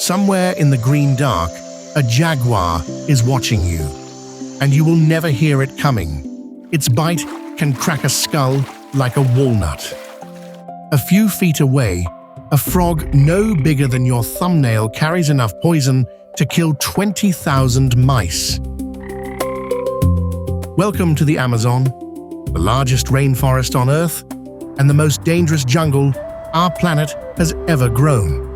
Somewhere in the green dark, a jaguar is watching you, and you will never hear it coming. Its bite can crack a skull like a walnut. A few feet away, a frog no bigger than your thumbnail carries enough poison to kill 20,000 mice. Welcome to the Amazon, the largest rainforest on Earth, and the most dangerous jungle our planet has ever grown.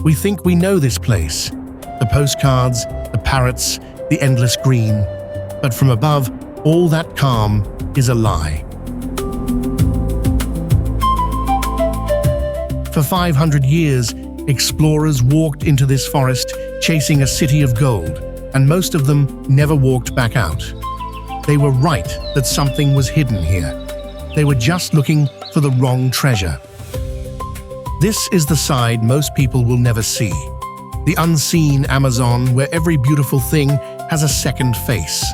We think we know this place, the postcards, the parrots, the endless green, but from above, all that calm is a lie. For 500 years, explorers walked into this forest chasing a city of gold, and most of them never walked back out. They were right that something was hidden here. They were just looking for the wrong treasure. This is the side most people will never see. The unseen Amazon, where every beautiful thing has a second face.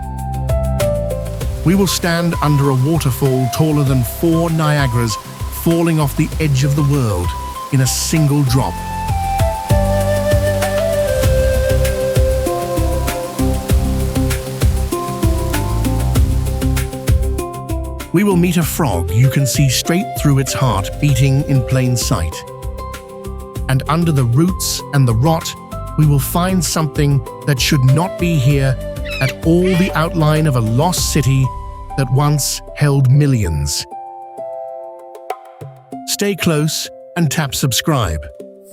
We will stand under a waterfall taller than 4 Niagaras, falling off the edge of the world in a single drop. We will meet a frog you can see straight through its heart beating in plain sight. And under the roots and the rot, we will find something that should not be here at all, the outline of a lost city that once held millions. Stay close and tap subscribe.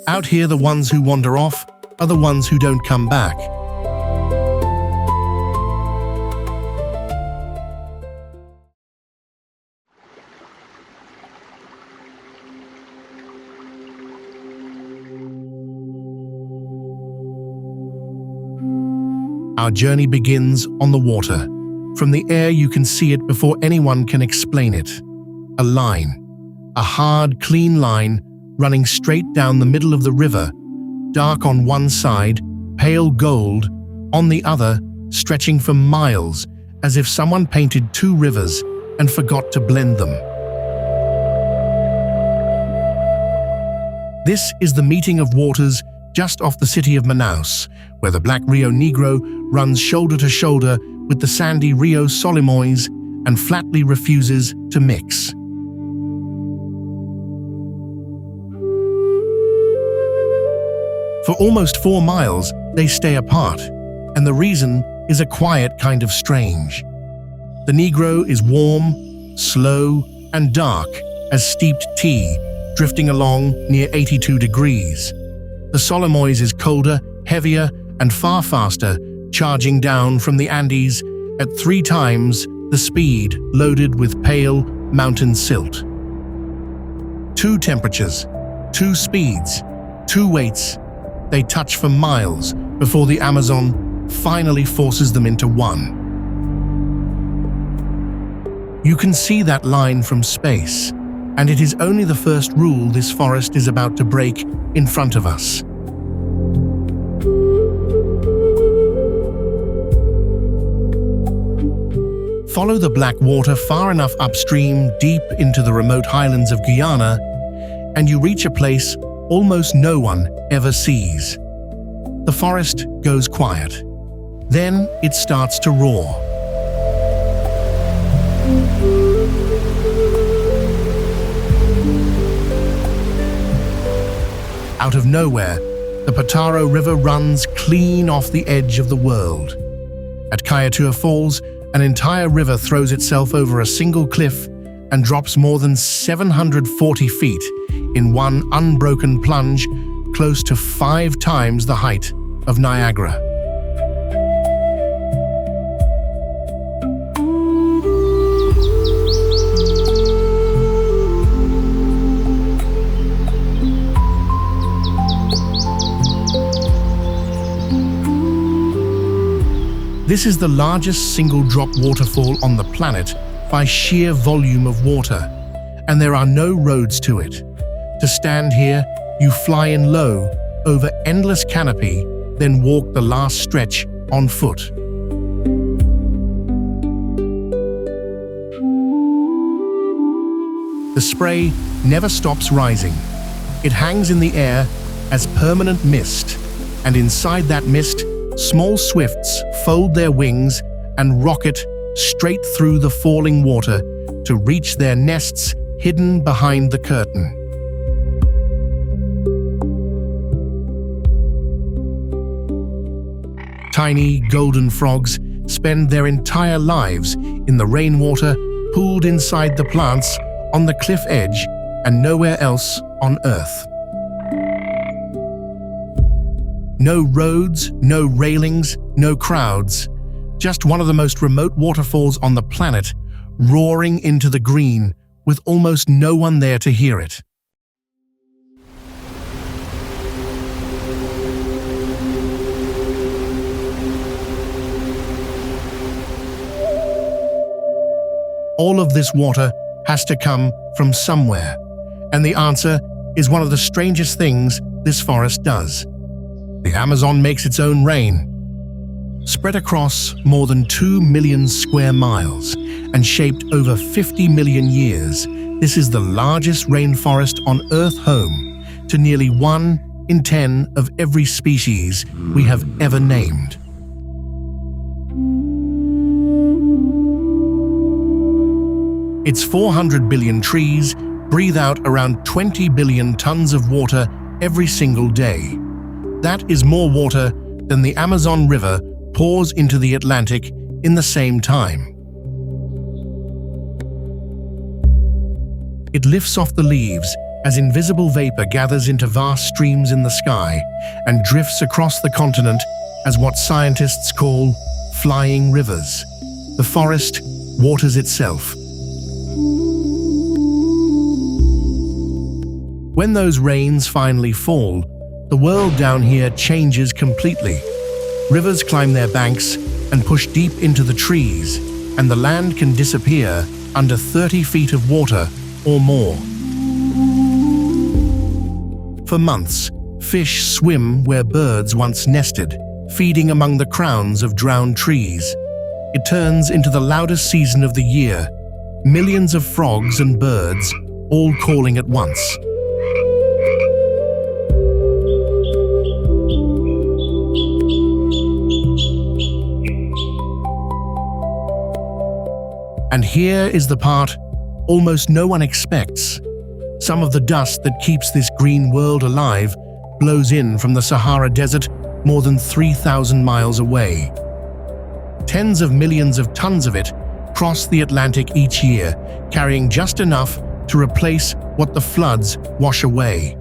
Out here, the ones who wander off are the ones who don't come back. Our journey begins on the water. From the air, you can see it before anyone can explain it. A line. A hard, clean line running straight down the middle of the river, dark on one side, pale gold on the other, stretching for miles, as if someone painted 2 rivers and forgot to blend them. This is the meeting of waters just off the city of Manaus, where the black Rio Negro runs shoulder to shoulder with the sandy Rio Solimões and flatly refuses to mix. For almost 4 miles, they stay apart, and the reason is a quiet kind of strange. The Negro is warm, slow, and dark as steeped tea, drifting along near 82 degrees. The Solimões is colder, heavier, and far faster, charging down from the Andes at 3 times the speed, loaded with pale mountain silt. 2 temperatures, 2 speeds, 2 weights. They touch for miles before the Amazon finally forces them into one. You can see that line from space, and it is only the first rule this forest is about to break in front of us. Follow the black water far enough upstream, deep into the remote highlands of Guyana, and you reach a place almost no one ever sees. The forest goes quiet. Then it starts to roar. Out of nowhere, the Pataro River runs clean off the edge of the world. At Kayatua Falls, an entire river throws itself over a single cliff and drops more than 740 feet in one unbroken plunge, close to 5 times the height of Niagara. This is the largest single-drop waterfall on the planet by sheer volume of water, and there are no roads to it. To stand here, you fly in low over endless canopy, then walk the last stretch on foot. The spray never stops rising. It hangs in the air, as permanent mist, and inside that mist, small swifts fold their wings and rocket straight through the falling water to reach their nests hidden behind the curtain. Tiny golden frogs spend their entire lives in the rainwater pooled inside the plants on the cliff edge and nowhere else on Earth. No roads, no railings, no crowds, just one of the most remote waterfalls on the planet, roaring into the green with almost no one there to hear it. All of this water has to come from somewhere, and the answer is one of the strangest things this forest does. The Amazon makes its own rain. Spread across more than 2 million square miles and shaped over 50 million years, this is the largest rainforest on Earth, home to nearly 1 in 10 of every species we have ever named. Its 400 billion trees breathe out around 20 billion tons of water every single day. That is more water than the Amazon River pours into the Atlantic in the same time. It lifts off the leaves as invisible vapor gathers into vast streams in the sky and drifts across the continent as what scientists call flying rivers. The forest waters itself. When those rains finally fall, the world down here changes completely. Rivers climb their banks and push deep into the trees, and the land can disappear under 30 feet of water or more. For months, fish swim where birds once nested, feeding among the crowns of drowned trees. It turns into the loudest season of the year, millions of frogs and birds all calling at once. And here is the part almost no one expects. Some of the dust that keeps this green world alive blows in from the Sahara Desert more than 3,000 miles away. Tens of millions of tons of it cross the Atlantic each year, carrying just enough to replace what the floods wash away.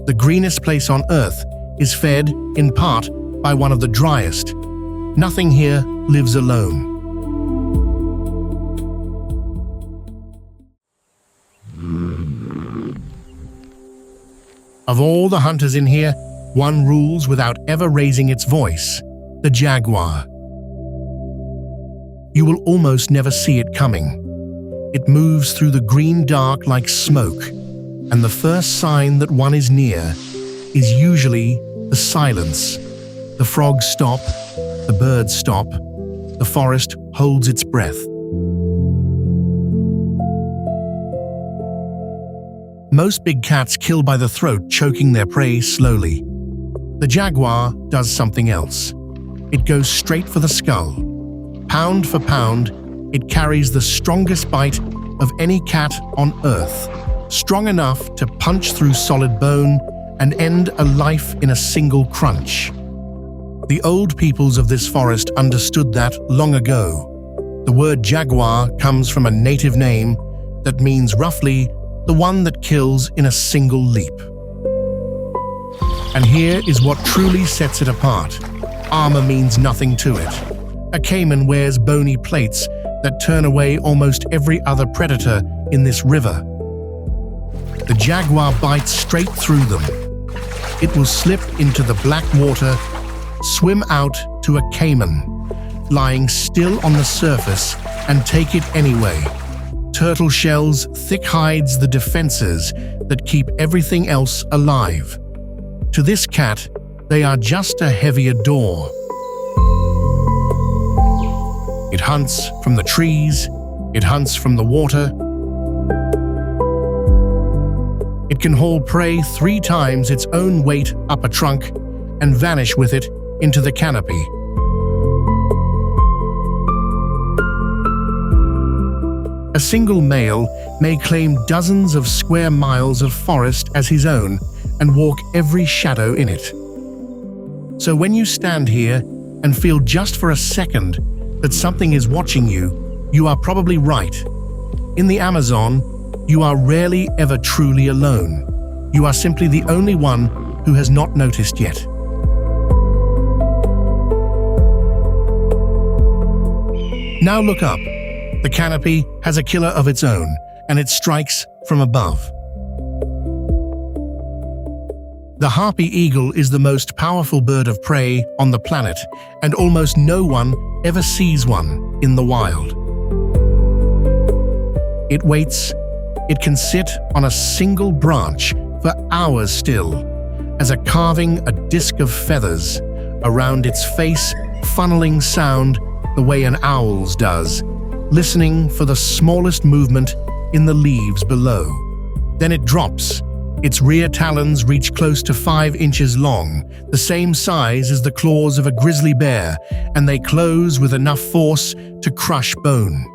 The greenest place on Earth is fed, in part, by one of the driest. Nothing here lives alone. Of all the hunters in here, one rules without ever raising its voice: the jaguar. You will almost never see it coming. It moves through the green dark like smoke, and the first sign that one is near is usually the silence. The frogs stop, the birds stop, the forest holds its breath. Most big cats kill by the throat, choking their prey slowly. The jaguar does something else. It goes straight for the skull. Pound for pound, it carries the strongest bite of any cat on Earth, strong enough to punch through solid bone and end a life in a single crunch. The old peoples of this forest understood that long ago. The word jaguar comes from a native name that means roughly the one that kills in a single leap. And here is what truly sets it apart. Armor means nothing to it. A caiman wears bony plates that turn away almost every other predator in this river. The jaguar bites straight through them. It will slip into the black water, swim out to a caiman, lying still on the surface, and take it anyway. Turtle shells, thick hides, the defenses that keep everything else alive. To this cat, they are just a heavier door. It hunts from the trees, it hunts from the water. It can haul prey 3 times its own weight up a trunk and vanish with it into the canopy. A single male may claim dozens of square miles of forest as his own and walk every shadow in it. So when you stand here and feel just for a second that something is watching you, you are probably right. In the Amazon, you are rarely ever truly alone. You are simply the only one who has not noticed yet. Now look up. The canopy has a killer of its own, and it strikes from above. The harpy eagle is the most powerful bird of prey on the planet, and almost no one ever sees one in the wild. It waits. It can sit on a single branch for hours still, as a carving a disc of feathers around its face, funneling sound the way an owl's does, listening for the smallest movement in the leaves below. Then it drops. Its rear talons reach close to 5 inches long, the same size as the claws of a grizzly bear, and they close with enough force to crush bone.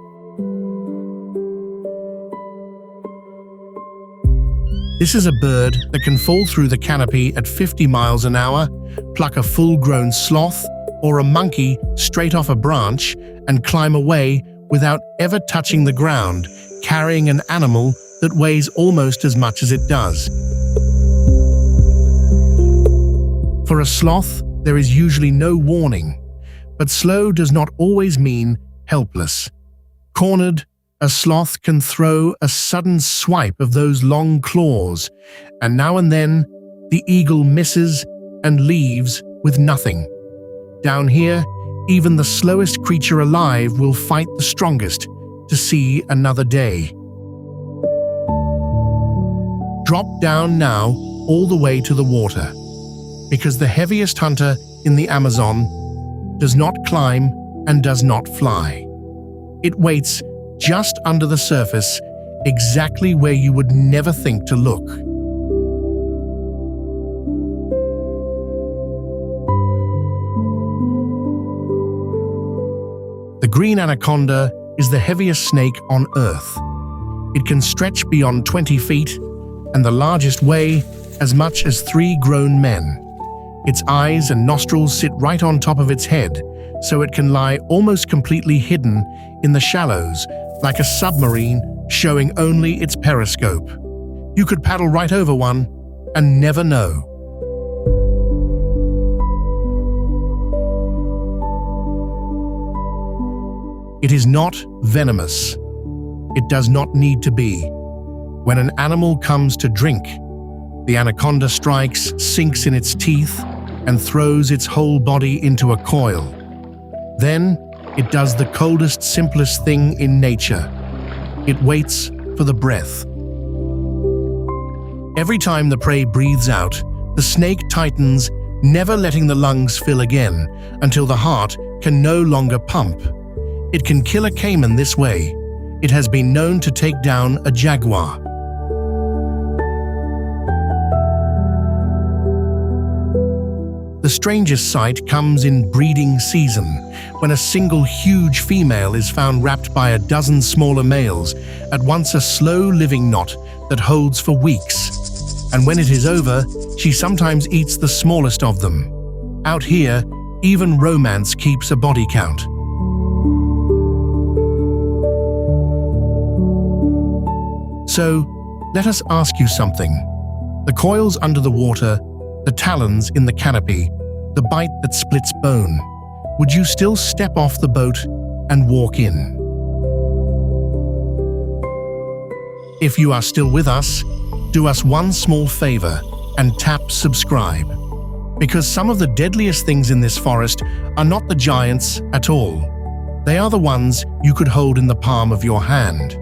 This is a bird that can fall through the canopy at 50 miles an hour, pluck a full-grown sloth or a monkey straight off a branch, and climb away without ever touching the ground, carrying an animal that weighs almost as much as it does. For a sloth, there is usually no warning, but slow does not always mean helpless. Cornered, a sloth can throw a sudden swipe of those long claws, and now and then the eagle misses and leaves with nothing. Down here, even the slowest creature alive will fight the strongest to see another day. Drop down now all the way to the water, because the heaviest hunter in the Amazon does not climb and does not fly. It waits just under the surface, exactly where you would never think to look. The green anaconda is the heaviest snake on Earth. It can stretch beyond 20 feet, and the largest weigh as much as 3 grown men. Its eyes and nostrils sit right on top of its head, so it can lie almost completely hidden in the shallows, like a submarine showing only its periscope. You could paddle right over one and never know. It is not venomous. It does not need to be. When an animal comes to drink, the anaconda strikes, sinks in its teeth, and throws its whole body into a coil. Then, it does the coldest, simplest thing in nature. It waits for the breath. Every time the prey breathes out, the snake tightens, never letting the lungs fill again, until the heart can no longer pump. It can kill a caiman this way. It has been known to take down a jaguar. The strangest sight comes in breeding season, when a single huge female is found wrapped by a dozen smaller males, at once a slow-living knot that holds for weeks. And when it is over, she sometimes eats the smallest of them. Out here, even romance keeps a body count. So, let us ask you something. The coils under the water, the talons in the canopy, the bite that splits bone. Would you still step off the boat and walk in? If you are still with us, do us one small favor and tap subscribe. Because some of the deadliest things in this forest are not the giants at all. They are the ones you could hold in the palm of your hand.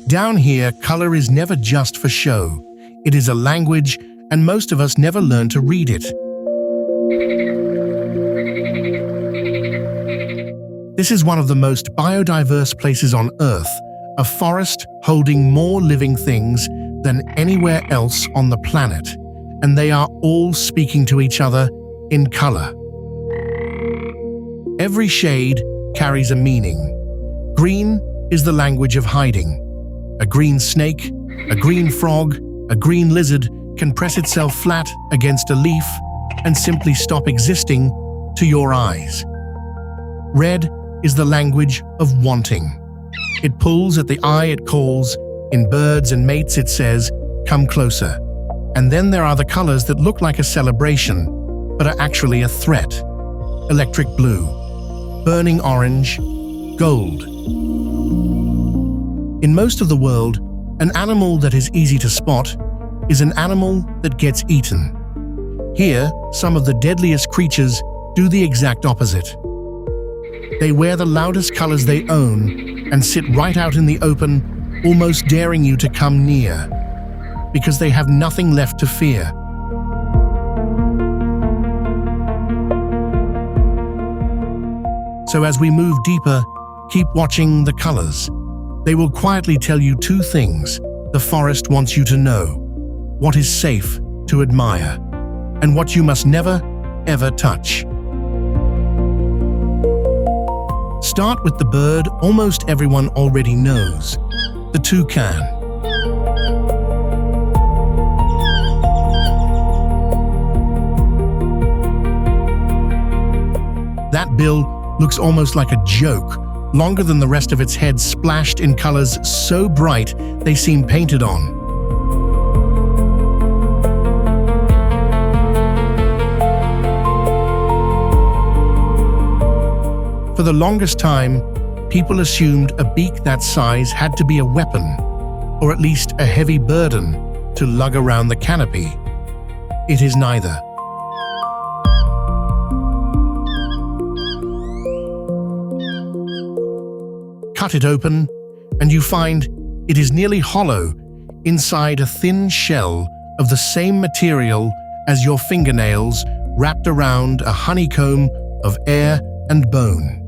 Down here, color is never just for show. It is a language, and most of us never learn to read it. This is one of the most biodiverse places on Earth, a forest holding more living things than anywhere else on the planet, and they are all speaking to each other in color. Every shade carries a meaning. Green is the language of hiding. A green snake, a green frog, a green lizard can press itself flat against a leaf and simply stop existing to your eyes. Red is the language of wanting. It pulls at the eye it calls. In birds and mates it says, "Come closer." And then there are the colors that look like a celebration, but are actually a threat. Electric blue, burning orange, gold. In most of the world, an animal that is easy to spot is an animal that gets eaten. Here, some of the deadliest creatures do the exact opposite. They wear the loudest colors they own and sit right out in the open, almost daring you to come near, because they have nothing left to fear. So as we move deeper, keep watching the colors. They will quietly tell you two things the forest wants you to know: what is safe to admire, and what you must never, ever touch. Start with the bird almost everyone already knows, the toucan. That bill looks almost like a joke, longer than the rest of its head, splashed in colors so bright they seem painted on. For the longest time, people assumed a beak that size had to be a weapon, or at least a heavy burden to lug around the canopy. It is neither. Cut it open, and you find it is nearly hollow inside a thin shell of the same material as your fingernails, wrapped around a honeycomb of air and bone.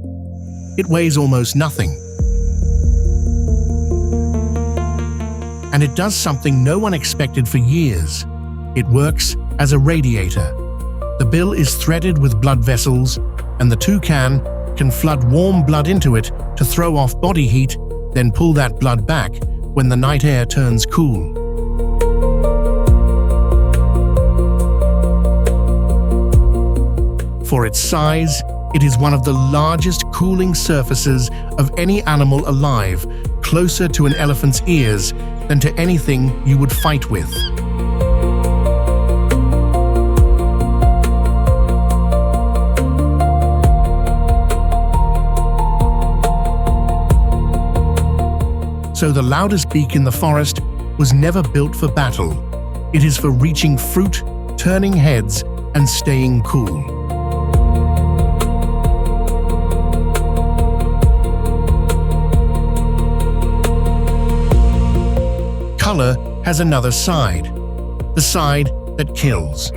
It weighs almost nothing. And it does something no one expected for years. It works as a radiator. The bill is threaded with blood vessels, and the toucan can flood warm blood into it to throw off body heat, then pull that blood back when the night air turns cool. For its size, it is one of the largest cooling surfaces of any animal alive, closer to an elephant's ears than to anything you would fight with. So the loudest beak in the forest was never built for battle. It is for reaching fruit, turning heads, and staying cool. Color has another side, the side that kills.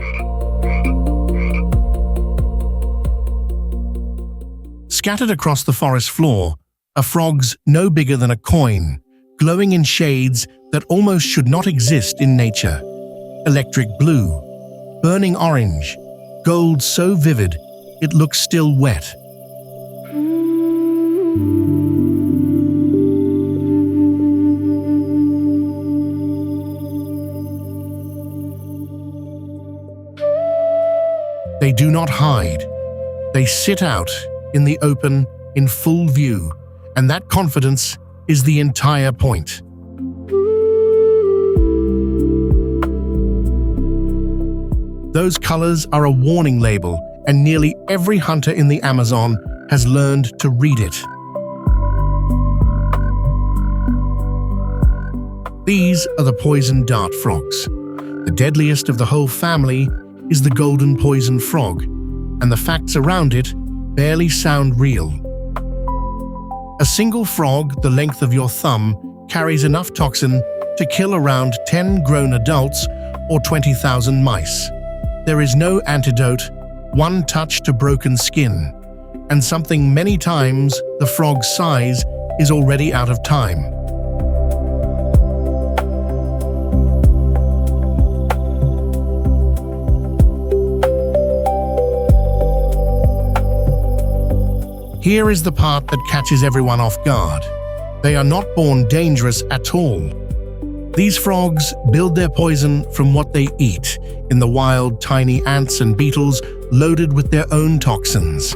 Scattered across the forest floor are frogs no bigger than a coin, glowing in shades that almost should not exist in nature. Electric blue, burning orange, gold so vivid it looks still wet. They do not hide. They sit out in the open in full view, and that confidence is the entire point. Those colors are a warning label, and nearly every hunter in the Amazon has learned to read it. These are the poison dart frogs. The deadliest of the whole family is the golden poison frog, and the facts around it barely sound real. A single frog the length of your thumb carries enough toxin to kill around 10 grown adults or 20,000 mice. There is no antidote, one touch to broken skin, and something many times the frog's size is already out of time. Here is the part that catches everyone off guard. They are not born dangerous at all. These frogs build their poison from what they eat in the wild, tiny ants and beetles loaded with their own toxins.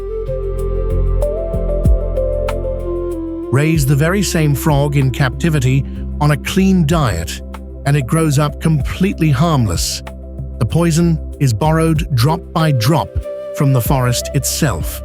Raise the very same frog in captivity on a clean diet, and it grows up completely harmless. The poison is borrowed drop by drop from the forest itself.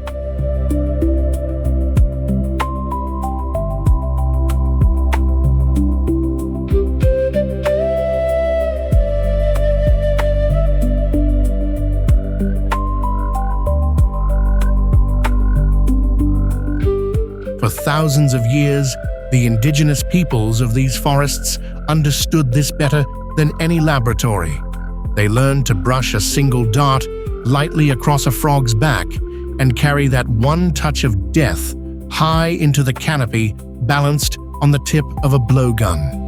For thousands of years, the indigenous peoples of these forests understood this better than any laboratory. They learned to brush a single dart lightly across a frog's back and carry that one touch of death high into the canopy, balanced on the tip of a blowgun.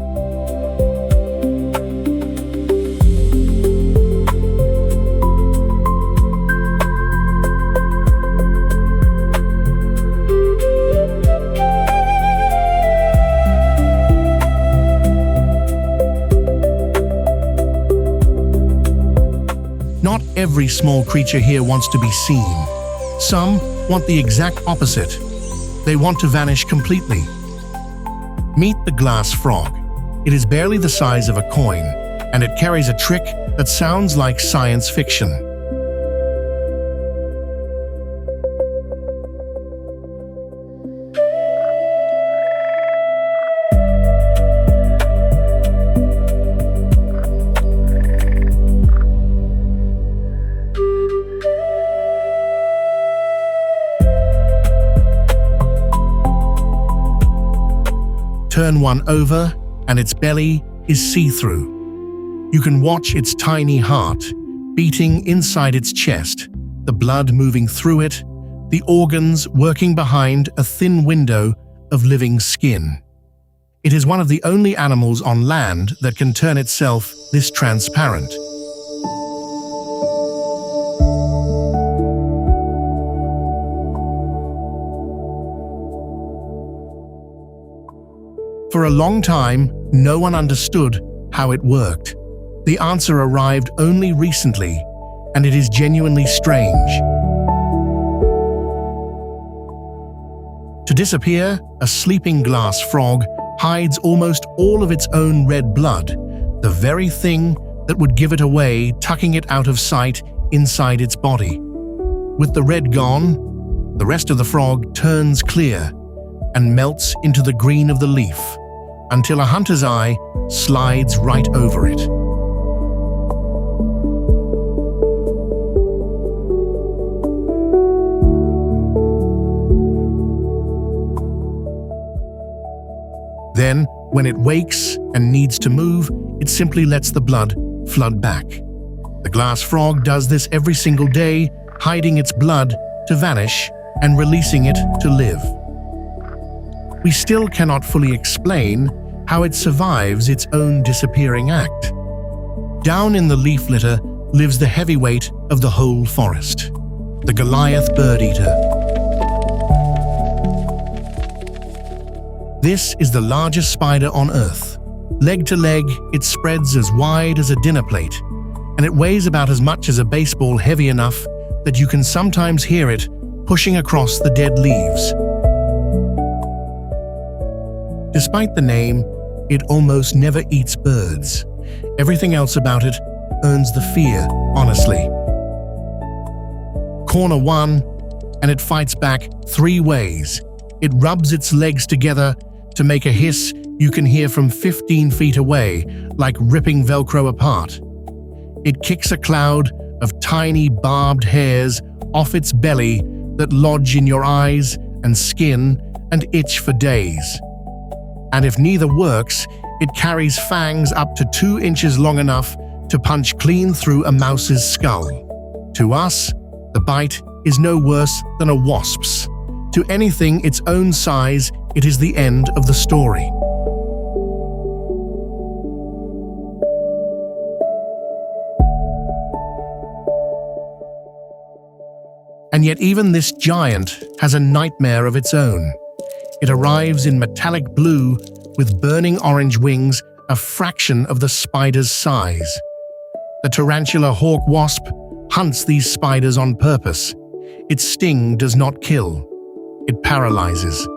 Not every small creature here wants to be seen. Some want the exact opposite. They want to vanish completely. Meet the glass frog. It is barely the size of a coin, and it carries a trick that sounds like science fiction. Turn one over, and its belly is see-through. You can watch its tiny heart beating inside its chest, the blood moving through it, the organs working behind a thin window of living skin. It is one of the only animals on land that can turn itself this transparent. For a long time, no one understood how it worked. The answer arrived only recently, and it is genuinely strange. To disappear, a sleeping glass frog hides almost all of its own red blood, the very thing that would give it away, tucking it out of sight inside its body. With the red gone, the rest of the frog turns clear and melts into the green of the leaf, until a hunter's eye slides right over it. Then, when it wakes and needs to move, it simply lets the blood flood back. The glass frog does this every single day, hiding its blood to vanish and releasing it to live. We still cannot fully explain how it survives its own disappearing act. Down in the leaf litter lives the heavyweight of the whole forest, the Goliath bird-eater. This is the largest spider on Earth. Leg to leg, it spreads as wide as a dinner plate, and it weighs about as much as a baseball, heavy enough that you can sometimes hear it pushing across the dead leaves. Despite the name, it almost never eats birds. Everything else about it earns the fear, honestly. Corner one, and it fights back 3 ways. It rubs its legs together to make a hiss you can hear from 15 feet away, like ripping Velcro apart. It kicks a cloud of tiny barbed hairs off its belly that lodge in your eyes and skin and itch for days. And if neither works, it carries fangs up to 2 inches long enough to punch clean through a mouse's skull. To us, The bite is no worse than a wasp's. To anything its own size, it is the end of the story. And yet even this giant has a nightmare of its own. It arrives in metallic blue with burning orange wings, a fraction of the spider's size. The tarantula hawk wasp hunts these spiders on purpose. Its sting does not kill. It paralyzes.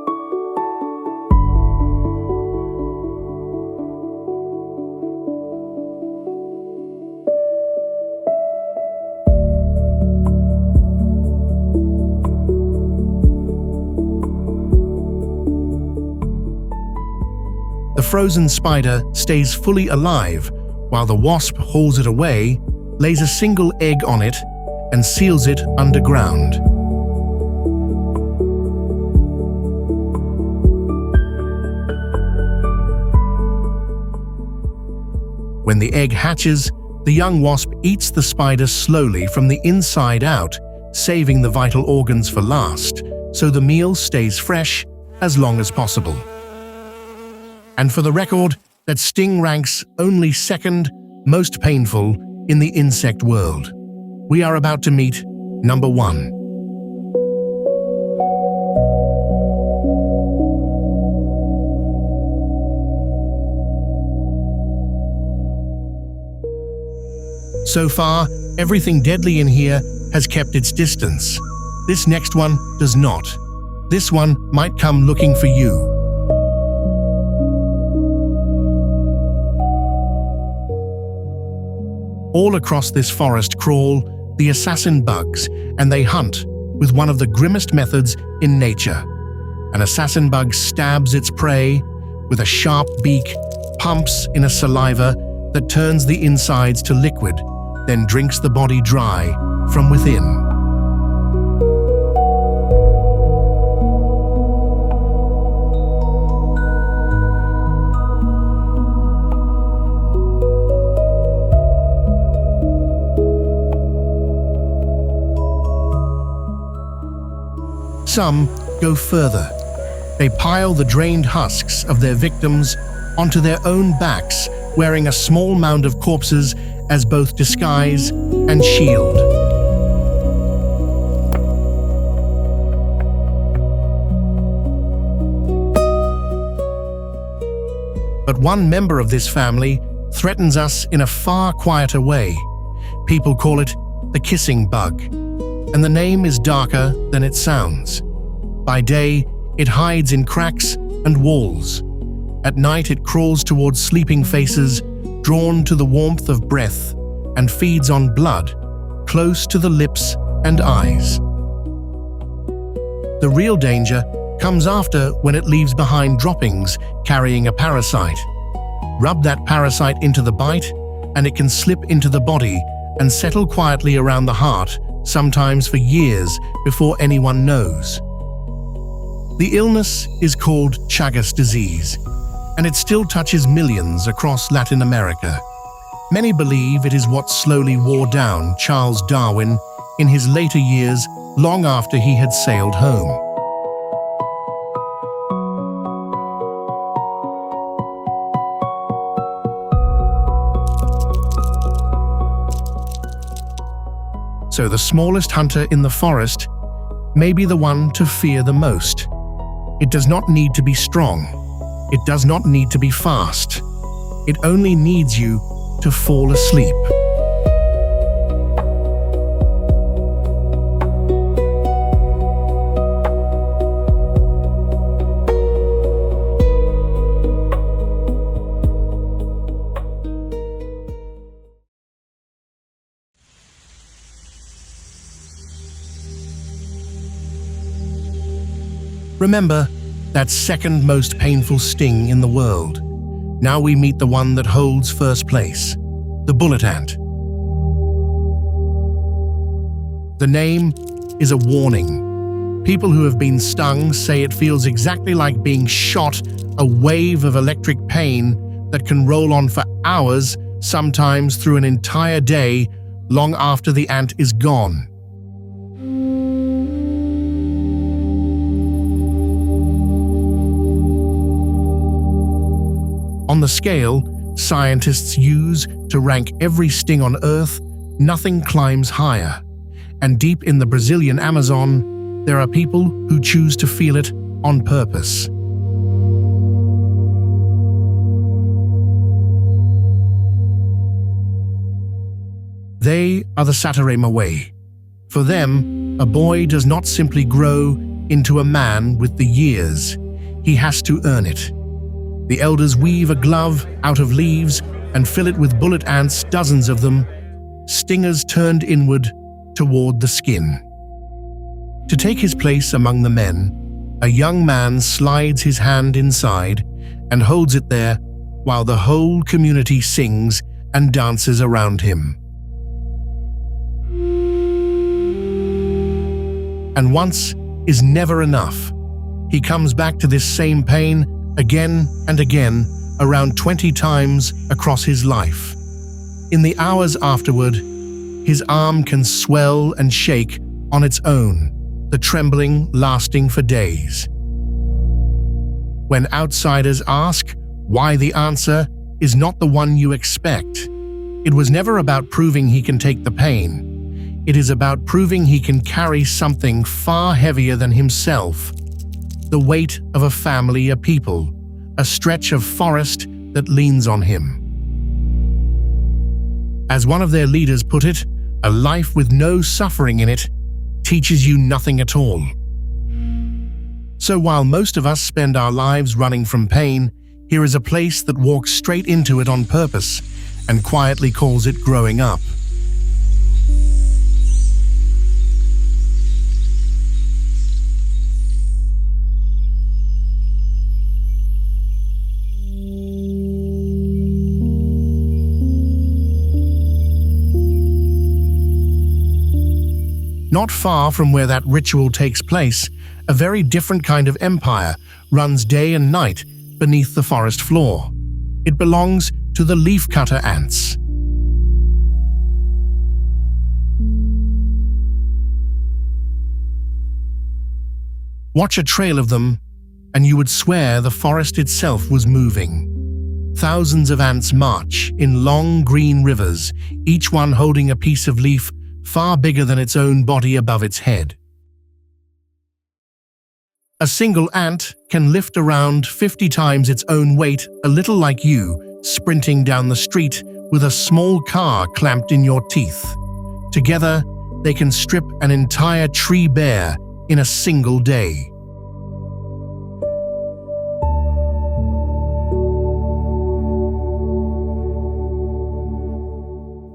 The frozen spider stays fully alive while the wasp hauls it away, lays a single egg on it, and seals it underground. When the egg hatches, the young wasp eats the spider slowly from the inside out, saving the vital organs for last, so the meal stays fresh as long as possible. And for the record, that sting ranks only second most painful in the insect world. We are about to meet number 1. So far, everything deadly in here has kept its distance. This next one does not. This one might come looking for you. All across this forest crawl the assassin bugs, and they hunt with one of the grimmest methods in nature. An assassin bug stabs its prey with a sharp beak, pumps in a saliva that turns the insides to liquid, then drinks the body dry from within. Some go further. They pile the drained husks of their victims onto their own backs, wearing a small mound of corpses as both disguise and shield. But one member of this family threatens us in a far quieter way. People call it the kissing bug, and the name is darker than it sounds. By day, it hides in cracks and walls. At night, it crawls towards sleeping faces, drawn to the warmth of breath, and feeds on blood, close to the lips and eyes. The real danger comes after, when it leaves behind droppings carrying a parasite. Rub that parasite into the bite, and it can slip into the body and settle quietly around the heart, sometimes for years before anyone knows. The illness is called Chagas disease, and it still touches millions across Latin America. Many believe it is what slowly wore down Charles Darwin in his later years, long after he had sailed home. So the smallest hunter in the forest may be the one to fear the most. It does not need to be strong. It does not need to be fast. It only needs you to fall asleep. Remember that second most painful sting in the world. Now we meet the one that holds first place, the bullet ant. The name is a warning. People who have been stung say it feels exactly like being shot, a wave of electric pain that can roll on for hours, sometimes through an entire day, long after the ant is gone. On the scale scientists use to rank every sting on Earth, nothing climbs higher. And deep in the Brazilian Amazon, there are people who choose to feel it on purpose. They are the Sataremawe. For them, a boy does not simply grow into a man with the years. He has to earn it. The elders weave a glove out of leaves and fill it with bullet ants, dozens of them, stingers turned inward toward the skin. To take his place among the men, a young man slides his hand inside and holds it there while the whole community sings and dances around him. And once is never enough. He comes back to this same pain again and again, around 20 times across his life. In the hours afterward, his arm can swell and shake on its own, the trembling lasting for days. When outsiders ask why, the answer is not the one you expect. It was never about proving he can take the pain. It is about proving he can carry something far heavier than himself. The weight of a family, a people, a stretch of forest that leans on him. As one of their leaders put it, a life with no suffering in it teaches you nothing at all. So while most of us spend our lives running from pain, here is a place that walks straight into it on purpose and quietly calls it growing up. Not far from where that ritual takes place, a very different kind of empire runs day and night beneath the forest floor. It belongs to the leafcutter ants. Watch a trail of them, and you would swear the forest itself was moving. Thousands of ants march in long green rivers, each one holding a piece of leaf far bigger than its own body above its head. A single ant can lift around 50 times its own weight, a little like you, sprinting down the street with a small car clamped in your teeth. Together, they can strip an entire tree bare in a single day.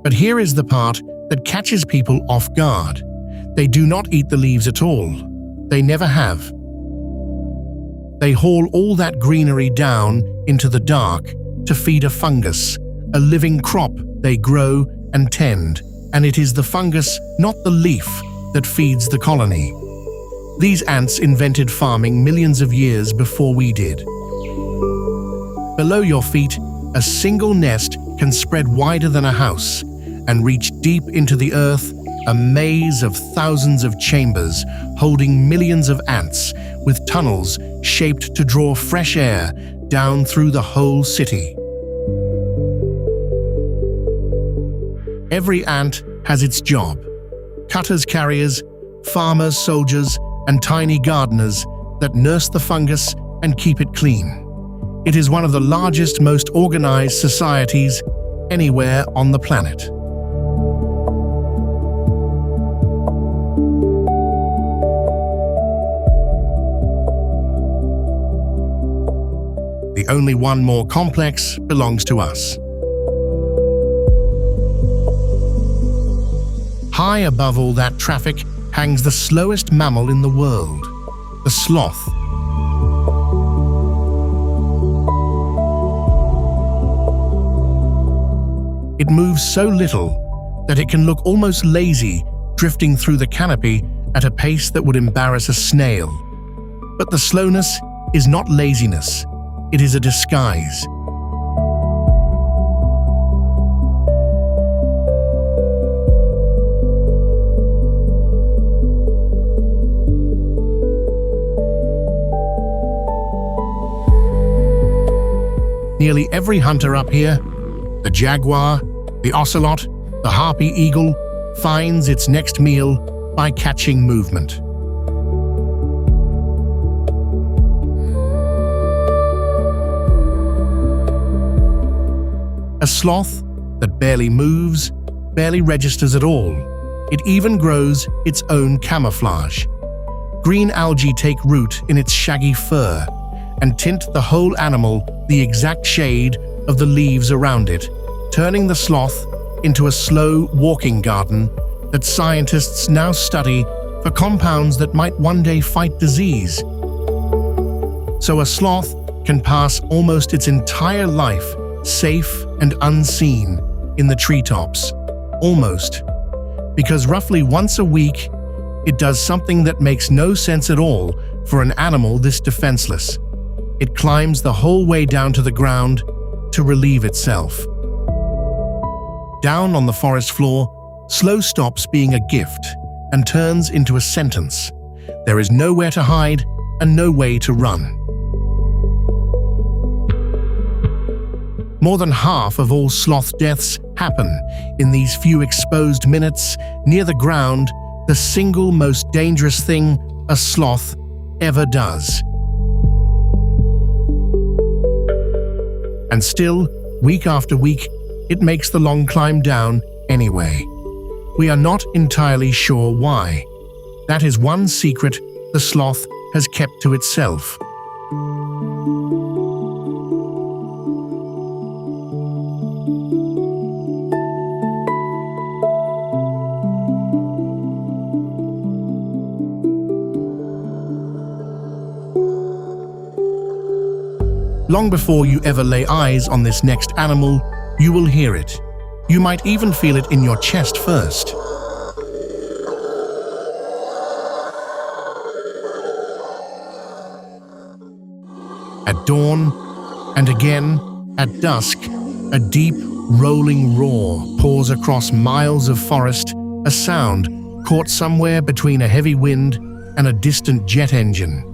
But here is the part that catches people off guard. They do not eat the leaves at all. They never have. They haul all that greenery down into the dark to feed a fungus, a living crop they grow and tend, and it is the fungus, not the leaf, that feeds the colony. These ants invented farming millions of years before we did. Below your feet, a single nest can spread wider than a house and reach deep into the earth, a maze of thousands of chambers holding millions of ants with tunnels shaped to draw fresh air down through the whole city. Every ant has its job. Cutters, carriers, farmers, soldiers, and tiny gardeners that nurse the fungus and keep it clean. It is one of the largest, most organized societies anywhere on the planet. The only one more complex belongs to us. High above all that traffic hangs the slowest mammal in the world, the sloth. It moves so little that it can look almost lazy, drifting through the canopy at a pace that would embarrass a snail. But the slowness is not laziness. It is a disguise. Nearly every hunter up here, the jaguar, the ocelot, the harpy eagle, finds its next meal by catching movement. A sloth that barely moves, barely registers at all. It even grows its own camouflage. Green algae take root in its shaggy fur and tint the whole animal the exact shade of the leaves around it, turning the sloth into a slow walking garden that scientists now study for compounds that might one day fight disease. So a sloth can pass almost its entire life safe and unseen in the treetops. Almost. Because roughly once a week, it does something that makes no sense at all for an animal this defenseless. It climbs the whole way down to the ground to relieve itself. Down on the forest floor, slow stops being a gift and turns into a sentence. There is nowhere to hide and no way to run. More than half of all sloth deaths happen in these few exposed minutes near the ground, the single most dangerous thing a sloth ever does. And still, week after week, it makes the long climb down anyway. We are not entirely sure why. That is one secret the sloth has kept to itself. Long before you ever lay eyes on this next animal, you will hear it. You might even feel it in your chest first. At dawn, and again at dusk, a deep, rolling roar pours across miles of forest, a sound caught somewhere between a heavy wind and a distant jet engine.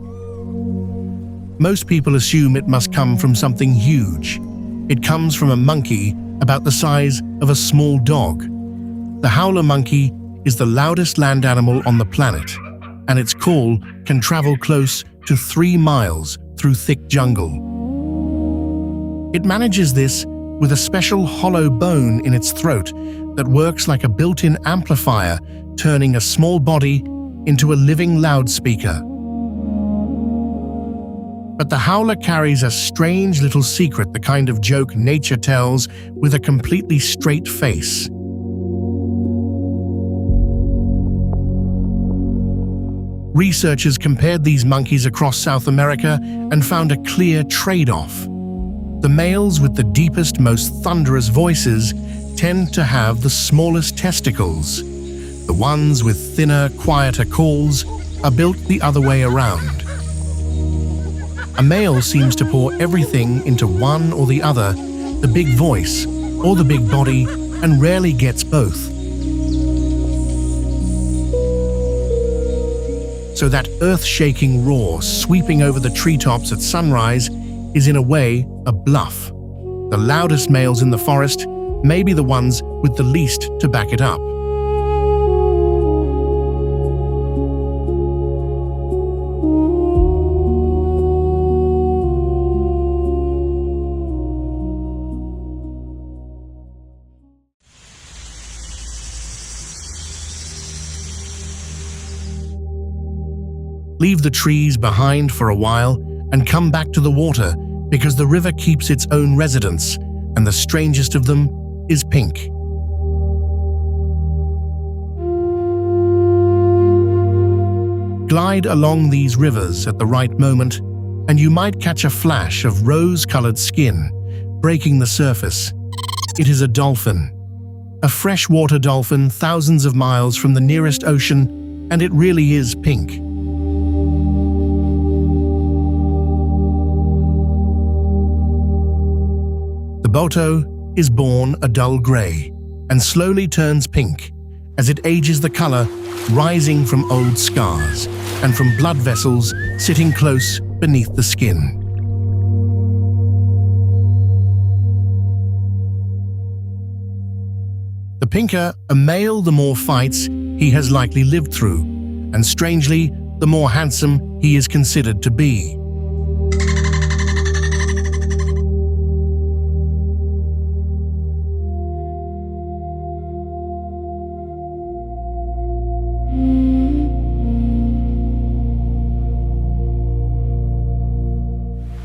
Most people assume it must come from something huge. It comes from a monkey about the size of a small dog. The howler monkey is the loudest land animal on the planet, and its call can travel close to 3 miles through thick jungle. It manages this with a special hollow bone in its throat that works like a built-in amplifier, turning a small body into a living loudspeaker. But the howler carries a strange little secret, the kind of joke nature tells with a completely straight face. Researchers compared these monkeys across South America and found a clear trade-off. The males with the deepest, most thunderous voices tend to have the smallest testicles. The ones with thinner, quieter calls are built the other way around. A male seems to pour everything into one or the other, the big voice or the big body, and rarely gets both. So that earth-shaking roar sweeping over the treetops at sunrise is in a way a bluff. The loudest males in the forest may be the ones with the least to back it up. Leave the trees behind for a while and come back to the water, because the river keeps its own residents, and the strangest of them is pink. Glide along these rivers at the right moment, and you might catch a flash of rose-colored skin breaking the surface. It is a dolphin. A freshwater dolphin thousands of miles from the nearest ocean, and it really is pink. The boto is born a dull gray and slowly turns pink as it ages, the color rising from old scars and from blood vessels sitting close beneath the skin. pinker a male, the more fights he has likely lived through, and strangely, the more handsome he is considered to be.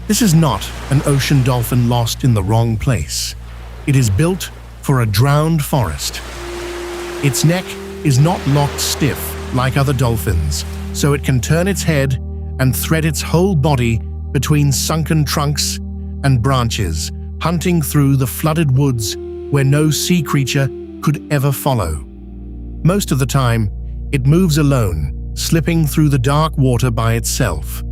This is not an ocean dolphin lost in the wrong place. It is built for a drowned forest. Its neck is not locked stiff like other dolphins, so it can turn its head and thread its whole body between sunken trunks and branches, hunting through the flooded woods where no sea creature could ever follow. Most of the time, it moves alone, slipping through the dark water by itself.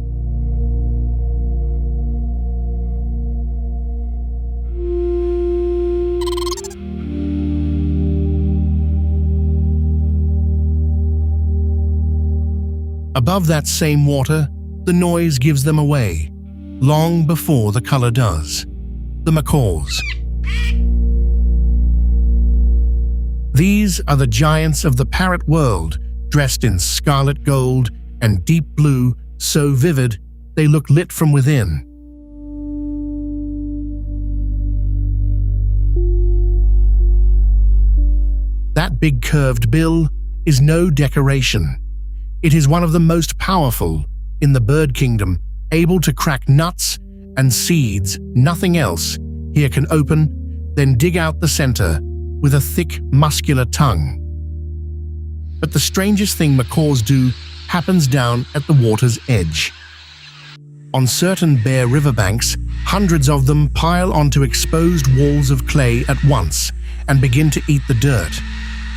Above that same water, the noise gives them away, long before the color does. The macaws. These are the giants of the parrot world, dressed in scarlet gold and deep blue, so vivid they look lit from within. That big curved bill is no decoration. It is one of the most powerful in the bird kingdom, able to crack nuts and seeds nothing else here can open, then dig out the center with a thick, muscular tongue. But the strangest thing macaws do happens down at the water's edge. On certain bare riverbanks, hundreds of them pile onto exposed walls of clay at once and begin to eat the dirt.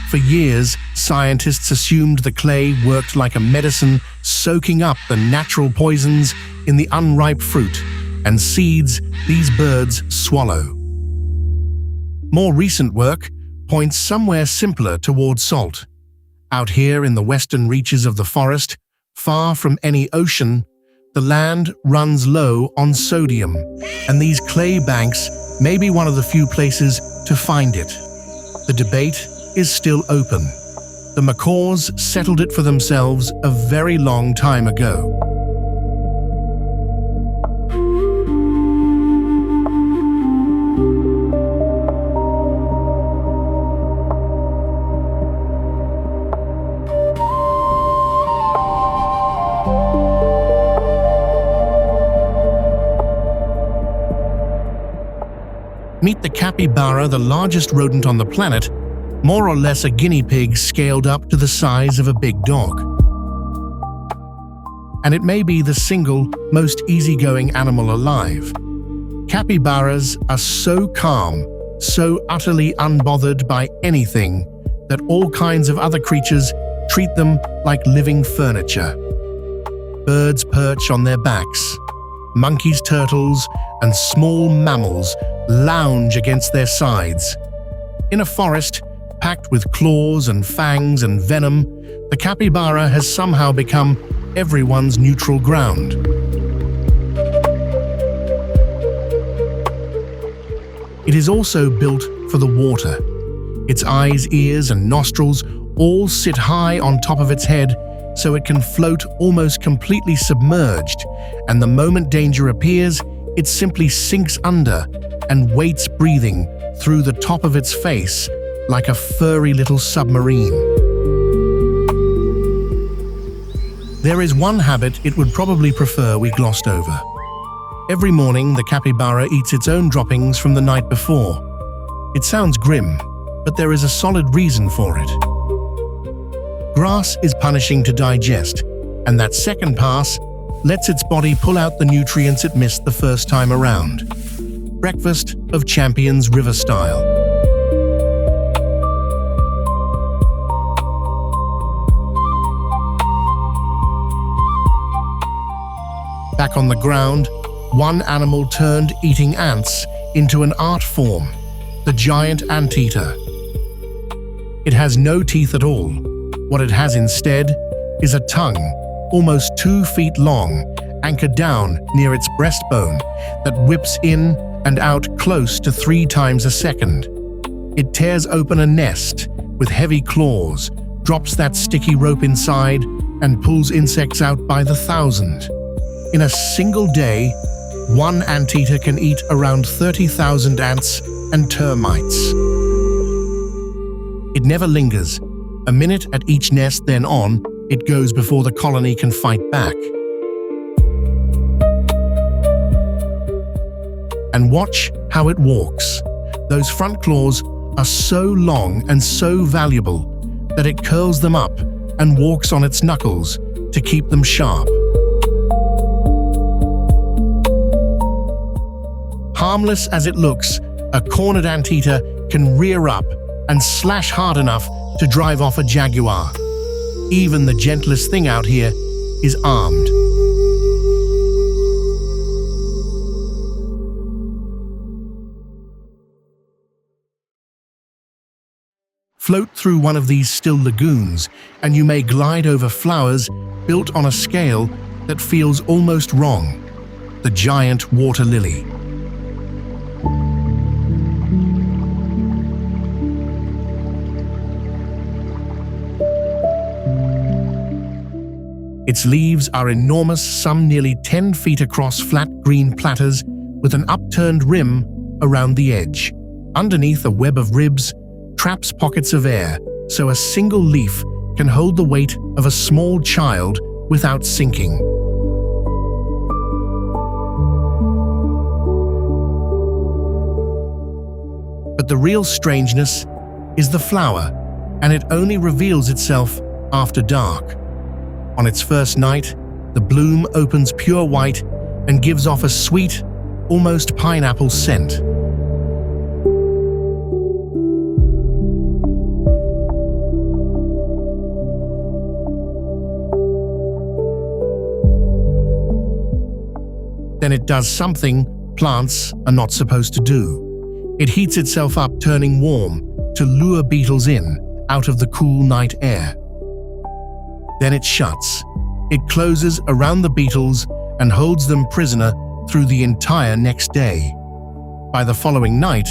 For years, scientists assumed the clay worked like a medicine, soaking up the natural poisons in the unripe fruit and seeds these birds swallow. More recent work points somewhere simpler toward salt. Out here in the western reaches of the forest, far from any ocean, the land runs low on sodium, and these clay banks may be one of the few places to find it. The debate is still open. The macaws settled it for themselves a very long time ago. Meet the capybara, the largest rodent on the planet, more or less a guinea pig scaled up to the size of a big dog. And it may be the single most easygoing animal alive. Capybaras are so calm, so utterly unbothered by anything, that all kinds of other creatures treat them like living furniture. Birds perch on their backs. Monkeys, turtles, and small mammals lounge against their sides. In a forest packed with claws and fangs and venom, the capybara has somehow become everyone's neutral ground. It is also built for the water. Its eyes, ears, and nostrils all sit high on top of its head, so it can float almost completely submerged, and the moment danger appears, it simply sinks under and waits breathing through the top of its face like a furry little submarine. There is one habit it would probably prefer we glossed over. Every morning, the capybara eats its own droppings from the night before. It sounds grim, but there is a solid reason for it. Grass is punishing to digest, and that second pass lets its body pull out the nutrients it missed the first time around. Breakfast of champions, river style. Back on the ground, one animal turned eating ants into an art form, the giant anteater. It has no teeth at all. What it has instead is a tongue, almost 2 feet long, anchored down near its breastbone, that whips in and out close to 3 times a second. It tears open a nest with heavy claws, drops that sticky rope inside, and pulls insects out by the thousand. In a single day, one anteater can eat around 30,000 ants and termites. It never lingers. A minute at each nest, then on it goes before the colony can fight back. And watch how it walks. Those front claws are so long and so valuable that it curls them up and walks on its knuckles to keep them sharp. Harmless as it looks, a cornered anteater can rear up and slash hard enough to drive off a jaguar. Even the gentlest thing out here is armed. Float through one of these still lagoons, and you may glide over flowers built on a scale that feels almost wrong. The giant water lily. Its leaves are enormous, some nearly 10 feet across, flat green platters with an upturned rim around the edge. Underneath, a web of ribs traps pockets of air, so a single leaf can hold the weight of a small child without sinking. But the real strangeness is the flower, and it only reveals itself after dark. On its first night, the bloom opens pure white and gives off a sweet, almost pineapple scent. Then it does something plants are not supposed to do. It heats itself up, turning warm, to lure beetles in out of the cool night air. Then it shuts. It closes around the beetles and holds them prisoner through the entire next day. By the following night,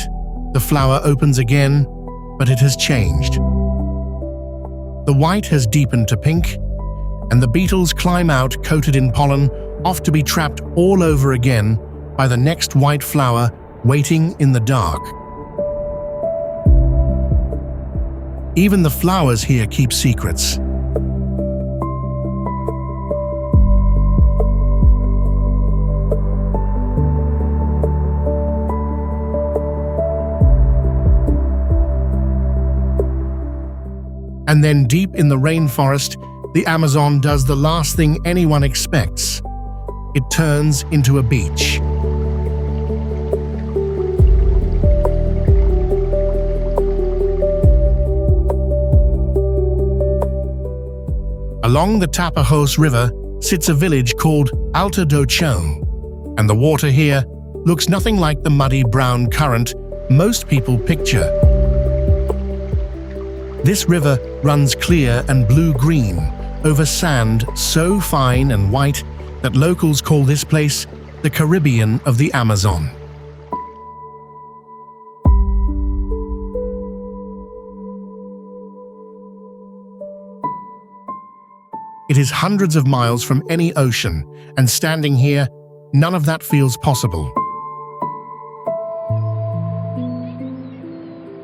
the flower opens again, but it has changed. The white has deepened to pink, and the beetles climb out coated in pollen, off to be trapped all over again by the next white flower waiting in the dark. Even the flowers here keep secrets. And then deep in the rainforest, the Amazon does the last thing anyone expects. It turns into a beach. Along the Tapajos River sits a village called Alto do Chão, and the water here looks nothing like the muddy brown current most people picture. This river runs clear and blue-green over sand so fine and white that locals call this place the Caribbean of the Amazon. It is hundreds of miles from any ocean, and standing here, none of that feels possible.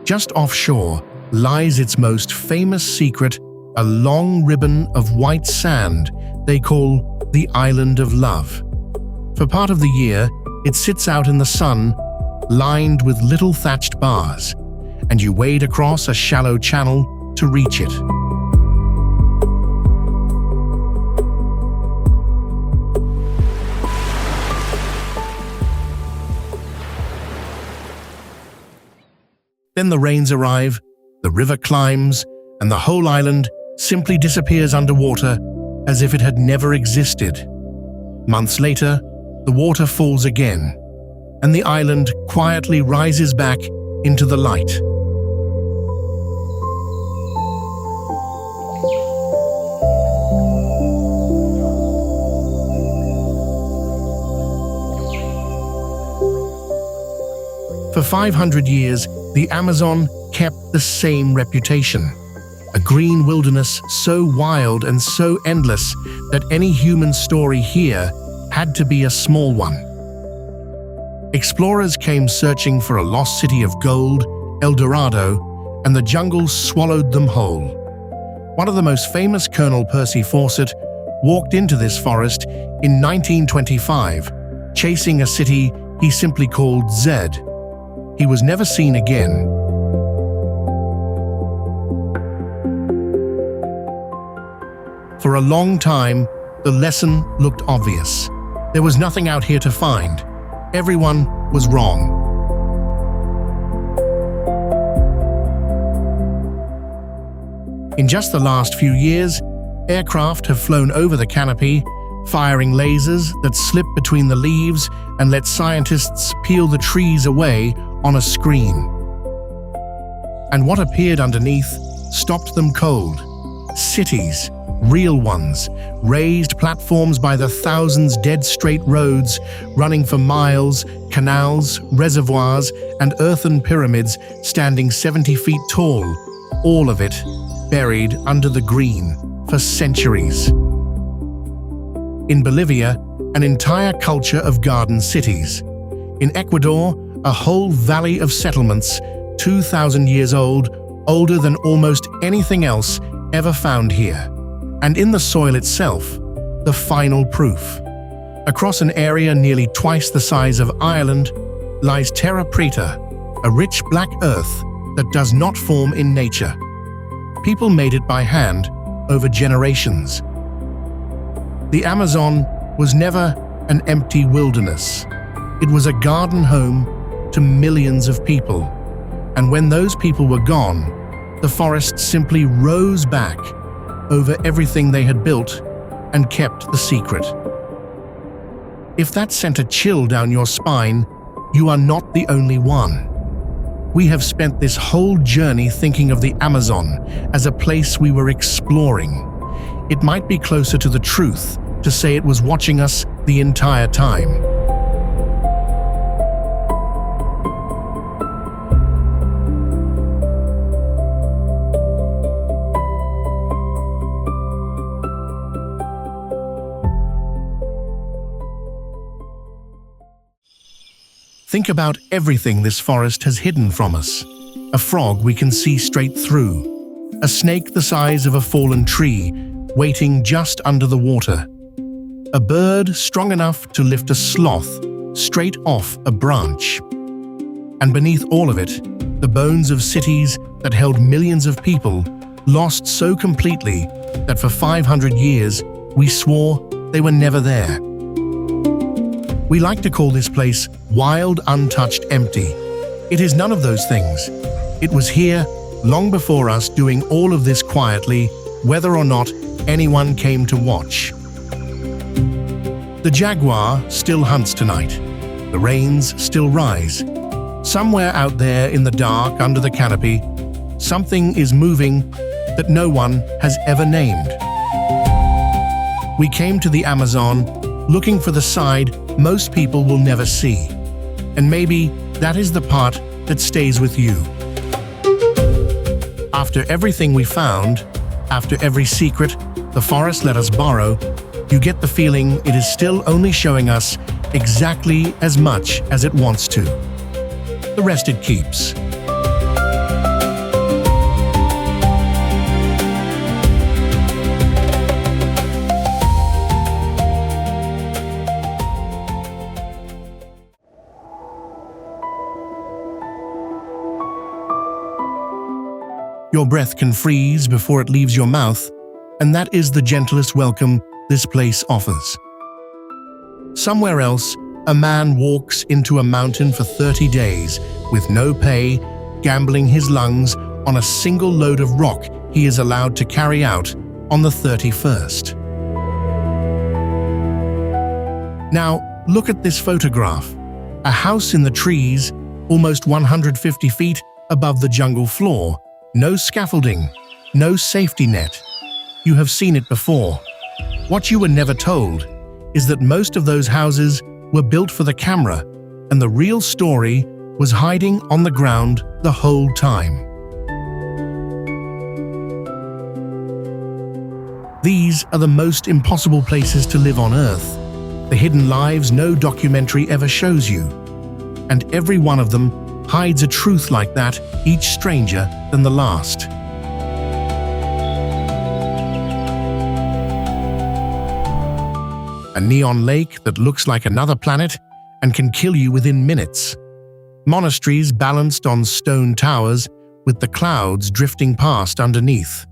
Just offshore lies its most famous secret, a long ribbon of white sand they call the Island of Love. For part of the year, it sits out in the sun, lined with little thatched bars, and you wade across a shallow channel to reach it. Then the rains arrive, the river climbs, and the whole island simply disappears underwater as if it had never existed. Months later, the water falls again, and the island quietly rises back into the light. For 500 years, the Amazon kept the same reputation. A green wilderness so wild and so endless that any human story here had to be a small one. Explorers came searching for a lost city of gold, El Dorado, and the jungle swallowed them whole. One of the most famous, Colonel Percy Fawcett, walked into this forest in 1925, chasing a city he simply called Zed. He was never seen again. For a long time, the lesson looked obvious. There was nothing out here to find. Everyone was wrong. In just the last few years, aircraft have flown over the canopy, firing lasers that slip between the leaves and let scientists peel the trees away on a screen. And what appeared underneath stopped them cold. Cities, real ones, raised platforms by the thousands, dead straight roads running for miles, canals, reservoirs, and earthen pyramids standing 70 feet tall, all of it buried under the green for centuries. In Bolivia, an entire culture of garden cities. In Ecuador, a whole valley of settlements, 2,000 years old, older than almost anything else ever found here. And in the soil itself, the final proof. Across an area nearly twice the size of Ireland lies Terra Preta, a rich black earth that does not form in nature. People made it by hand over generations. The Amazon was never an empty wilderness. It was a garden home to millions of people. And when those people were gone, the forest simply rose back over everything they had built and kept the secret. If that sent a chill down your spine, you are not the only one. We have spent this whole journey thinking of the Amazon as a place we were exploring. It might be closer to the truth to say it was watching us the entire time. Think about everything this forest has hidden from us. A frog we can see straight through. A snake the size of a fallen tree, waiting just under the water. A bird strong enough to lift a sloth straight off a branch. And beneath all of it, the bones of cities that held millions of people, lost so completely that for 500 years we swore they were never there. We like to call this place wild, untouched, empty. It is none of those things. It was here long before us, doing all of this quietly, whether or not anyone came to watch. The jaguar still hunts tonight. The rains still rise. Somewhere out there in the dark under the canopy, something is moving that no one has ever named. We came to the Amazon looking for the side most people will never see. And maybe that is the part that stays with you. After everything we found, after every secret the forest let us borrow, you get the feeling it is still only showing us exactly as much as it wants to. The rest it keeps. Your breath can freeze before it leaves your mouth, and that is the gentlest welcome this place offers. Somewhere else, a man walks into a mountain for 30 days with no pay, gambling his lungs on a single load of rock he is allowed to carry out on the 31st. Now, look at this photograph. A house in the trees, almost 150 feet above the jungle floor. No scaffolding, no safety net. You have seen it before. What you were never told is that most of those houses were built for the camera, and the real story was hiding on the ground the whole time. These are the most impossible places to live on Earth, the hidden lives no documentary ever shows you. And every one of them hides a truth like that, each stranger than the last. A neon lake that looks like another planet and can kill you within minutes. Monasteries balanced on stone towers with the clouds drifting past underneath.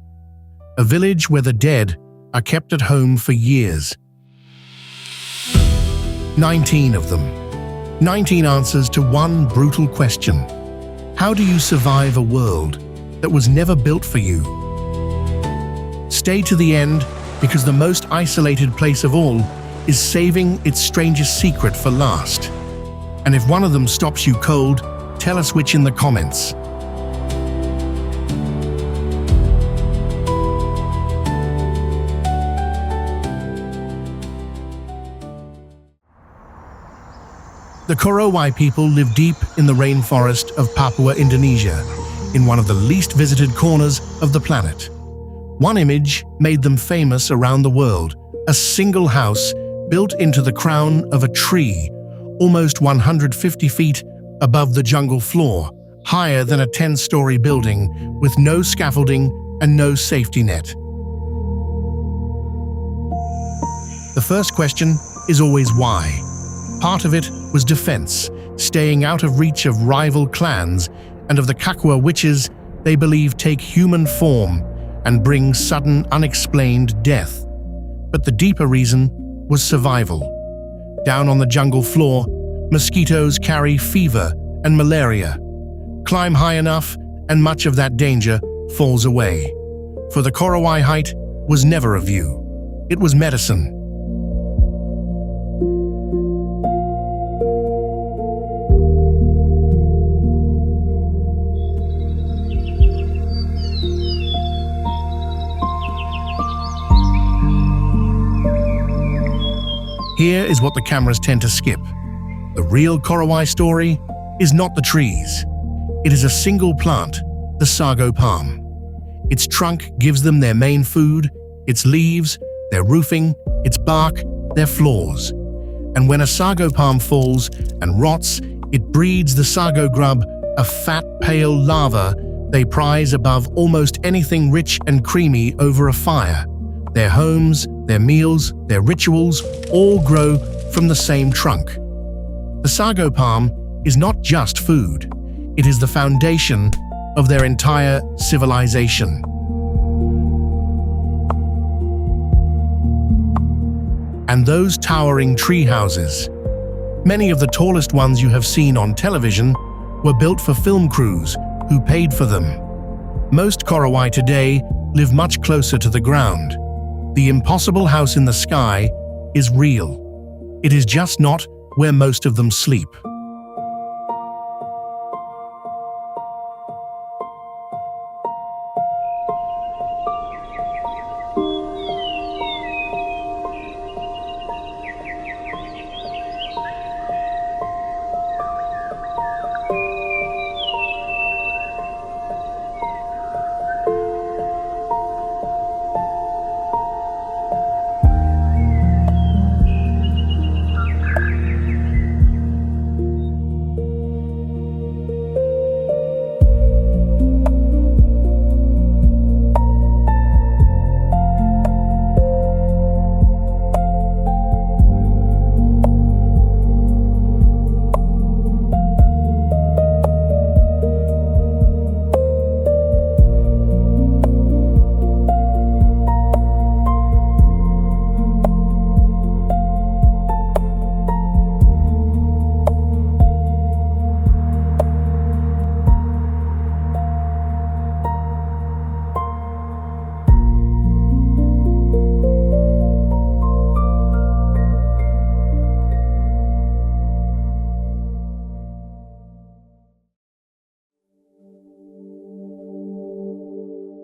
A village where the dead are kept at home for years. 19 of them. 19 answers to one brutal question. How do you survive a world that was never built for you? Stay to the end, because the most isolated place of all is saving its strangest secret for last. And if one of them stops you cold, tell us which in the comments. The Korowai people live deep in the rainforest of Papua, Indonesia, in one of the least visited corners of the planet. One image made them famous around the world: a single house built into the crown of a tree, almost 150 feet above the jungle floor, higher than a 10-story building, with no scaffolding and no safety net. The first question is always why. Part of it was defense, staying out of reach of rival clans and of the Kakwa witches they believe take human form and bring sudden, unexplained death. But the deeper reason was survival. Down on the jungle floor, mosquitoes carry fever and malaria. Climb high enough, and much of that danger falls away. For the Korowai height was never a view. It was medicine. Here is what the cameras tend to skip. The real Korowai story is not the trees. It is a single plant, the sago palm. Its trunk gives them their main food, its leaves, their roofing, its bark, their floors. And when a sago palm falls and rots, it breeds the sago grub, a fat, pale larva they prize above almost anything rich and creamy over a fire. Their homes, their meals, their rituals all grow from the same trunk. The sago palm is not just food. It is the foundation of their entire civilization. And those towering tree houses, many of the tallest ones you have seen on television, were built for film crews who paid for them. Most Korowai today live much closer to the ground. The impossible house in the sky is real. It is just not where most of them sleep.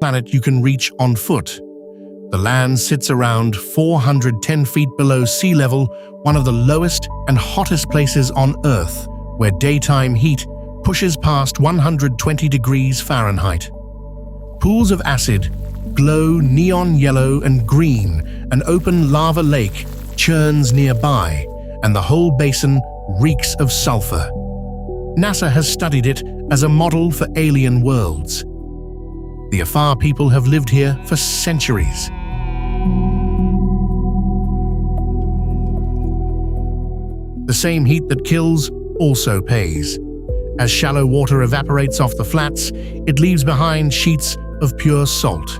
Planet you can reach on foot. The land sits around 410 feet below sea level, one of the lowest and hottest places on Earth, where daytime heat pushes past 120 degrees Fahrenheit. Pools of acid glow neon yellow and green. An open lava lake churns nearby, and the whole basin reeks of sulfur. NASA has studied it as a model for alien worlds. The Afar people have lived here for centuries. The same heat that kills also pays. As shallow water evaporates off the flats, it leaves behind sheets of pure salt.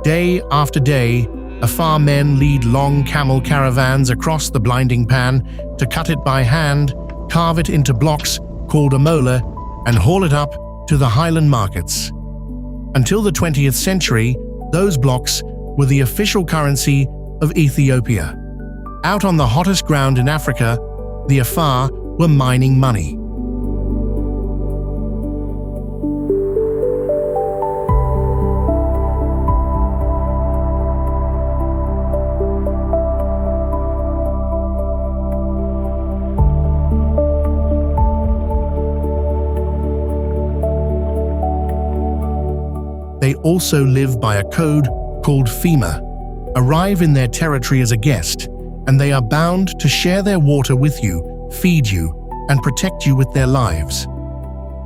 Day after day, Afar men lead long camel caravans across the blinding pan to cut it by hand, carve it into blocks called a mola, and haul it up to the highland markets. Until the 20th century, those blocks were the official currency of Ethiopia. Out on the hottest ground in Africa, the Afar were mining money. They also live by a code called FEMA. Arrive in their territory as a guest, and they are bound to share their water with you, feed you, and protect you with their lives.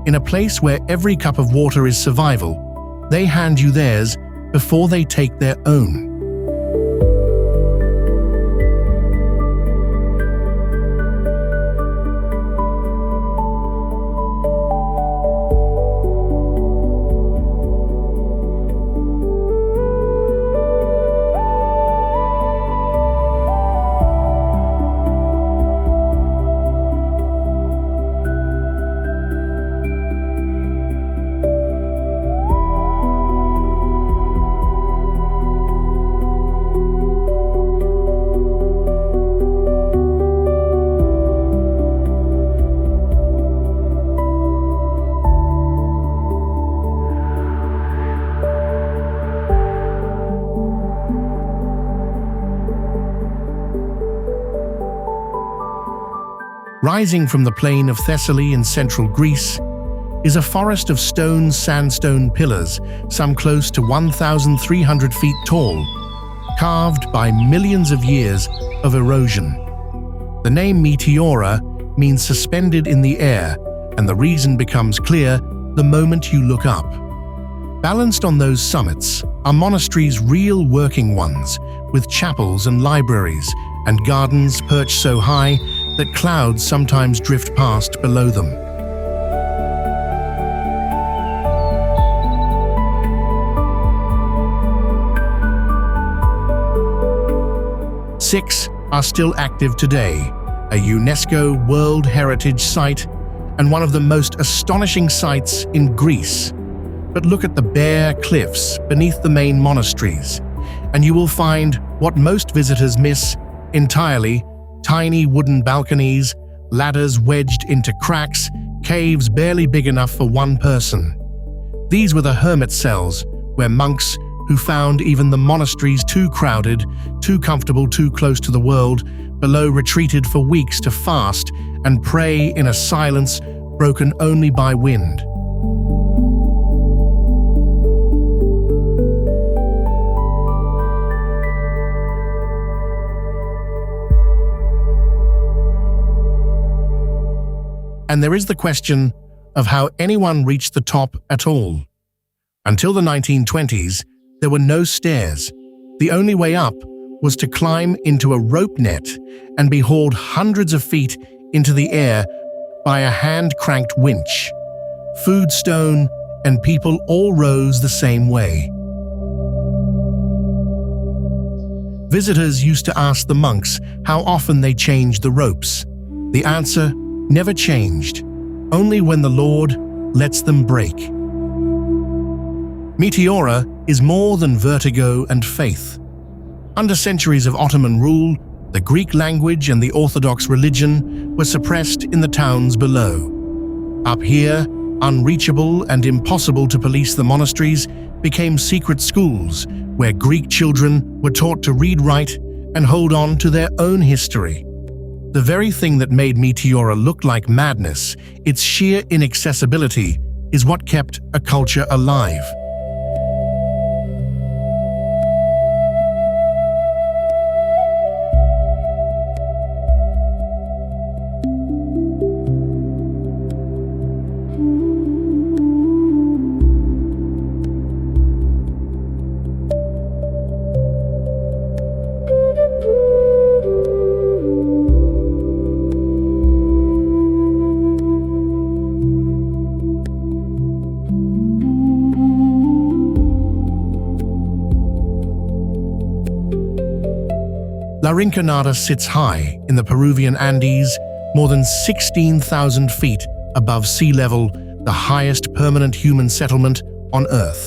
In a place where every cup of water is survival, they hand you theirs before they take their own. Rising from the plain of Thessaly in central Greece is a forest of stone sandstone pillars, some close to 1,300 feet tall, carved by millions of years of erosion. The name Meteora means suspended in the air, and the reason becomes clear the moment you look up. Balanced on those summits are monasteries, real working ones, with chapels and libraries and gardens perched so high that clouds sometimes drift past below them. Six are still active today, a UNESCO World Heritage Site and one of the most astonishing sights in Greece. But look at the bare cliffs beneath the main monasteries, and you will find what most visitors miss entirely: tiny wooden balconies, ladders wedged into cracks, caves barely big enough for one person. These were the hermit cells, where monks who found even the monasteries too crowded, too comfortable, too close to the world below retreated for weeks to fast and pray in a silence broken only by wind. And there is the question of how anyone reached the top at all. Until the 1920s, there were no stairs. The only way up was to climb into a rope net and be hauled hundreds of feet into the air by a hand-cranked winch. Food, stone, and people all rose the same way. Visitors used to ask the monks how often they changed the ropes. The answer: never changed, only when the Lord lets them break. Meteora is more than vertigo and faith. Under centuries of Ottoman rule, the Greek language and the Orthodox religion were suppressed in the towns below. Up here, unreachable and impossible to police, the monasteries became secret schools where Greek children were taught to read, write, and hold on to their own history. The very thing that made Meteora look like madness, its sheer inaccessibility, is what kept a culture alive. La Rinconada sits high in the Peruvian Andes, more than 16,000 feet above sea level, the highest permanent human settlement on Earth.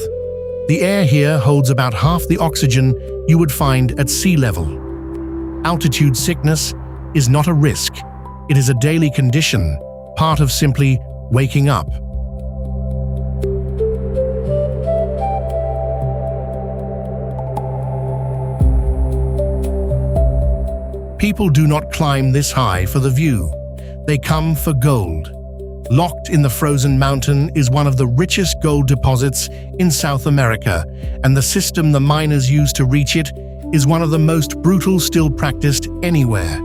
The air here holds about half the oxygen you would find at sea level. Altitude sickness is not a risk. It is a daily condition, part of simply waking up. People do not climb this high for the view. They come for gold. Locked in the frozen mountain is one of the richest gold deposits in South America, and the system the miners use to reach it is one of the most brutal still practiced anywhere.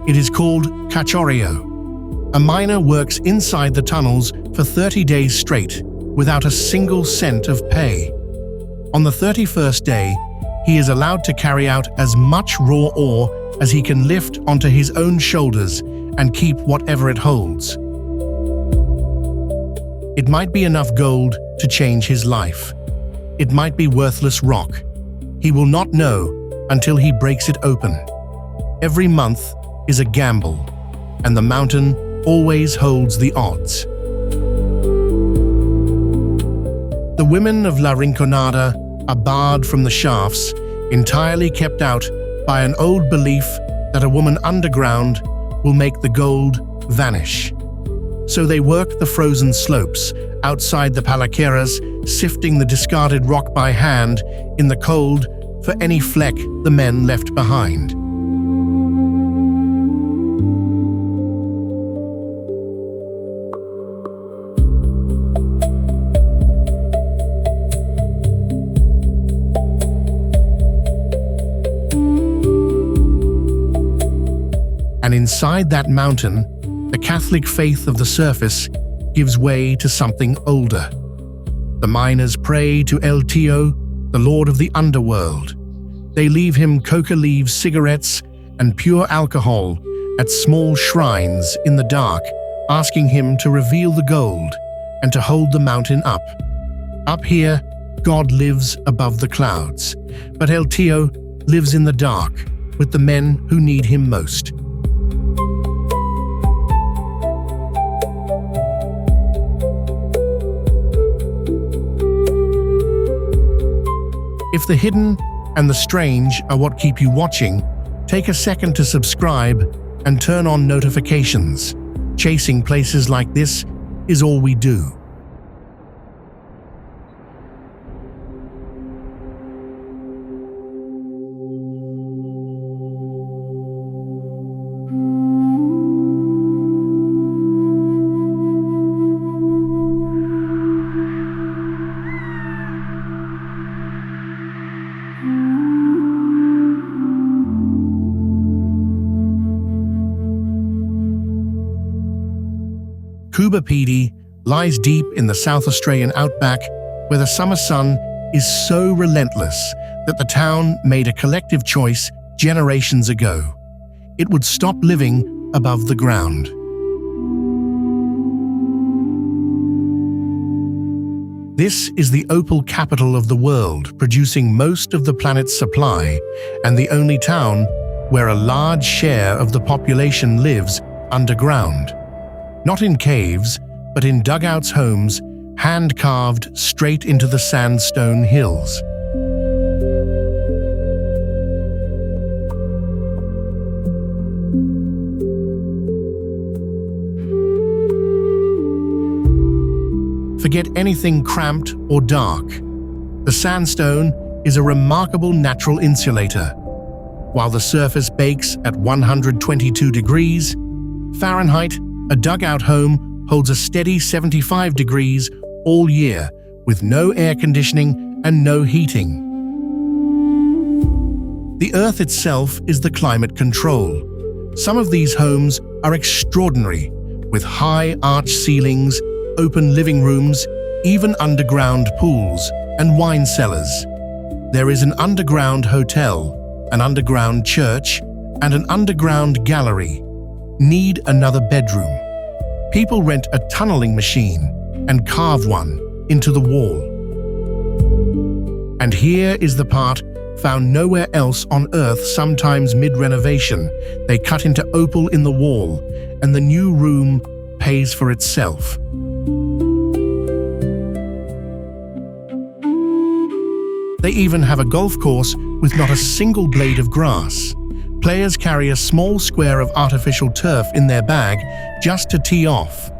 It is called cachorreo. A miner works inside the tunnels for 30 days straight, without a single cent of pay. On the 31st day, he is allowed to carry out as much raw ore as he can lift onto his own shoulders and keep whatever it holds. It might be enough gold to change his life. It might be worthless rock. He will not know until he breaks it open. Every month is a gamble, and the mountain always holds the odds. The women of La Rinconada are barred from the shafts, entirely kept out by an old belief that a woman underground will make the gold vanish. So they work the frozen slopes outside the Niagaras, sifting the discarded rock by hand in the cold for any fleck the men left behind. And inside that mountain, the Catholic faith of the surface gives way to something older. The miners pray to El Tío, the lord of the underworld. They leave him coca leaves, cigarettes, and pure alcohol at small shrines in the dark, asking him to reveal the gold and to hold the mountain up. Up here, God lives above the clouds, but El Tío lives in the dark with the men who need him most. If the hidden and the strange are what keep you watching, take a second to subscribe and turn on notifications. Chasing places like this is all we do. Coober Pedy lies deep in the South Australian outback, where the summer sun is so relentless that the town made a collective choice generations ago. It would stop living above the ground. This is the opal capital of the world, producing most of the planet's supply, and the only town where a large share of the population lives underground. Not in caves, but in dugouts homes, hand-carved straight into the sandstone hills. Forget anything cramped or dark. The sandstone is a remarkable natural insulator. While the surface bakes at 122 degrees Fahrenheit, a dugout home holds a steady 75 degrees all year, with no air conditioning and no heating. The Earth itself is the climate control. Some of these homes are extraordinary, with high arch ceilings, open living rooms, even underground pools and wine cellars. There is an underground hotel, an underground church, and an underground gallery. Need another bedroom. People rent a tunneling machine and carve one into the wall. And here is the part found nowhere else on Earth. Sometimes mid-renovation, they cut into opal in the wall, and the new room pays for itself. They even have a golf course with not a single blade of grass. Players carry a small square of artificial turf in their bag just to tee off.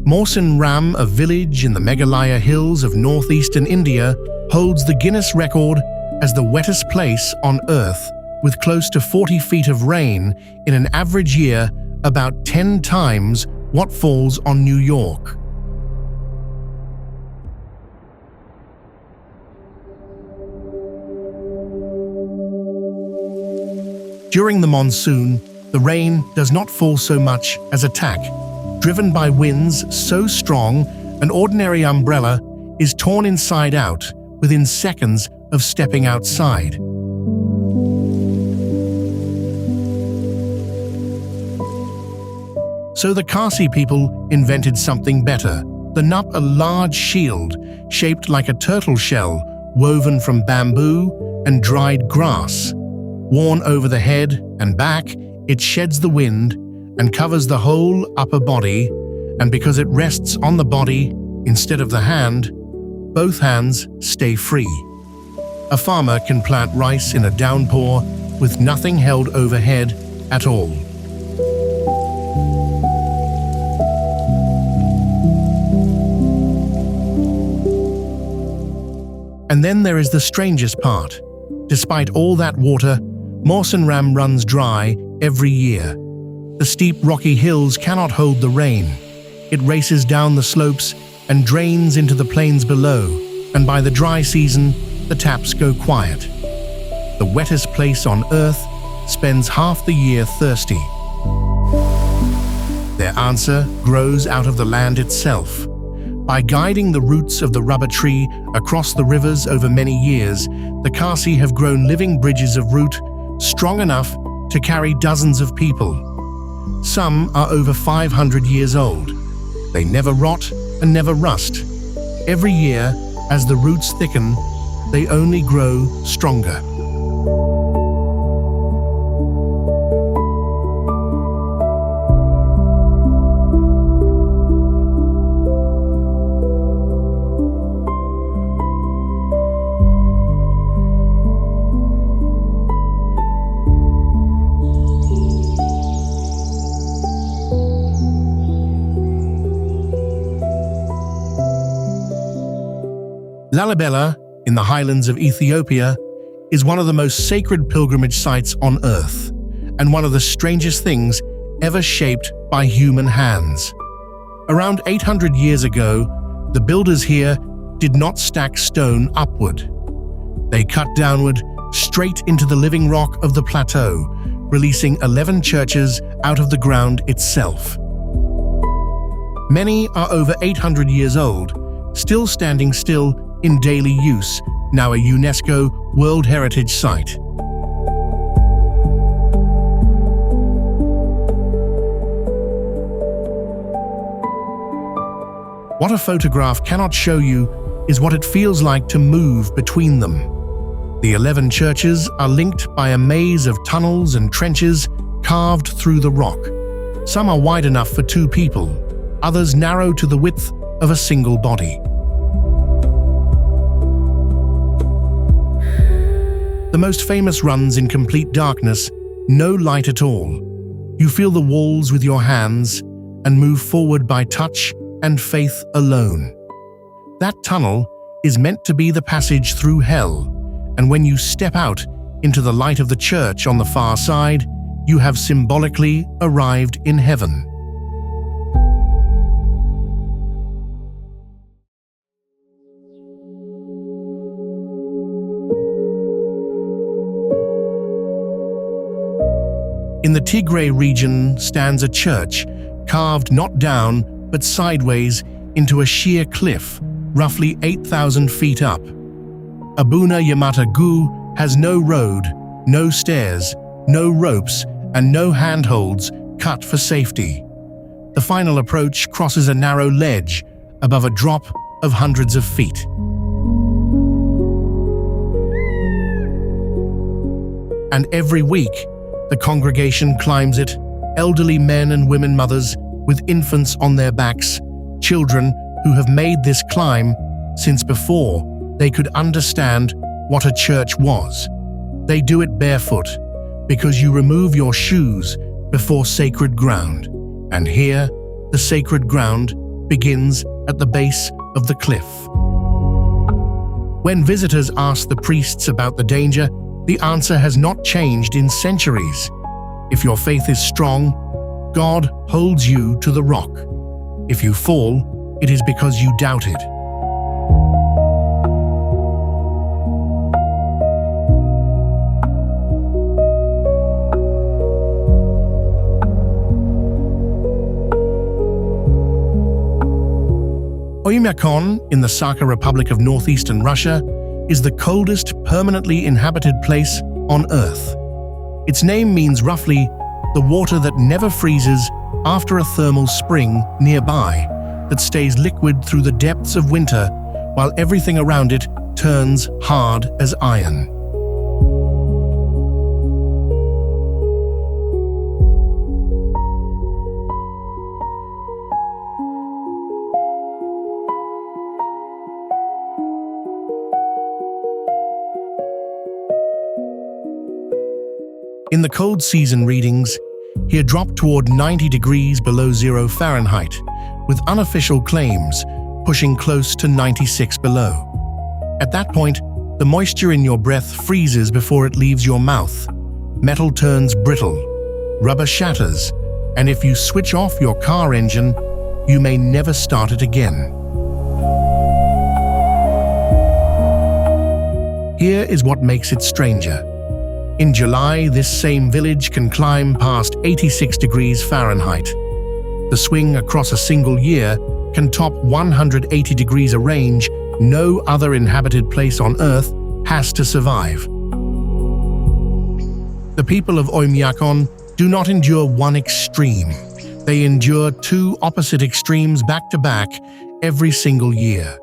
Mawson Ram, a village in the Meghalaya hills of northeastern India, holds the Guinness record as the wettest place on Earth, with close to 40 feet of rain in an average year, about 10 times what falls on New York. During the monsoon, the rain does not fall so much as a tack. Driven by winds so strong, an ordinary umbrella is torn inside out within seconds of stepping outside. So the Khasi people invented something better. The Nup, a large shield shaped like a turtle shell, woven from bamboo and dried grass. Worn over the head and back, it sheds the wind and covers the whole upper body, and because it rests on the body instead of the hand, both hands stay free. A farmer can plant rice in a downpour with nothing held overhead at all. And then there is the strangest part. Despite all that water, Mawson Ram runs dry every year. The steep rocky hills cannot hold the rain. It races down the slopes and drains into the plains below, and by the dry season, the taps go quiet. The wettest place on Earth spends half the year thirsty. Their answer grows out of the land itself. By guiding the roots of the rubber tree across the rivers over many years, the Khasi have grown living bridges of root strong enough to carry dozens of people. Some are over 500 years old. They never rot and never rust. Every year, as the roots thicken, they only grow stronger. Lalibela, in the highlands of Ethiopia, is one of the most sacred pilgrimage sites on Earth, and one of the strangest things ever shaped by human hands. Around 800 years ago, the builders here did not stack stone upward. They cut downward straight into the living rock of the plateau, releasing 11 churches out of the ground itself. Many are over 800 years old, still standing still in daily use, now a UNESCO World Heritage Site. What a photograph cannot show you is what it feels like to move between them. The 11 churches are linked by a maze of tunnels and trenches carved through the rock. Some are wide enough for 2 people, others narrow to the width of a single body. The most famous runs in complete darkness, no light at all. You feel the walls with your hands and move forward by touch and faith alone. That tunnel is meant to be the passage through hell, and when you step out into the light of the church on the far side, you have symbolically arrived in heaven. In the Tigray region stands a church, carved not down but sideways into a sheer cliff, roughly 8,000 feet up. Abuna Yamata Gu has no road, no stairs, no ropes, and no handholds cut for safety. The final approach crosses a narrow ledge above a drop of hundreds of feet. And every week, the congregation climbs it, elderly men and women mothers with infants on their backs, children who have made this climb since before they could understand what a church was. They do it barefoot because you remove your shoes before sacred ground, and here the sacred ground begins at the base of the cliff. When visitors ask the priests about the danger, the answer has not changed in centuries. If your faith is strong, God holds you to the rock. If you fall, it is because you doubted. Oymyakon, in the Sakha Republic of northeastern Russia, is the coldest permanently inhabited place on Earth. Its name means roughly the water that never freezes after a thermal spring nearby that stays liquid through the depths of winter while everything around it turns hard as iron. In the cold season readings, here drop toward 90 degrees below 0 Fahrenheit, with unofficial claims pushing close to 96 below. At that point, the moisture in your breath freezes before it leaves your mouth. Metal turns brittle, rubber shatters, and if you switch off your car engine, you may never start it again. Here is what makes it stranger. In July, this same village can climb past 86 degrees Fahrenheit. The swing across a single year can top 180 degrees, a range no other inhabited place on Earth has to survive. The people of Oymyakon do not endure one extreme. They endure two opposite extremes back to back every single year.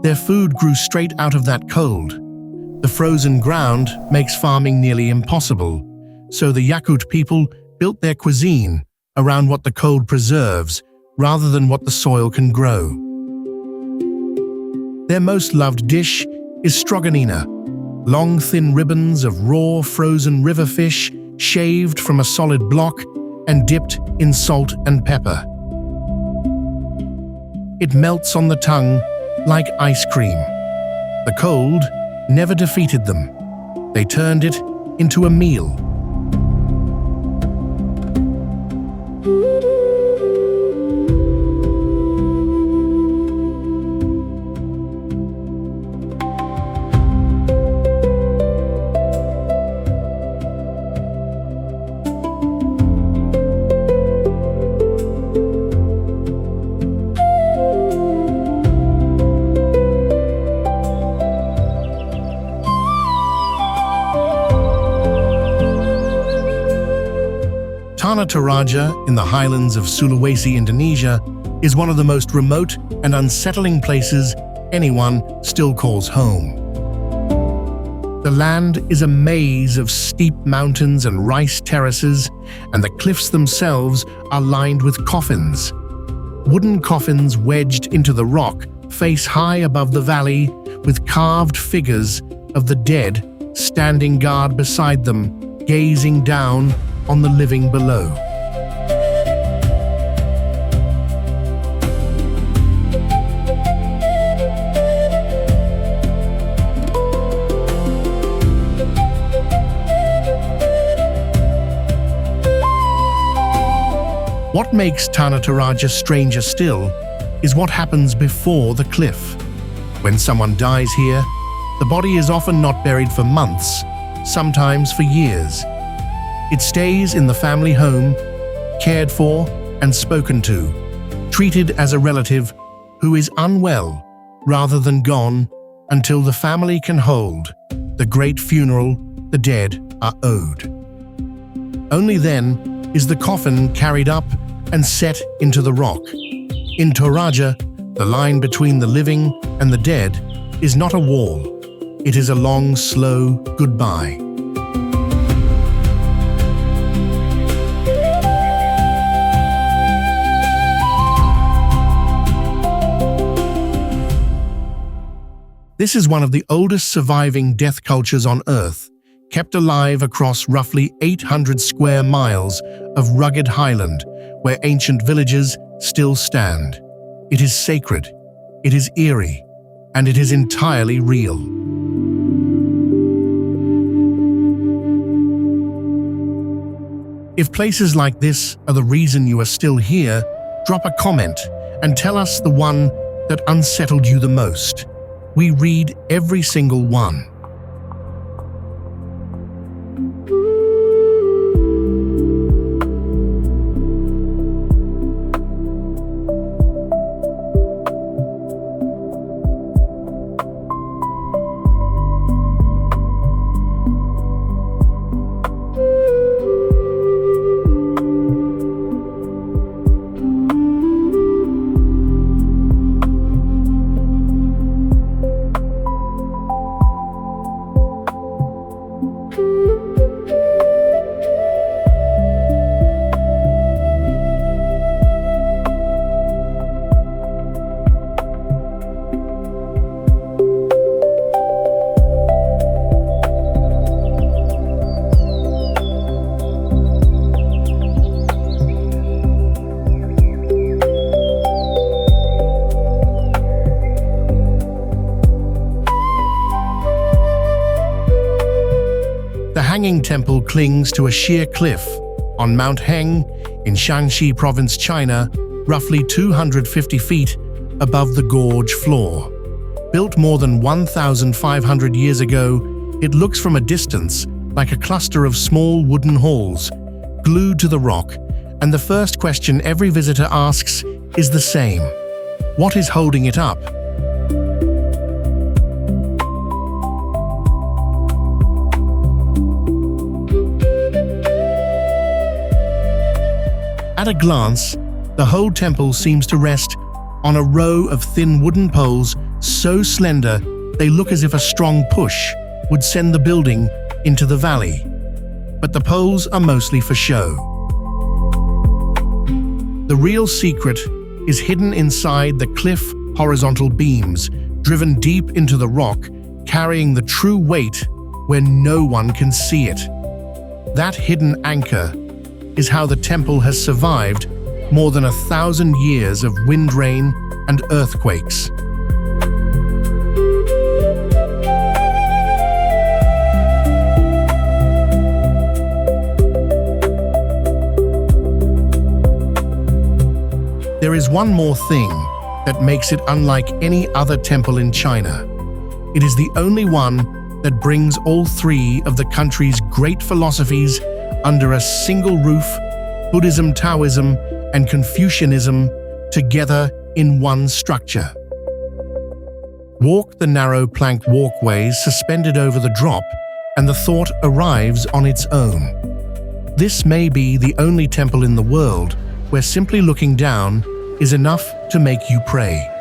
Their food grew straight out of that cold. The frozen ground makes farming nearly impossible, so the Yakut people built their cuisine around what the cold preserves rather than what the soil can grow. Their most loved dish is stroganina, long thin ribbons of raw frozen river fish shaved from a solid block and dipped in salt and pepper. It melts on the tongue like ice cream. The cold never defeated them. They turned it into a meal. Tanah Toraja in the highlands of Sulawesi, Indonesia, is one of the most remote and unsettling places anyone still calls home. The land is a maze of steep mountains and rice terraces, and the cliffs themselves are lined with coffins. Wooden coffins wedged into the rock face high above the valley with carved figures of the dead standing guard beside them, gazing down on the living below. What makes Tanah Toraja stranger still is what happens before the cliff. When someone dies here, the body is often not buried for months, sometimes for years. It stays in the family home, cared for and spoken to, treated as a relative who is unwell rather than gone until the family can hold the great funeral the dead are owed. Only then is the coffin carried up and set into the rock. In Toraja, the line between the living and the dead is not a wall. It is a long, slow goodbye. This is one of the oldest surviving death cultures on Earth, kept alive across roughly 800 square miles of rugged highland, where ancient villages still stand. It is sacred, it is eerie, and it is entirely real. If places like this are the reason you are still here, drop a comment and tell us the one that unsettled you the most. We read every single one. The Hanging Temple clings to a sheer cliff on Mount Heng in Shanxi Province, China, roughly 250 feet above the gorge floor. Built more than 1,500 years ago, it looks from a distance like a cluster of small wooden halls glued to the rock, and the first question every visitor asks is the same: what is holding it up? At a glance, the whole temple seems to rest on a row of thin wooden poles so slender they look as if a strong push would send the building into the valley. But the poles are mostly for show. The real secret is hidden inside the cliff horizontal beams, driven deep into the rock, carrying the true weight where no one can see it. That hidden anchor is how the temple has survived more than 1,000 years of wind, rain, and earthquakes. There is one more thing that makes it unlike any other temple in China. It is the only one that brings all three of the country's great philosophies under a single roof: Buddhism, Taoism, and Confucianism together in one structure. Walk the narrow plank walkways suspended over the drop, and the thought arrives on its own. This may be the only temple in the world where simply looking down is enough to make you pray.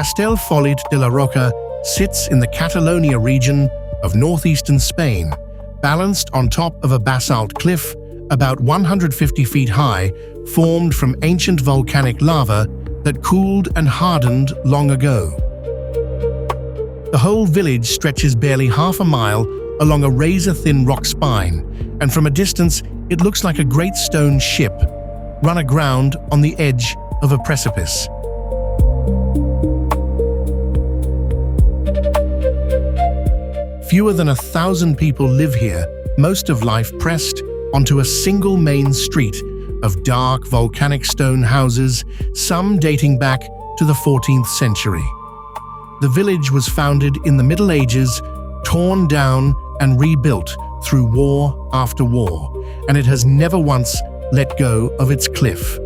Castellfollit de la Roca sits in the Catalonia region of northeastern Spain, balanced on top of a basalt cliff about 150 feet high, formed from ancient volcanic lava that cooled and hardened long ago. The whole village stretches barely half a mile along a razor-thin rock spine, and from a distance it looks like a great stone ship run aground on the edge of a precipice. Fewer than 1,000 people live here, most of life pressed onto a single main street of dark volcanic stone houses, some dating back to the 14th century. The village was founded in the Middle Ages, torn down and rebuilt through war after war, and it has never once let go of its cliff.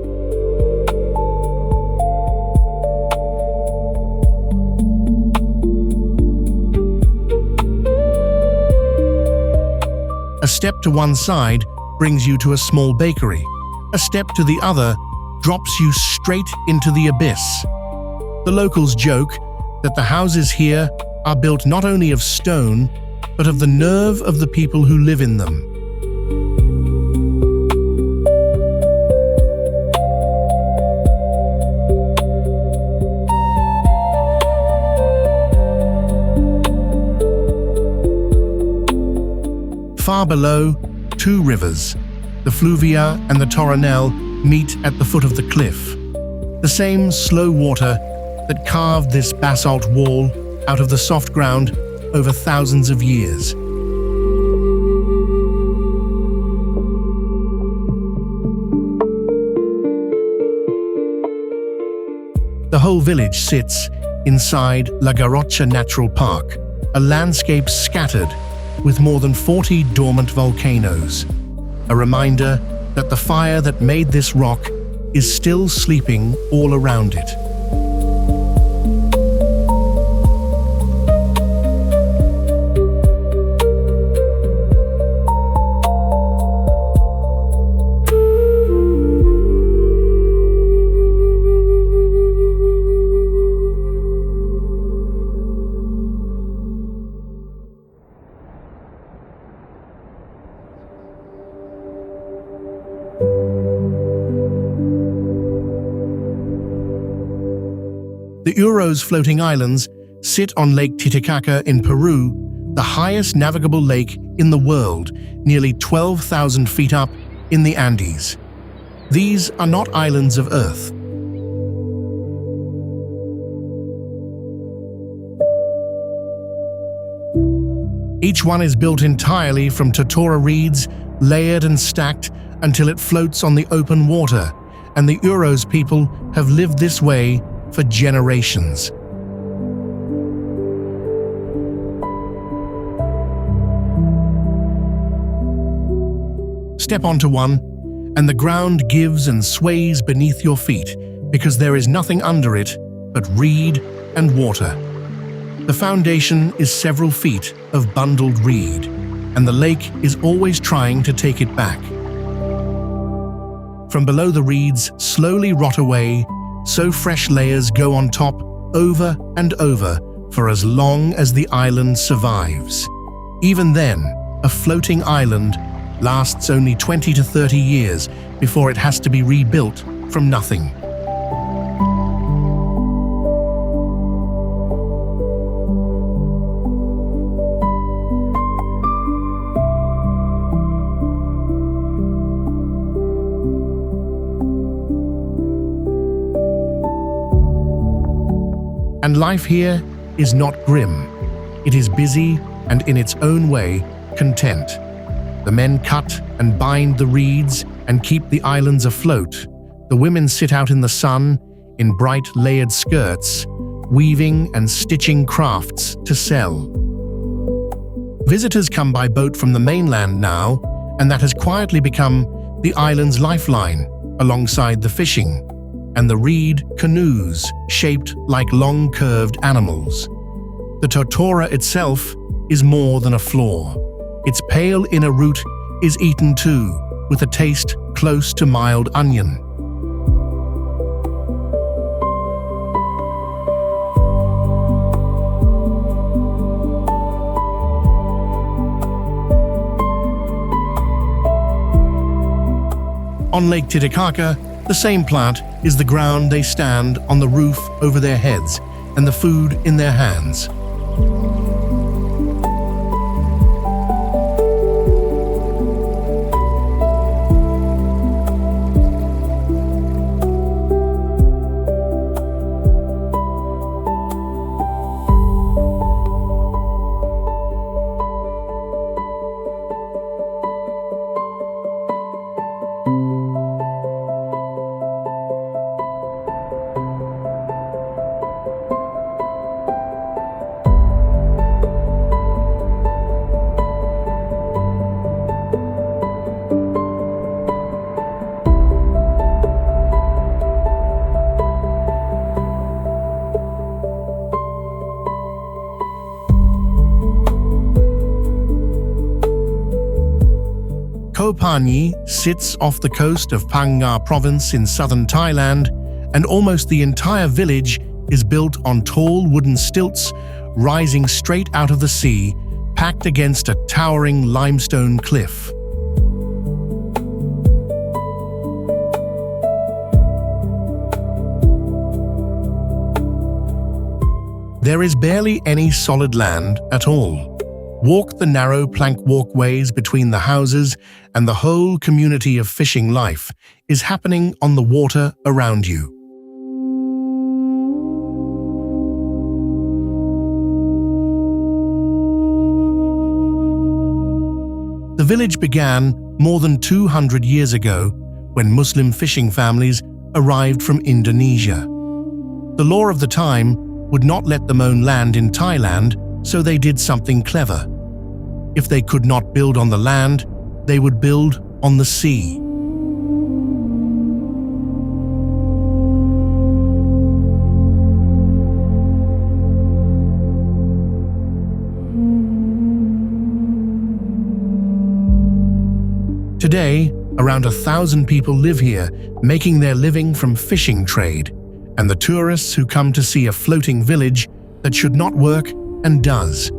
A step to one side brings you to a small bakery. A step to the other drops you straight into the abyss. The locals joke that the houses here are built not only of stone, but of the nerve of the people who live in them. Far below, two rivers, the Fluvia and the Torinel, meet at the foot of the cliff. The same slow water that carved this basalt wall out of the soft ground over thousands of years. The whole village sits inside La Garrocha Natural Park, a landscape scattered with more than 40 dormant volcanoes, a reminder that the fire that made this rock is still sleeping all around it. The Uros floating islands sit on Lake Titicaca in Peru, the highest navigable lake in the world, nearly 12,000 feet up in the Andes. These are not islands of Earth. Each one is built entirely from totora reeds, layered and stacked until it floats on the open water, and the Uros people have lived this way for generations. Step onto one, and the ground gives and sways beneath your feet because there is nothing under it but reed and water. The foundation is several feet of bundled reed, and the lake is always trying to take it back. From below, the reeds slowly rot away, so fresh layers go on top over and over for as long as the island survives. Even then, a floating island lasts only 20 to 30 years before it has to be rebuilt from nothing. And life here is not grim. It is busy and in its own way content. The men cut and bind the reeds and keep the islands afloat. The women sit out in the sun in bright layered skirts, weaving and stitching crafts to sell. Visitors come by boat from the mainland now, and that has quietly become the island's lifeline, alongside the fishing and the reed canoes shaped like long curved animals. The totora itself is more than a floor. Its pale inner root is eaten too, with a taste close to mild onion. On Lake Titicaca, the same plant is the ground they stand on, the roof over their heads, and the food in their hands. Koh Phangan sits off the coast of Phang Nga province in southern Thailand, and almost the entire village is built on tall wooden stilts rising straight out of the sea, packed against a towering limestone cliff. There is barely any solid land at all. Walk the narrow plank walkways between the houses, and the whole community of fishing life is happening on the water around you. The village began more than 200 years ago when Muslim fishing families arrived from Indonesia. The law of the time would not let them own land in Thailand, so they did something clever. If they could not build on the land, they would build on the sea. Today, around 1,000 people live here, making their living from fishing trade, and the tourists who come to see a floating village that should not work and does.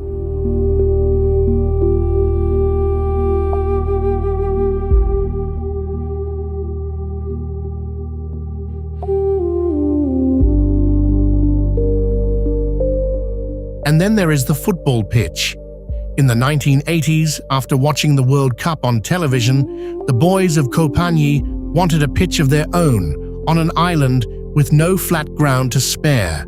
And then there is the football pitch. In the 1980s, after watching the World Cup on television, the boys of Koh Phangan wanted a pitch of their own on an island with no flat ground to spare.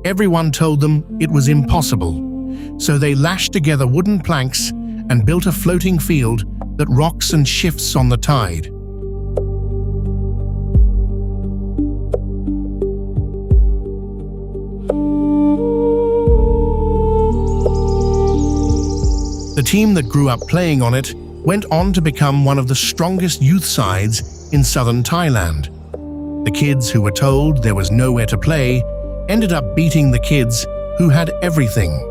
Everyone told them it was impossible, so they lashed together wooden planks and built a floating field that rocks and shifts on the tide. The team that grew up playing on it went on to become one of the strongest youth sides in southern Thailand. The kids who were told there was nowhere to play ended up beating the kids who had everything.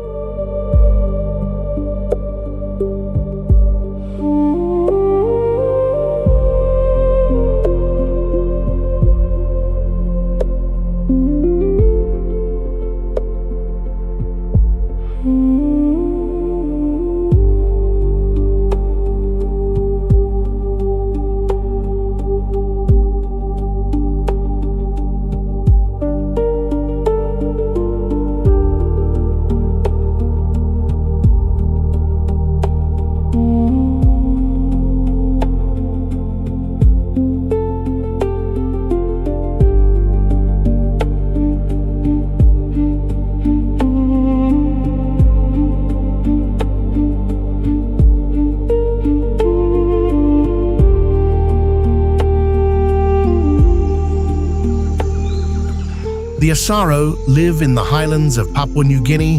The Asaro live in the highlands of Papua New Guinea,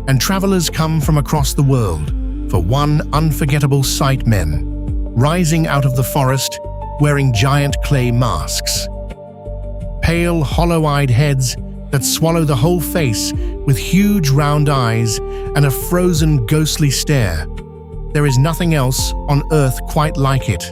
and travelers come from across the world for one unforgettable sight: men rising out of the forest wearing giant clay masks. Pale, hollow-eyed heads that swallow the whole face with huge round eyes and a frozen, ghostly stare. There is nothing else on earth quite like it.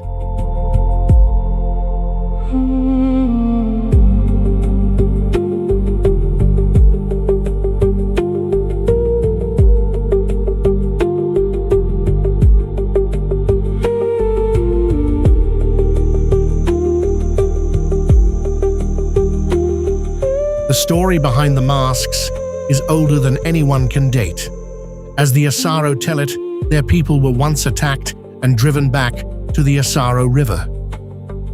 The story behind the masks is older than anyone can date. As the Asaro tell it, their people were once attacked and driven back to the Asaro River.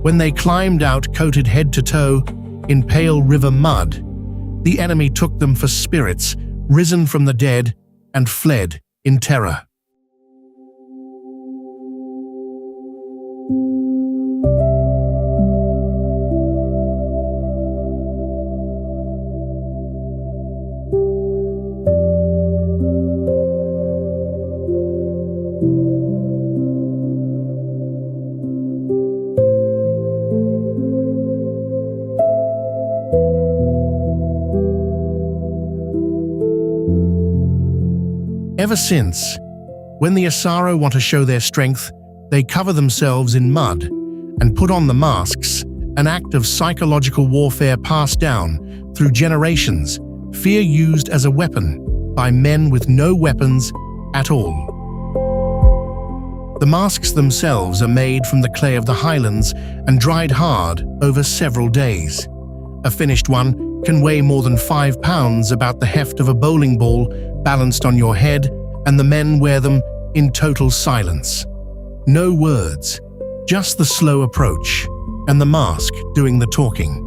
When they climbed out coated head to toe in pale river mud, the enemy took them for spirits risen from the dead and fled in terror. Ever since, when the Asaro want to show their strength, they cover themselves in mud and put on the masks, an act of psychological warfare passed down through generations, fear used as a weapon by men with no weapons at all. The masks themselves are made from the clay of the highlands and dried hard over several days. A finished one can weigh more than 5 pounds, about the heft of a bowling ball balanced on your head, and the men wear them in total silence. No words, just the slow approach, and the mask doing the talking.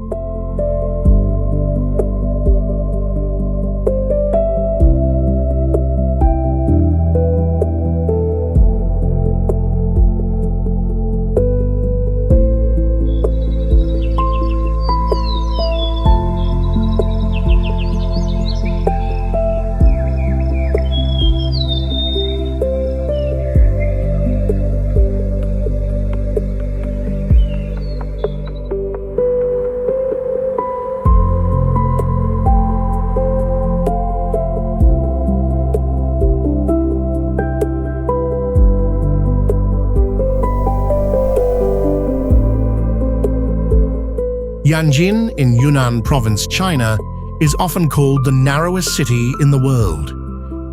Yanjin in Yunnan Province, China, is often called the narrowest city in the world.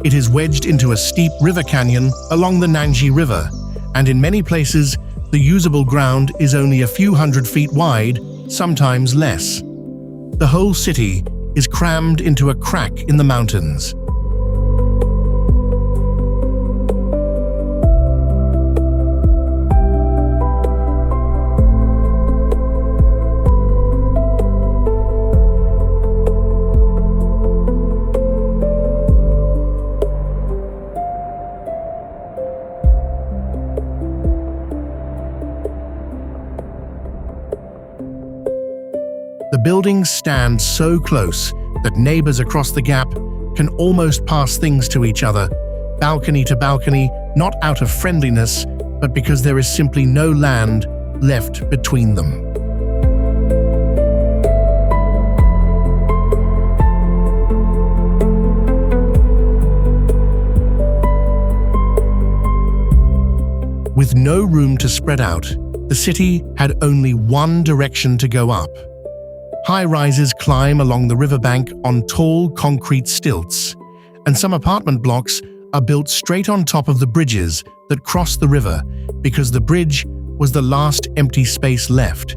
It is wedged into a steep river canyon along the Nanji River, and in many places, the usable ground is only a few hundred feet wide, sometimes less. The whole city is crammed into a crack in the mountains. The buildings stand so close that neighbors across the gap can almost pass things to each other, balcony to balcony, not out of friendliness, but because there is simply no land left between them. With no room to spread out, the city had only one direction to go up. High-rises climb along the riverbank on tall concrete stilts, and some apartment blocks are built straight on top of the bridges that cross the river because the bridge was the last empty space left.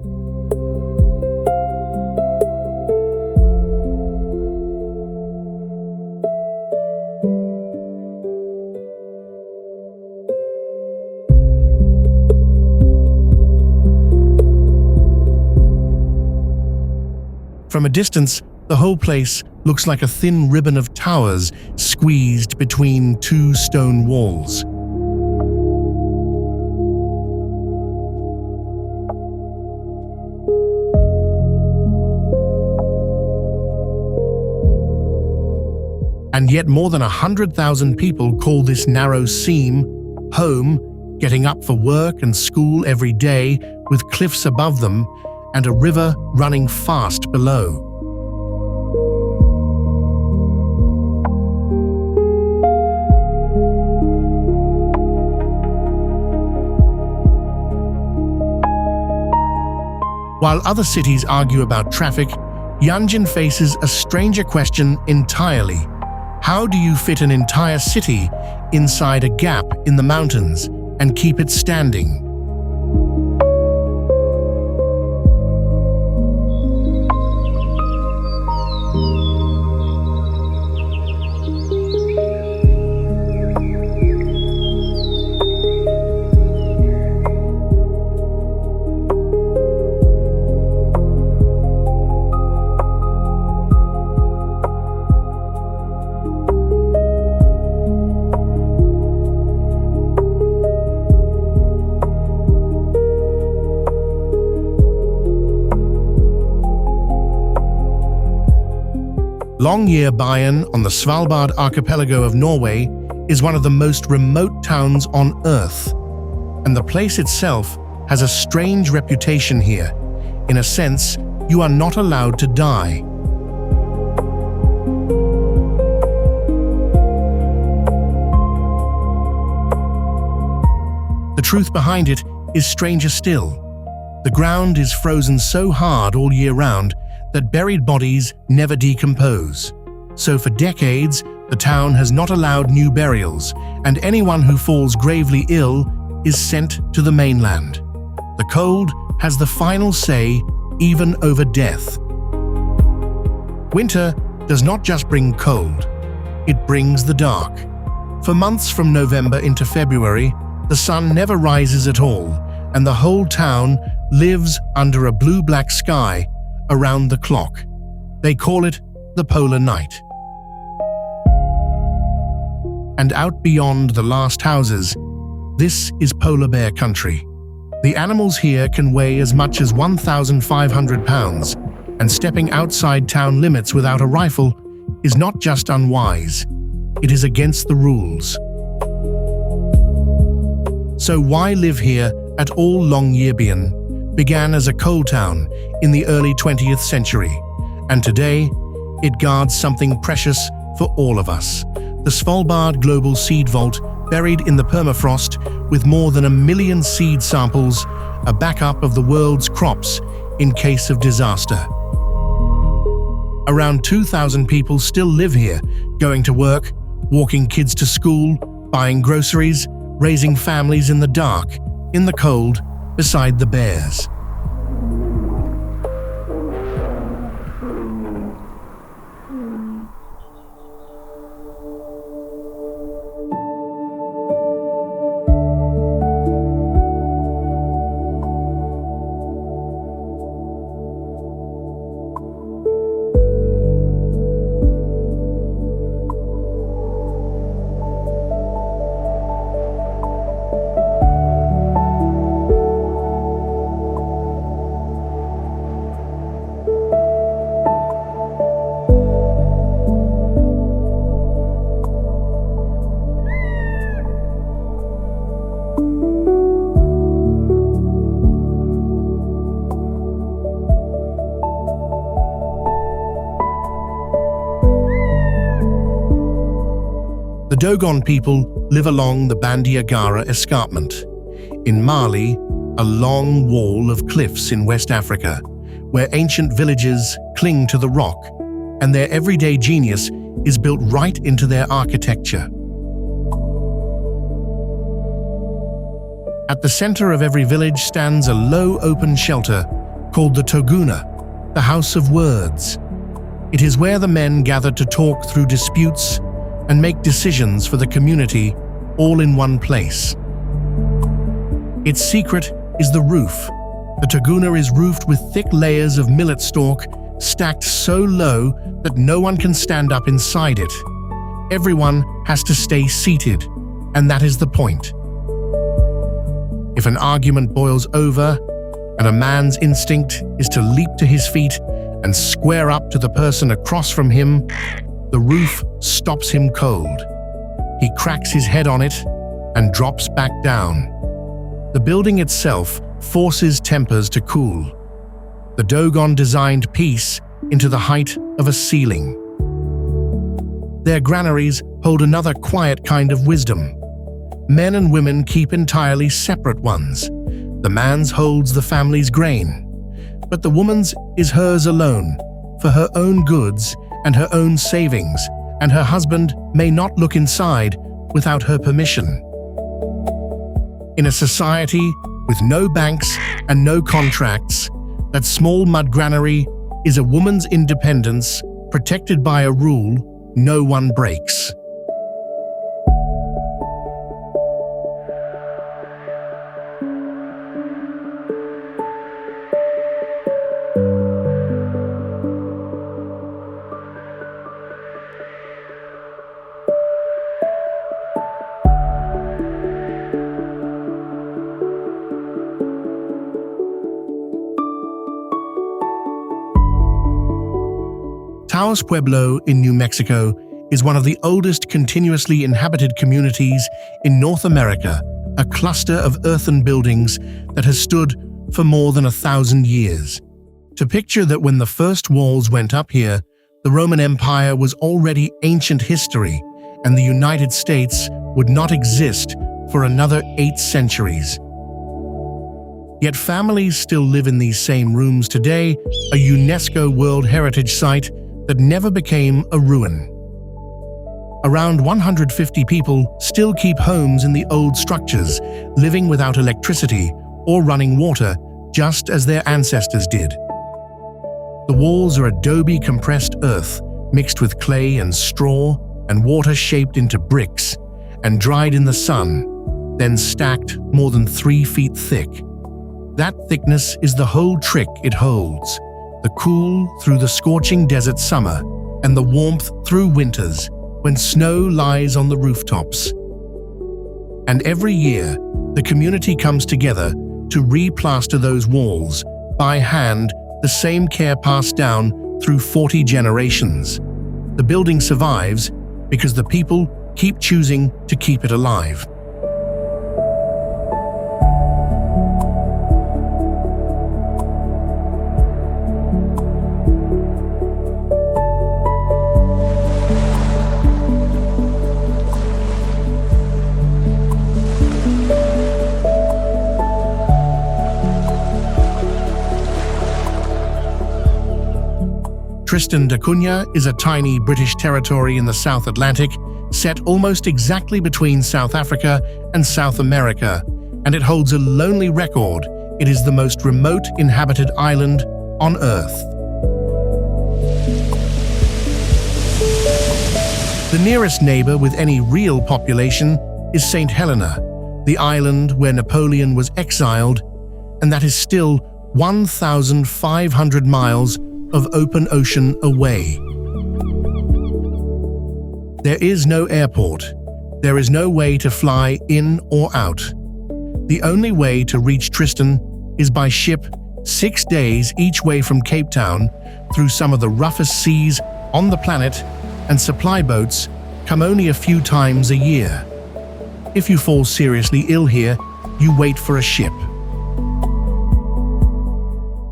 From a distance, the whole place looks like a thin ribbon of towers squeezed between two stone walls. And yet more than 100,000 people call this narrow seam home, getting up for work and school every day with cliffs above them and a river running fast below. While other cities argue about traffic, Yanjin faces a stranger question entirely. How do you fit an entire city inside a gap in the mountains and keep it standing? Longyearbyen on the Svalbard archipelago of Norway is one of the most remote towns on Earth, and the place itself has a strange reputation here. In a sense, you are not allowed to die. The truth behind it is stranger still. The ground is frozen so hard all year round that buried bodies never decompose. So for decades, the town has not allowed new burials, and anyone who falls gravely ill is sent to the mainland. The cold has the final say, even over death. Winter does not just bring cold, it brings the dark. For months from November into February, the sun never rises at all, and the whole town lives under a blue-black sky around the clock. They call it the polar night. And out beyond the last houses, this is polar bear country. The animals here can weigh as much as 1,500 pounds, and stepping outside town limits without a rifle is not just unwise, it is against the rules. So why live here at all? Longyearbyen began as a coal town in the early 20th century, and today it guards something precious for all of us. The Svalbard Global Seed Vault, buried in the permafrost with more than 1 million seed samples, a backup of the world's crops in case of disaster. Around 2,000 people still live here, going to work, walking kids to school, buying groceries, raising families in the dark, in the cold, beside the bears. The Dogon people live along the Niagara escarpment. In Mali, a long wall of cliffs in West Africa, where ancient villages cling to the rock, and their everyday genius is built right into their architecture. At the center of every village stands a low open shelter called the Toguna, the House of Words. It is where the men gather to talk through disputes and make decisions for the community, all in one place. Its secret is the roof. The Toguna is roofed with thick layers of millet stalk, stacked so low that no one can stand up inside it. Everyone has to stay seated, and that is the point. If an argument boils over, and a man's instinct is to leap to his feet and square up to the person across from him, the roof stops him cold. He cracks his head on it and drops back down. The building itself forces tempers to cool. The Dogon designed peace into the height of a ceiling. Their granaries hold another quiet kind of wisdom. Men and women keep entirely separate ones. The man's holds the family's grain, but the woman's is hers alone, for her own goods and her own savings, and her husband may not look inside without her permission. In a society with no banks and no contracts, that small mud granary is a woman's independence protected by a rule no one breaks. Taos Pueblo in New Mexico is one of the oldest continuously inhabited communities in North America, a cluster of earthen buildings that has stood for more than 1,000 years. To picture that when the first walls went up here, the Roman Empire was already ancient history, and the United States would not exist for another 8 centuries. Yet families still live in these same rooms today, a UNESCO World Heritage Site that never became a ruin. Around 150 people still keep homes in the old structures, living without electricity or running water, just as their ancestors did. The walls are adobe compressed earth, mixed with clay and straw and water shaped into bricks, and dried in the sun, then stacked more than 3 feet thick. That thickness is the whole trick it holds: the cool through the scorching desert summer and the warmth through winters when snow lies on the rooftops. And every year, the community comes together to replaster those walls by hand, the same care passed down through 40 generations. The building survives because the people keep choosing to keep it alive. Tristan da Cunha is a tiny British territory in the South Atlantic, set almost exactly between South Africa and South America, and it holds a lonely record. It is the most remote inhabited island on Earth. The nearest neighbor with any real population is St. Helena, the island where Napoleon was exiled, and that is still 1,500 miles of open ocean away. There is no airport. There is no way to fly in or out. The only way to reach Tristan is by ship, 6 days each way from Cape Town, through some of the roughest seas on the planet, and supply boats come only a few times a year. If you fall seriously ill here, you wait for a ship.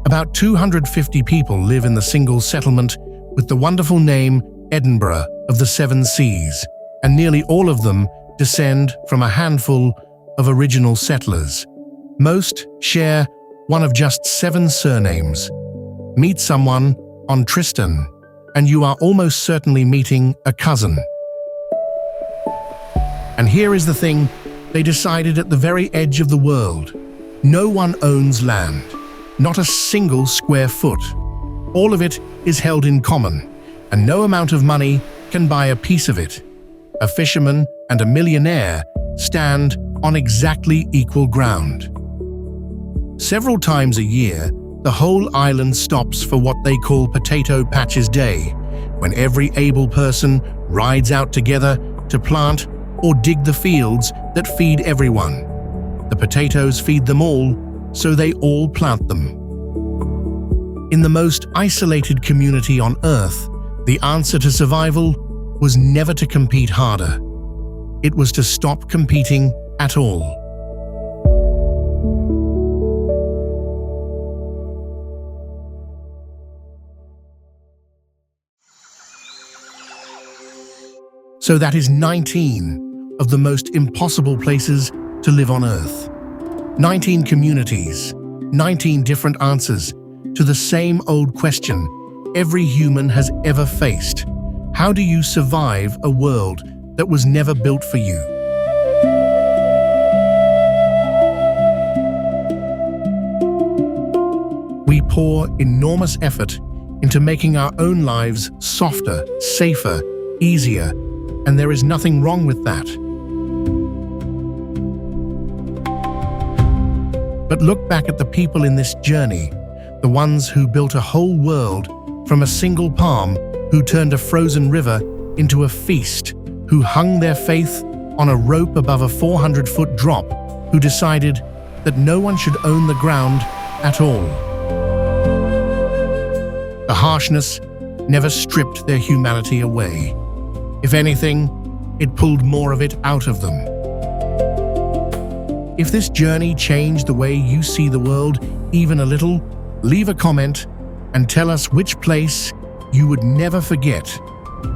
About 250 people live in the single settlement with the wonderful name Edinburgh of the Seven Seas, and nearly all of them descend from a handful of original settlers. Most share one of just 7 surnames. Meet someone on Tristan, and you are almost certainly meeting a cousin. And here is the thing: they decided at the very edge of the world. No one owns land. Not a single square foot. All of it is held in common, and no amount of money can buy a piece of it. A fisherman and a millionaire stand on exactly equal ground. Several times a year, the whole island stops for what they call Potato Patches Day, when every able person rides out together to plant or dig the fields that feed everyone. The potatoes feed them all, so they all plant them. In the most isolated community on Earth, the answer to survival was never to compete harder. It was to stop competing at all. So that is 19 of the most impossible places to live on Earth. 19 communities, 19 different answers to the same old question every human has ever faced. How do you survive a world that was never built for you? We pour enormous effort into making our own lives softer, safer, easier, and there is nothing wrong with that. But look back at the people in this journey, the ones who built a whole world from a single palm, who turned a frozen river into a feast, who hung their faith on a rope above a 400-foot drop, who decided that no one should own the ground at all. The harshness, never stripped their humanity away. If anything, it pulled more of it out of them. If this journey changed the way you see the world even a little, leave a comment and tell us which place you would never forget.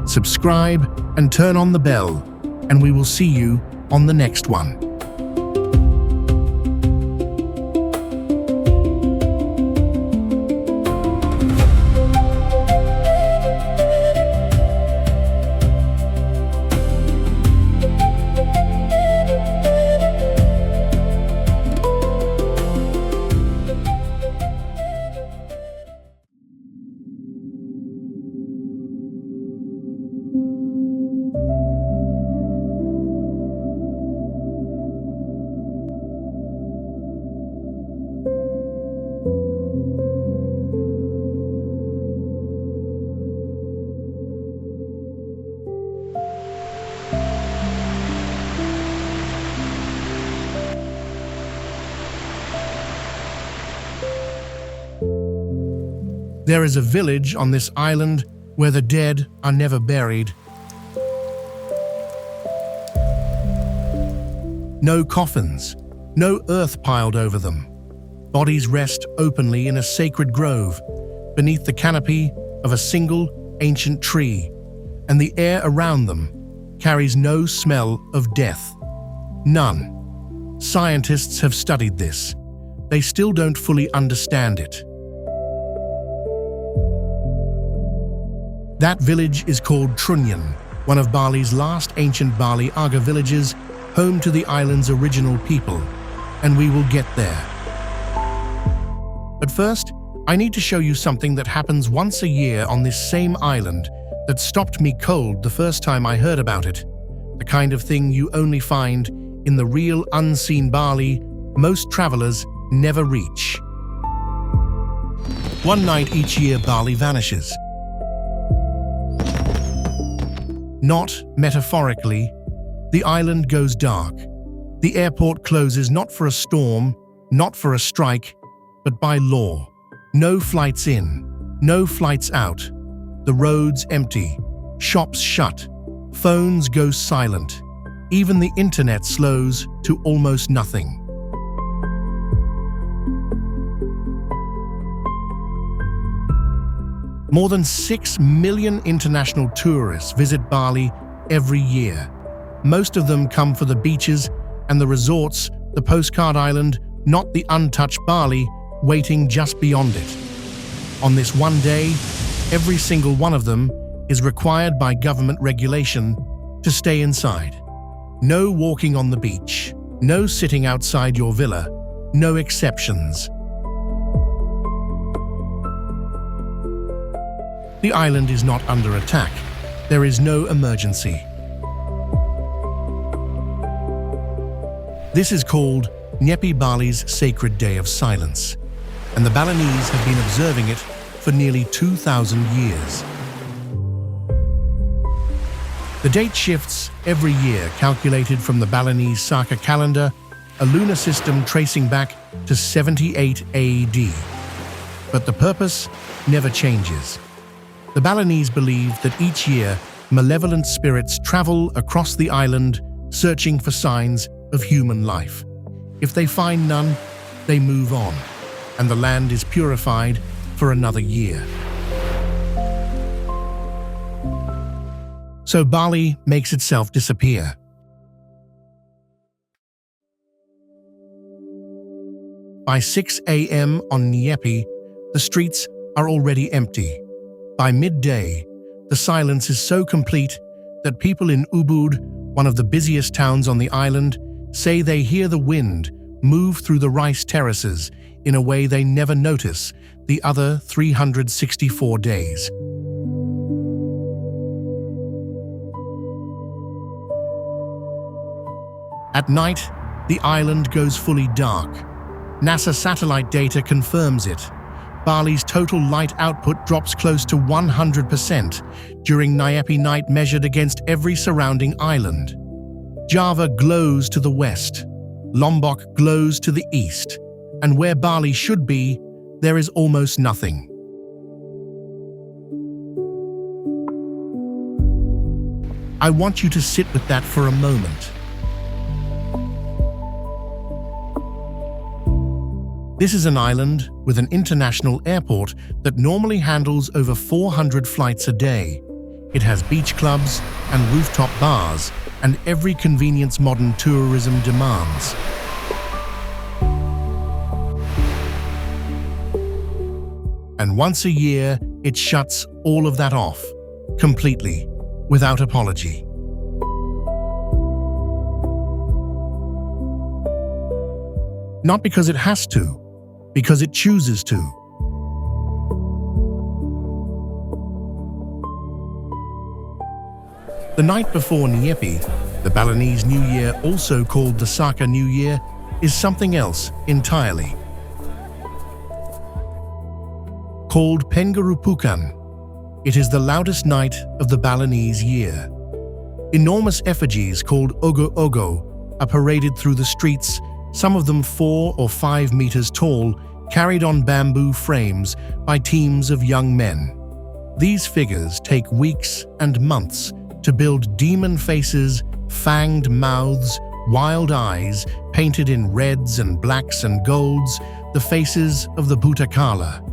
Subscribe and turn on the bell, and we will see you on the next one. There is a village on this island where the dead are never buried. No coffins, no earth piled over them. Bodies rest openly in a sacred grove, beneath the canopy of a single ancient tree, and the air around them carries no smell of death. None. Scientists have studied this. They still don't fully understand it. That village is called Trunyan, one of Bali's last ancient Bali Aga villages, home to the island's original people, and we will get there. But first, I need to show you something that happens once a year on this same island that stopped me cold the first time I heard about it, the kind of thing you only find in the real unseen Bali most travelers never reach. One night each year Bali vanishes. Not metaphorically, the island goes dark. The airport closes not for a storm, not for a strike, but by law. No flights in, no flights out. The roads empty, shops shut, phones go silent. Even the internet slows to almost nothing. More than 6 million international tourists visit Bali every year. Most of them come for the beaches and the resorts, the postcard island, not the untouched Bali, waiting just beyond it. On this one day, every single one of them is required by government regulation to stay inside. No walking on the beach, no sitting outside your villa, no exceptions. The island is not under attack. There is no emergency. This is called Nyepi Bali's Sacred Day of Silence, and the Balinese have been observing it for nearly 2,000 years. The date shifts every year, calculated from the Balinese Saka calendar, a lunar system tracing back to 78 AD. But the purpose never changes. The Balinese believe that each year, malevolent spirits travel across the island searching for signs of human life. If they find none, they move on, and the land is purified for another year. So Bali makes itself disappear. By 6 a.m. on Nyepi, the streets are already empty. By midday, the silence is so complete that people in Ubud, one of the busiest towns on the island, say they hear the wind move through the rice terraces in a way they never notice the other 364 days. At night, the island goes fully dark. NASA satellite data confirms it. Bali's total light output drops close to 100% during Nyepi night measured against every surrounding island. Java glows to the west, Lombok glows to the east, and where Bali should be, there is almost nothing. I want you to sit with that for a moment. This is an island with an international airport that normally handles over 400 flights a day. It has beach clubs and rooftop bars and every convenience modern tourism demands. And once a year, it shuts all of that off, completely, without apology. Not because it has to, because it chooses to. The night before Niepi, the Balinese New Year, also called the Saka New Year, is something else entirely. Called Pengarupukan, it is the loudest night of the Balinese year. Enormous effigies called ogo-ogo are paraded through the streets, some of them 4 or 5 meters tall, carried on bamboo frames by teams of young men. These figures take weeks and months to build demon faces, fanged mouths, wild eyes, painted in reds and blacks and golds, the faces of the Bhutakala,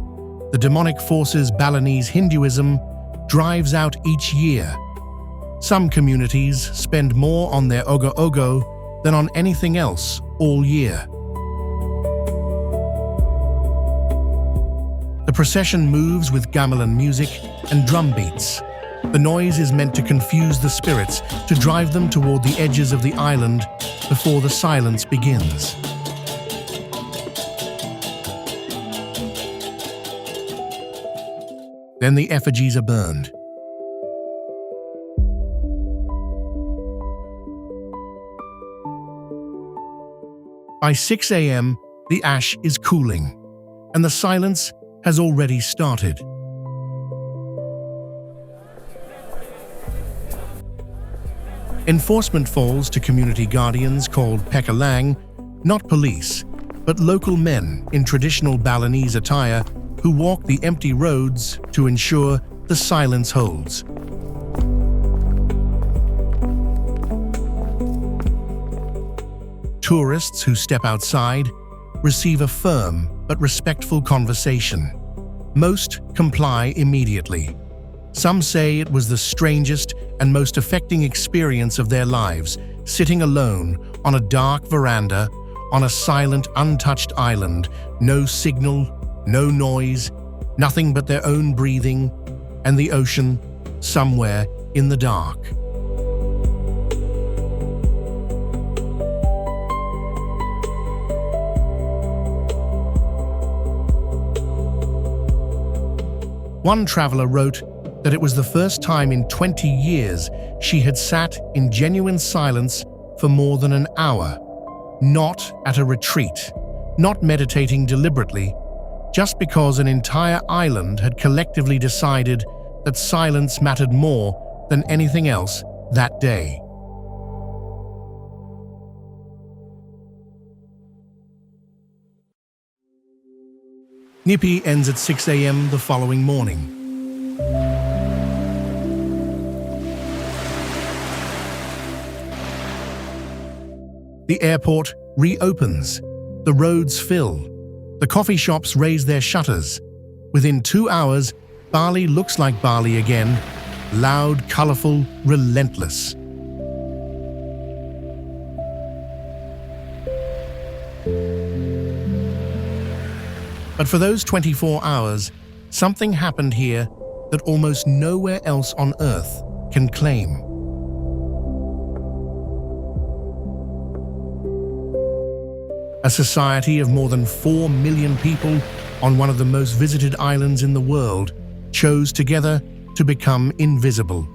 the demonic forces Balinese Hinduism drives out each year. Some communities spend more on their ogo-ogo than on anything else all year. The procession moves with gamelan music and drum beats. The noise is meant to confuse the spirits, to drive them toward the edges of the island before the silence begins. Then the effigies are burned. By 6 a.m., the ash is cooling, and the silence has already started. Enforcement falls to community guardians called pekalang, not police, but local men in traditional Balinese attire who walk the empty roads to ensure the silence holds. Tourists who step outside receive a firm but respectful conversation. Most comply immediately. Some say it was the strangest and most affecting experience of their lives, sitting alone on a dark veranda on a silent, untouched island, no signal, no noise, nothing but their own breathing and the ocean somewhere in the dark. One traveler wrote that it was the first time in 20 years she had sat in genuine silence for more than an hour, not at a retreat, not meditating deliberately, just because an entire island had collectively decided that silence mattered more than anything else that day. Nipi ends at 6 a.m. the following morning. The airport reopens. The roads fill. The coffee shops raise their shutters. Within 2 hours, Bali looks like Bali again. Loud, colorful, relentless. But for those 24 hours, something happened here that almost nowhere else on Earth can claim. A society of more than 4 million people on one of the most visited islands in the world chose together to become invisible.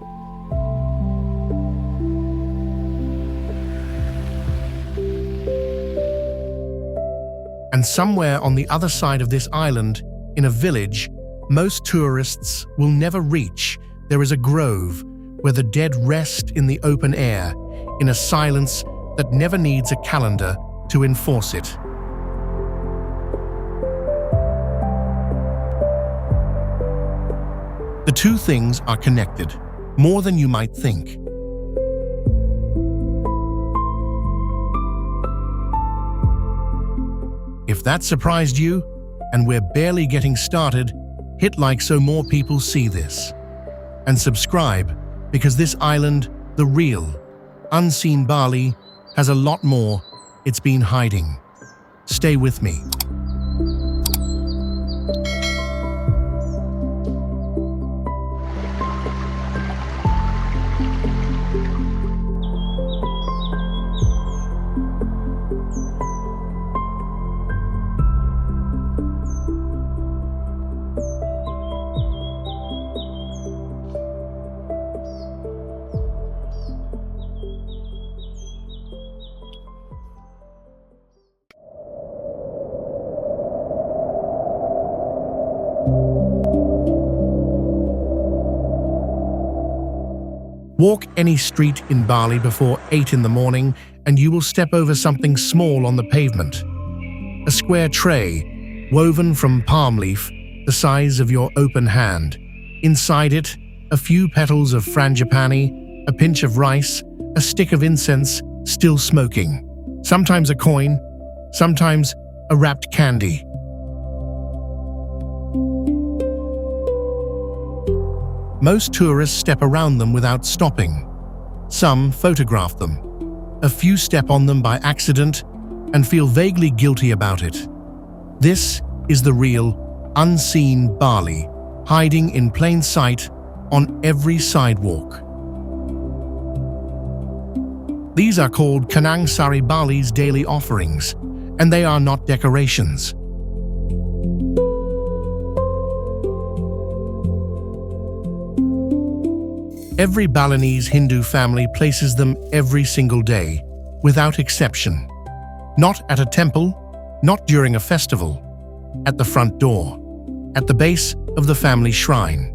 And somewhere on the other side of this island, in a village most tourists will never reach, there is a grove where the dead rest in the open air, in a silence that never needs a calendar to enforce it. The two things are connected, more than you might think. If that surprised you, and we're barely getting started, hit like so more people see this. And subscribe, because this island, the real, unseen Bali, has a lot more it's been hiding. Stay with me. Walk any street in Bali before 8 in the morning and you will step over something small on the pavement. A square tray, woven from palm leaf, the size of your open hand. Inside it, a few petals of frangipani, a pinch of rice, a stick of incense, still smoking. Sometimes a coin, sometimes a wrapped candy. Most tourists step around them without stopping. Some photograph them. A few step on them by accident and feel vaguely guilty about it. This is the real, unseen Bali, hiding in plain sight on every sidewalk. These are called Kanang Sari Bali's daily offerings, and they are not decorations. Every Balinese Hindu family places them every single day, without exception. Not at a temple, not during a festival. At the front door, at the base of the family shrine,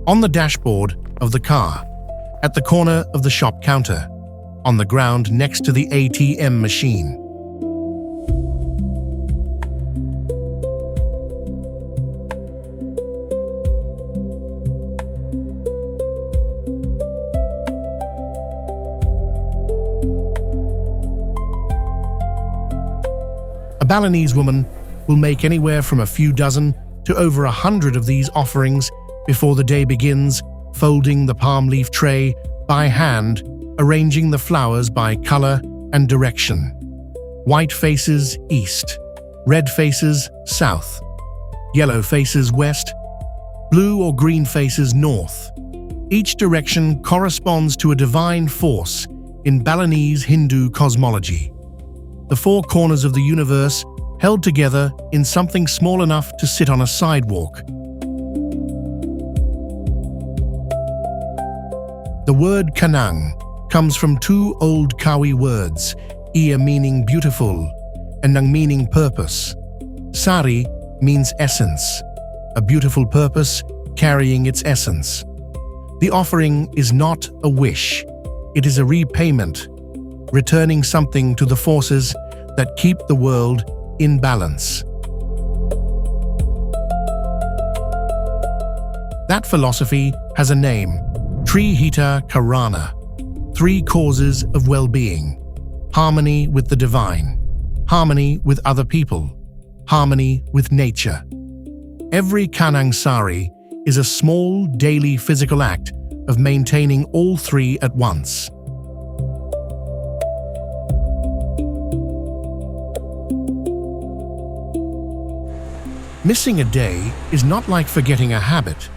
on the dashboard of the car, at the corner of the shop counter, on the ground next to the ATM machine. A Balinese woman will make anywhere from a few dozen to over 100 of these offerings before the day begins, folding the palm leaf tray by hand, arranging the flowers by color and direction. White faces east, red faces south, yellow faces west, blue or green faces north. Each direction corresponds to a divine force in Balinese Hindu cosmology. The four corners of the universe held together in something small enough to sit on a sidewalk. The word Kanang comes from two old Kawi words, Ia meaning beautiful and Nang meaning purpose. Sari means essence, a beautiful purpose carrying its essence. The offering is not a wish, it is a repayment, returning something to the forces that keep the world in balance. That philosophy has a name, Trihita Karana, three causes of well-being: harmony with the divine, harmony with other people, harmony with nature. Every Kanang Sari is a small daily physical act of maintaining all three at once. Missing a day is not like forgetting a habit.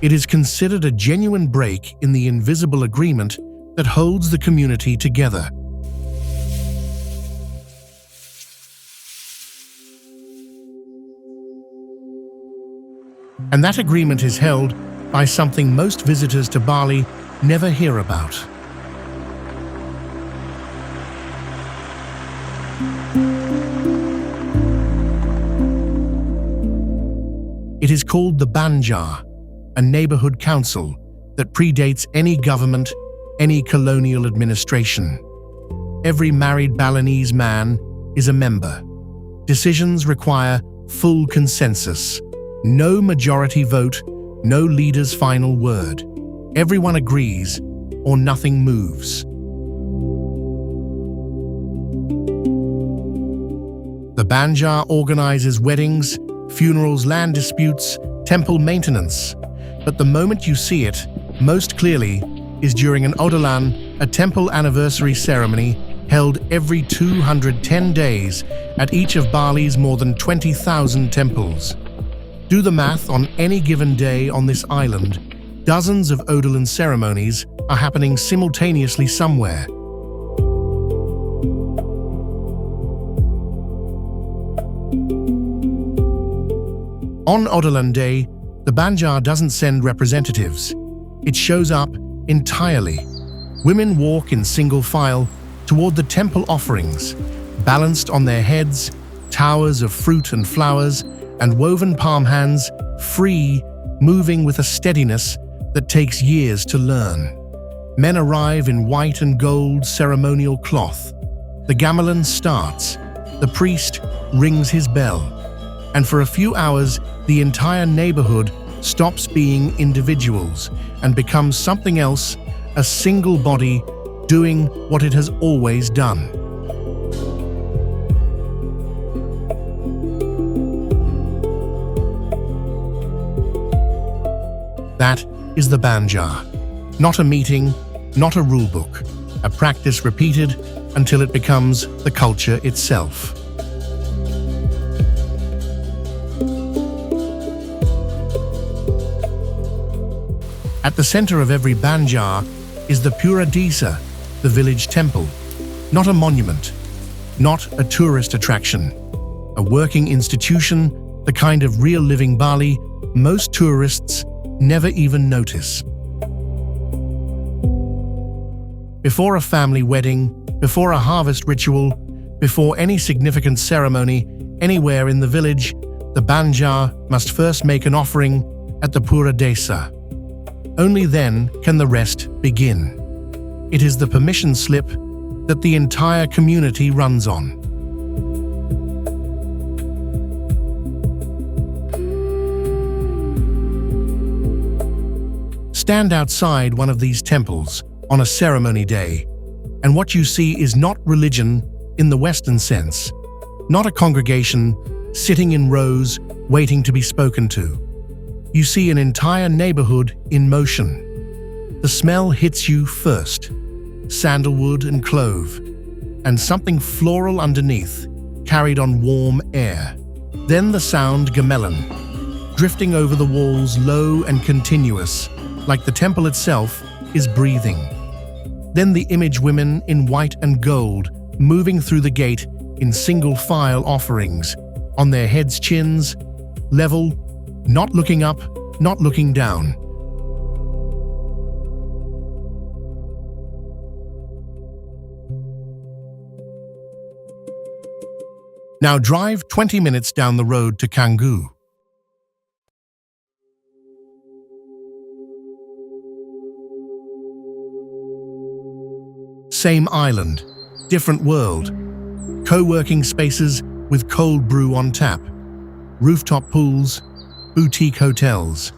It is considered a genuine break in the invisible agreement that holds the community together. And that agreement is held by something most visitors to Bali never hear about. It is called the Banjar, a neighborhood council that predates any government, any colonial administration. Every married Balinese man is a member. Decisions require full consensus. No majority vote, no leader's final word. Everyone agrees, or nothing moves. The Banjar organizes weddings, funerals, land disputes, temple maintenance. But the moment you see it most clearly is during an Odolan, a temple anniversary ceremony held every 210 days at each of Bali's more than 20,000 temples. Do the math on any given day on this island. Dozens of Odolan ceremonies are happening simultaneously somewhere. On Odolan Day, the Banjar doesn't send representatives. It shows up entirely. Women walk in single file toward the temple offerings, balanced on their heads, towers of fruit and flowers, and woven palm hands, free, moving with a steadiness that takes years to learn. Men arrive in white and gold ceremonial cloth. The gamelan starts. The priest rings his bell. And for a few hours, the entire neighborhood stops being individuals and becomes something else, a single body doing what it has always done. That is the Banjar. Not a meeting, not a rule book, a practice repeated until it becomes the culture itself. At the center of every Banjar is the Pura Desa, the village temple. Not a monument, not a tourist attraction. A working institution, the kind of real living Bali most tourists never even notice. Before a family wedding, before a harvest ritual, before any significant ceremony anywhere in the village, the Banjar must first make an offering at the Pura Desa. Only then can the rest begin. It is the permission slip that the entire community runs on. Stand outside one of these temples on a ceremony day, and what you see is not religion in the Western sense, not a congregation sitting in rows waiting to be spoken to. You see an entire neighborhood in motion. The smell hits you first, sandalwood and clove, and something floral underneath, carried on warm air. Then the sound gamelan, drifting over the walls low and continuous, like the temple itself is breathing. Then the image women in white and gold, moving through the gate in single file offerings, on their heads chins, level, not looking up, not looking down. Now drive 20 minutes down the road to Canggu. Same island, different world. Co-working spaces with cold brew on tap. Rooftop pools, boutique hotels.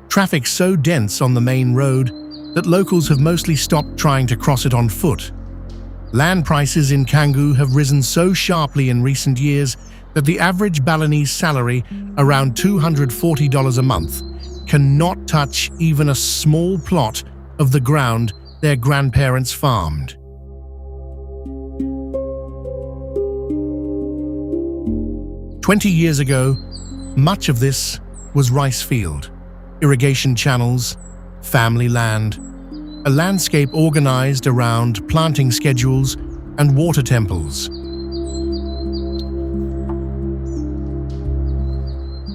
Traffic so dense on the main road that locals have mostly stopped trying to cross it on foot. Land prices in Canggu have risen so sharply in recent years that the average Balinese salary, around $240 a month, cannot touch even a small plot of the ground their grandparents farmed. "20 years ago, much of this was rice field, irrigation channels, family land, a landscape organized around planting schedules and water temples.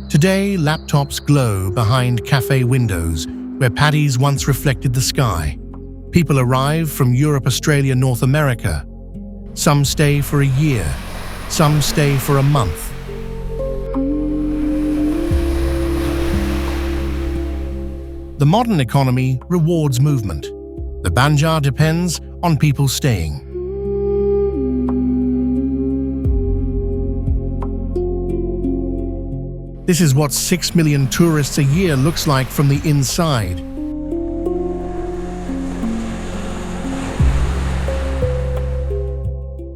Today, laptops glow behind cafe windows where paddies once reflected the sky. People arrive from Europe, Australia, North America. Some stay for a year, some stay for a month. The modern economy rewards movement. The Banjar depends on people staying. This is what 6 million tourists a year looks like from the inside.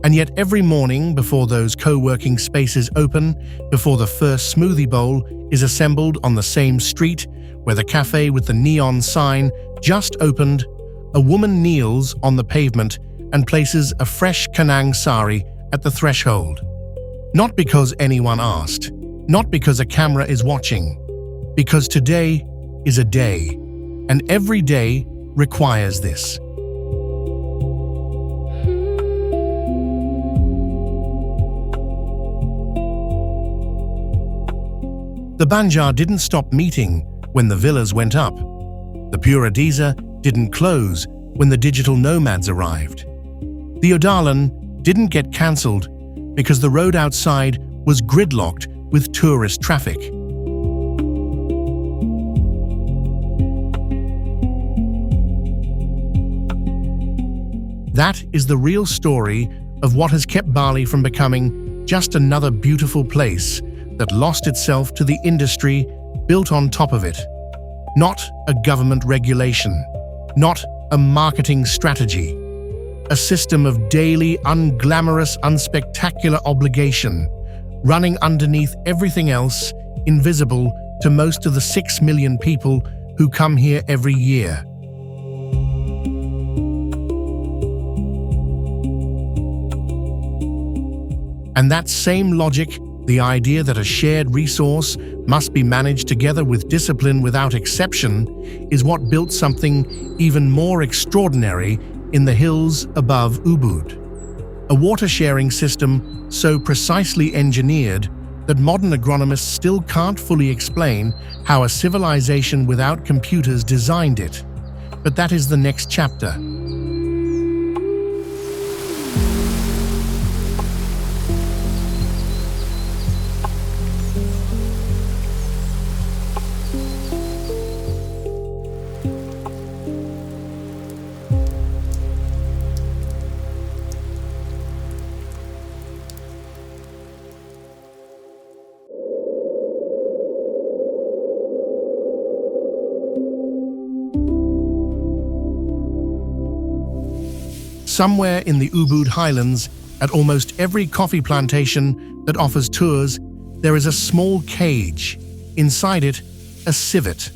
And yet every morning before those co-working spaces open, before the first smoothie bowl is assembled on the same street where the cafe with the neon sign just opened, a woman kneels on the pavement and places a fresh Kanang sari at the threshold. Not because anyone asked, not because a camera is watching, because today is a day, and every day requires this. The Banjar didn't stop meeting when the villas went up. The Puradisa didn't close when the digital nomads arrived. The Odalan didn't get cancelled because the road outside was gridlocked with tourist traffic. That is the real story of what has kept Bali from becoming just another beautiful place that lost itself to the industry built on top of it. Not a government regulation, not a marketing strategy, a system of daily, unglamorous, unspectacular obligation, running underneath everything else, invisible to most of the 6 million people who come here every year. And that same logic, the idea that a shared resource must be managed together with discipline without exception, is what built something even more extraordinary in the hills above Ubud. A water-sharing system so precisely engineered that modern agronomists still can't fully explain how a civilization without computers designed it. But that is the next chapter. Somewhere in the Ubud Highlands, at almost every coffee plantation that offers tours, there is a small cage. Inside it, a civet,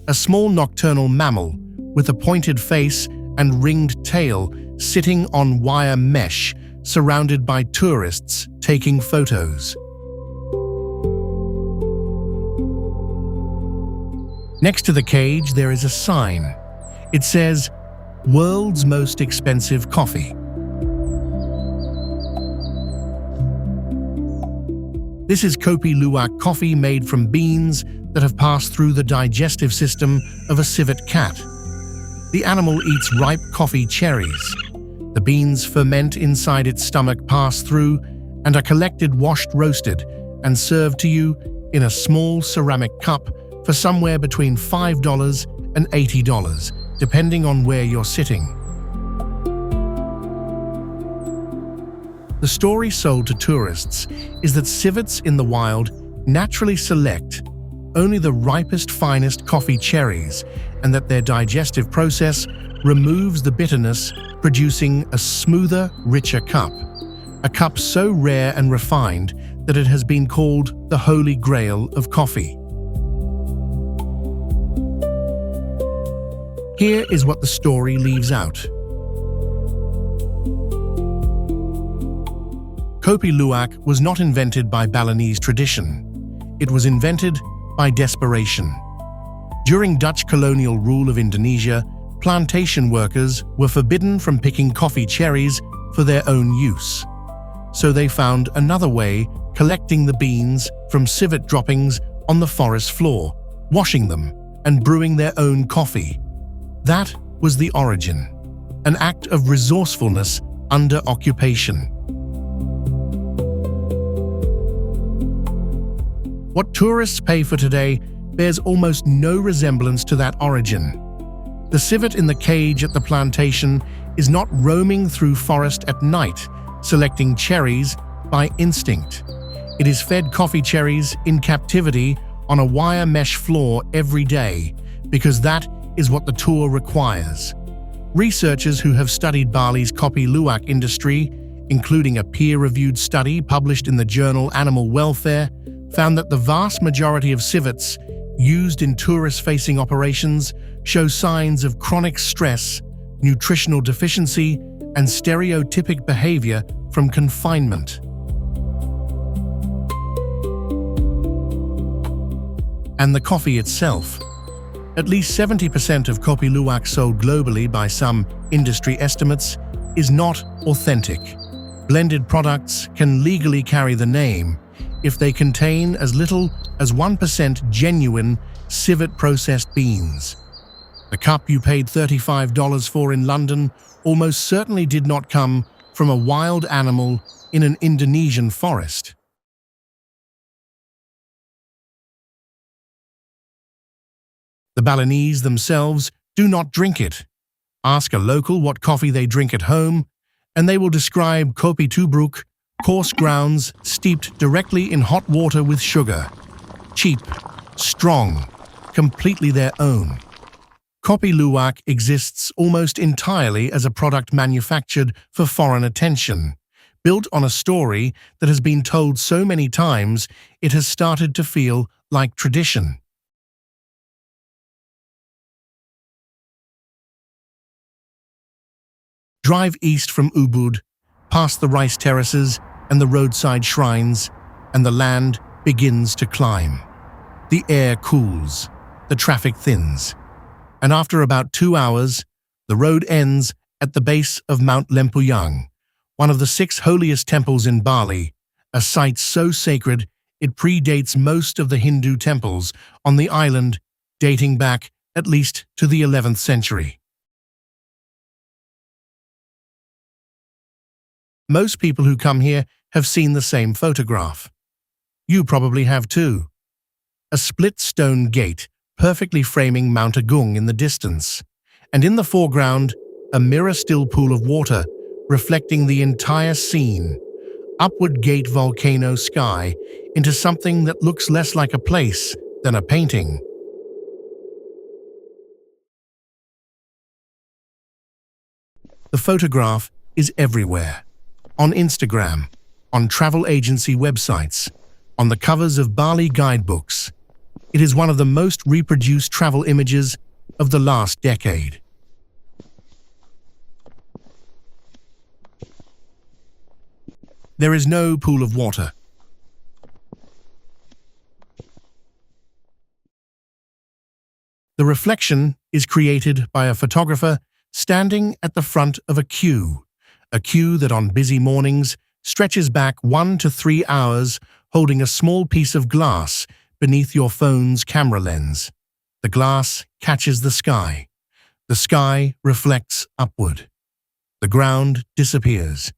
a small nocturnal mammal with a pointed face and ringed tail sitting on wire mesh, surrounded by tourists taking photos. Next to the cage, there is a sign. It says, "World's most expensive coffee." This is Kopi Luwak coffee made from beans that have passed through the digestive system of a civet cat. The animal eats ripe coffee cherries. The beans ferment inside its stomach, pass through, and are collected, washed, roasted, and served to you in a small ceramic cup for somewhere between $5 and $80, depending on where you're sitting. The story sold to tourists is that civets in the wild naturally select only the ripest, finest coffee cherries, and that their digestive process removes the bitterness, producing a smoother, richer cup. A cup so rare and refined that it has been called the Holy Grail of coffee. Here is what the story leaves out. Kopi Luwak was not invented by Balinese tradition. It was invented by desperation. During Dutch colonial rule of Indonesia, plantation workers were forbidden from picking coffee cherries for their own use. So they found another way, collecting the beans from civet droppings on the forest floor, washing them, and brewing their own coffee. That was the origin, an act of resourcefulness under occupation. What tourists pay for today bears almost no resemblance to that origin. The civet in the cage at the plantation is not roaming through forest at night, selecting cherries by instinct. It is fed coffee cherries in captivity on a wire mesh floor every day, because that is what the tour requires. Researchers who have studied Bali's Kopi Luwak industry including a peer-reviewed study published in the journal Animal Welfare, found that the vast majority of civets used in tourist-facing operations show signs of chronic stress, nutritional deficiency, and stereotypic behavior from confinement. And the coffee itself. At least 70% of kopi luwak sold globally by some industry estimates is not authentic. Blended products can legally carry the name if they contain as little as 1% genuine civet-processed beans. The cup you paid $35 for in London almost certainly did not come from a wild animal in an Indonesian forest. The Balinese themselves do not drink it. Ask a local what coffee they drink at home, and they will describe kopi tubruk, coarse grounds steeped directly in hot water with sugar. Cheap, strong, completely their own. Kopi luwak exists almost entirely as a product manufactured for foreign attention, built on a story that has been told so many times it has started to feel like tradition. Drive east from Ubud, past the rice terraces and the roadside shrines, and the land begins to climb. The air cools, the traffic thins, and after about 2 hours, the road ends at the base of Mount Lempuyang, one of the 6 holiest temples in Bali, a site so sacred it predates most of the Hindu temples on the island, dating back at least to the 11th century. Most people who come here have seen the same photograph. You probably have too. A split stone gate perfectly framing Mount Agung in the distance, and in the foreground, a mirror-still pool of water reflecting the entire scene. Upward gate volcano sky into something that looks less like a place than a painting. The photograph is everywhere. On Instagram, on travel agency websites, on the covers of Bali guidebooks. It is one of the most reproduced travel images of the last decade. There is no pool of water. The reflection is created by a photographer standing at the front of a queue that on busy mornings stretches back 1 to 3 hours, holding a small piece of glass beneath your phone's camera lens. The glass catches the sky. The sky reflects upward. The ground disappears,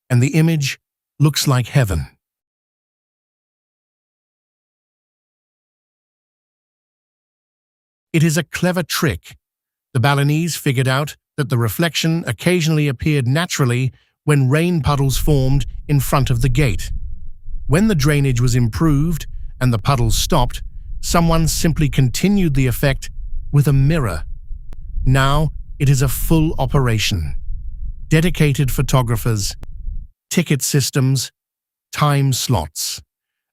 and the image looks like heaven. It is a clever trick. The Balinese figured out that the reflection occasionally appeared naturally when rain puddles formed in front of the gate. When the drainage was improved and the puddles stopped, someone simply continued the effect with a mirror. Now it is a full operation. Dedicated photographers, ticket systems, time slots.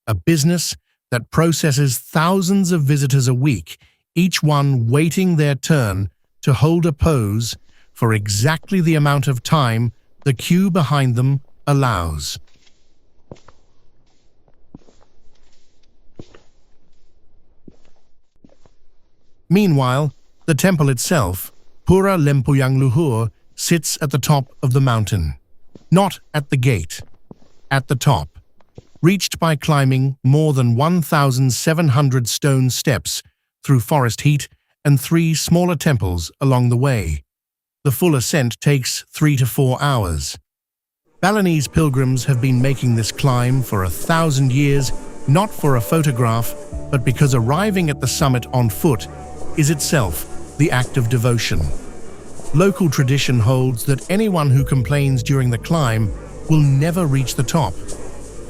A business that processes thousands of visitors a week, each one waiting their turn to hold a pose for exactly the amount of time the queue behind them allows. Meanwhile, the temple itself, Pura Lempuyang Luhur, sits at the top of the mountain. Not at the gate, at the top, reached by climbing more than 1,700 stone steps through forest heat and 3 smaller temples along the way. The full ascent takes 3 to 4 hours. Balinese pilgrims have been making this climb for 1,000 years, not for a photograph, but because arriving at the summit on foot is itself the act of devotion. Local tradition holds that anyone who complains during the climb will never reach the top.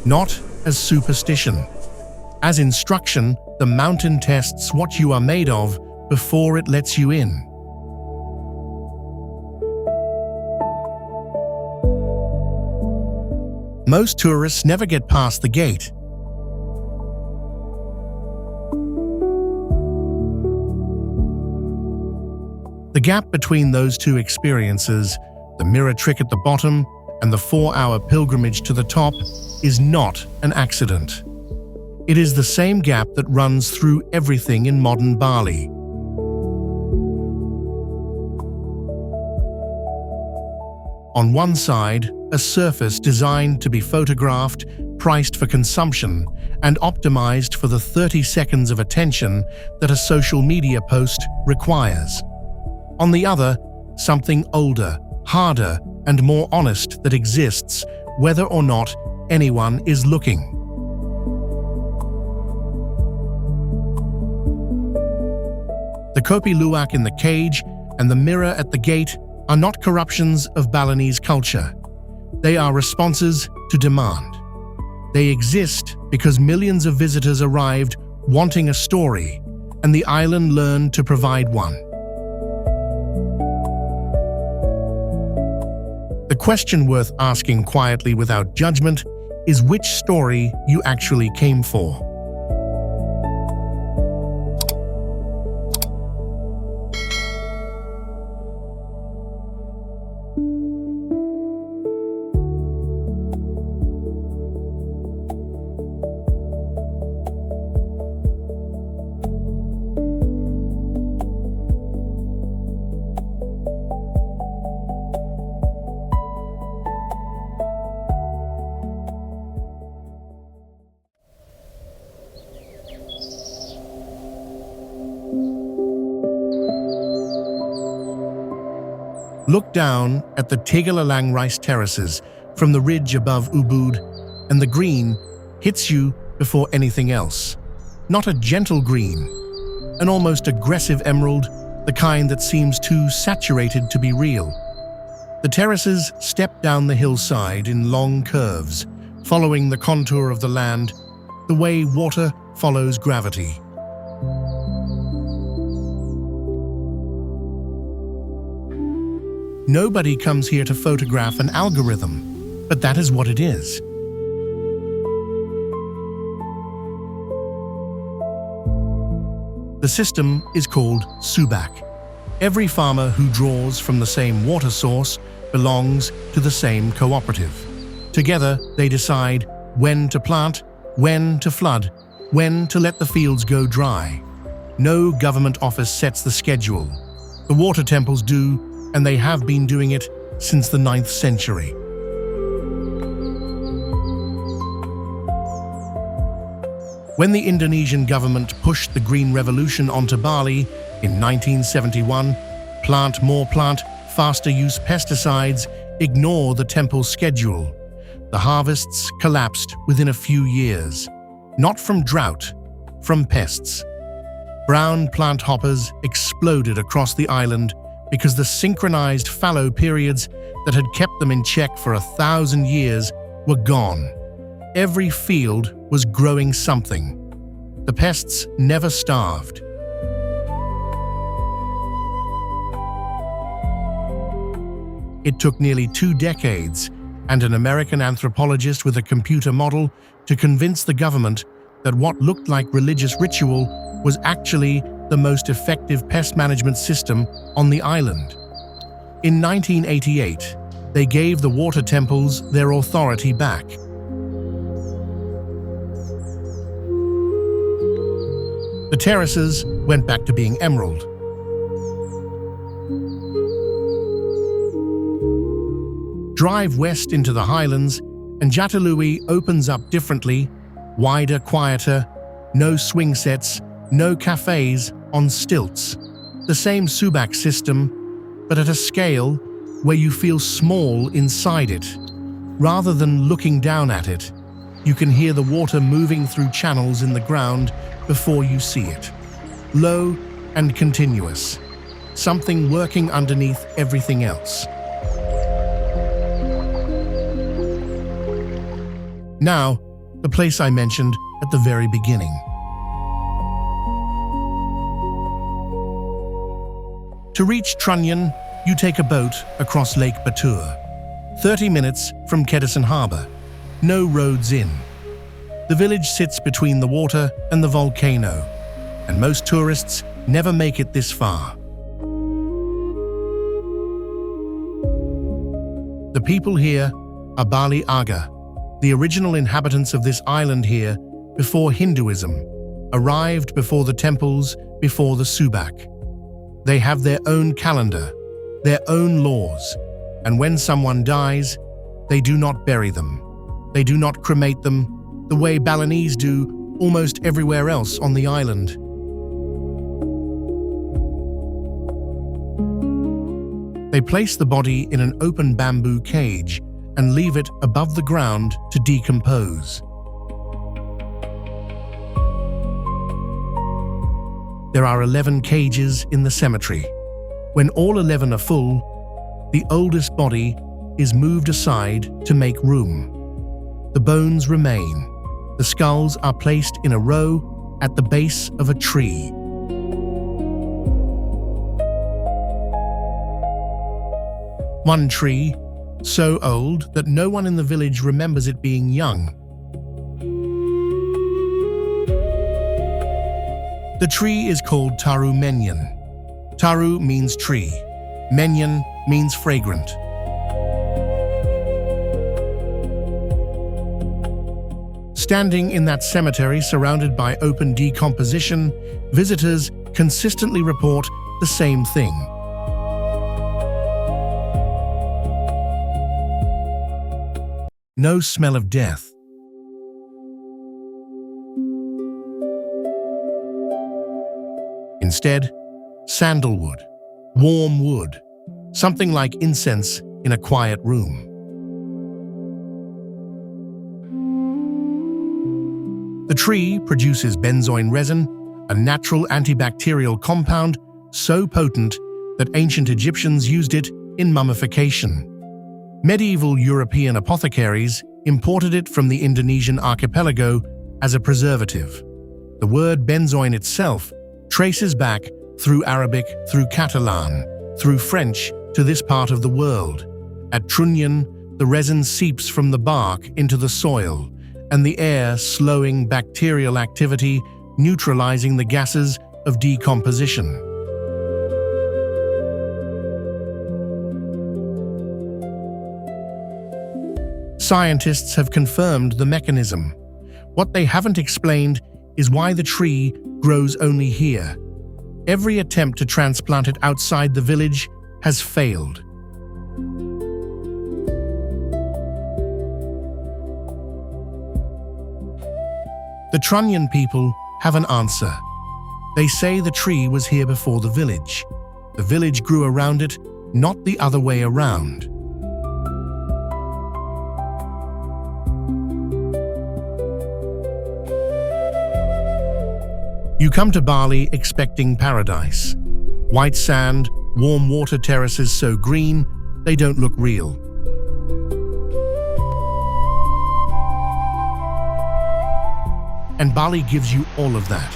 Not as superstition. As instruction, the mountain tests what you are made of before it lets you in. Most tourists never get past the gate. The gap between those two experiences, the mirror trick at the bottom and the 4-hour pilgrimage to the top, is not an accident. It is the same gap that runs through everything in modern Bali. On one side, a surface designed to be photographed, priced for consumption, and optimized for the 30 seconds of attention that a social media post requires. On the other, something older, harder, and more honest that exists whether or not anyone is looking. The kopi luwak in the cage and the mirror at the gate are not corruptions of Balinese culture. They are responses to demand. They exist because millions of visitors arrived wanting a story, and the island learned to provide one. The question worth asking quietly without judgment is which story you actually came for. Look down at the Tigalalang rice terraces from the ridge above Ubud, and the green hits you before anything else. Not a gentle green, an almost aggressive emerald, the kind that seems too saturated to be real. The terraces step down the hillside in long curves, following the contour of the land, the way water follows gravity. Nobody comes here to photograph an algorithm, but that is what it is. The system is called subak. Every farmer who draws from the same water source belongs to the same cooperative. Together, they decide when to plant, when to flood, when to let the fields go dry. No government office sets the schedule. The water temples do, and they have been doing it since the 9th century. When the Indonesian government pushed the Green Revolution onto Bali in 1971, plant more plant, faster use pesticides, ignore the temple's schedule. The harvests collapsed within a few years. Not from drought, from pests. Brown plant hoppers exploded across the island because the synchronized fallow periods that had kept them in check for 1,000 years were gone. Every field was growing something. The pests never starved. It took nearly 2 decades and an American anthropologist with a computer model to convince the government that what looked like religious ritual was actually the most effective pest management system on the island. In 1988, they gave the water temples their authority back. The terraces went back to being emerald. Drive west into the highlands, and Jatilui opens up differently, wider, quieter, no swing sets, no cafes, on stilts. The same subak system, but at a scale where you feel small inside it. Rather than looking down at it, you can hear the water moving through channels in the ground before you see it. Low and continuous. Something working underneath everything else. Now, the place I mentioned at the very beginning. To reach Trunyan, you take a boat across Lake Batur, 30 minutes from Kedasan Harbour. no roads in. The village sits between the water and the volcano, and most tourists never make it this far. The people here are Bali Aga, the original inhabitants of this island here before Hinduism, arrived before the temples, before the Subak. They have their own calendar, their own laws, and when someone dies, they do not bury them. They do not cremate them the way Balinese do almost everywhere else on the island. They place the body in an open bamboo cage and leave it above the ground to decompose. There are 11 cages in the cemetery. When all 11 are full, the oldest body is moved aside to make room. The bones remain. The skulls are placed in a row at the base of a tree. One tree, so old that no one in the village remembers it being young. The tree is called Taru Menyan. Taru means tree. Menyan means fragrant. Standing in that cemetery surrounded by open decomposition, visitors consistently report the same thing. No smell of death. Instead, sandalwood, warm wood, something like incense in a quiet room. The tree produces benzoin resin, a natural antibacterial compound so potent that ancient Egyptians used it in mummification. Medieval European apothecaries imported it from the Indonesian archipelago as a preservative. The word benzoin itself traces back through Arabic, through Catalan, through French to this part of the world. At Trunyan, the resin seeps from the bark into the soil, and the air slowing bacterial activity, neutralizing the gases of decomposition. Scientists have confirmed the mechanism. What they haven't explained is why the tree grows only here. Every attempt to transplant it outside the village has failed. The Trunyan people have an answer. They say the tree was here before the village. The village grew around it, not the other way around. You come to Bali expecting paradise. White sand, warm water terraces so green, they don't look real. And Bali gives you all of that.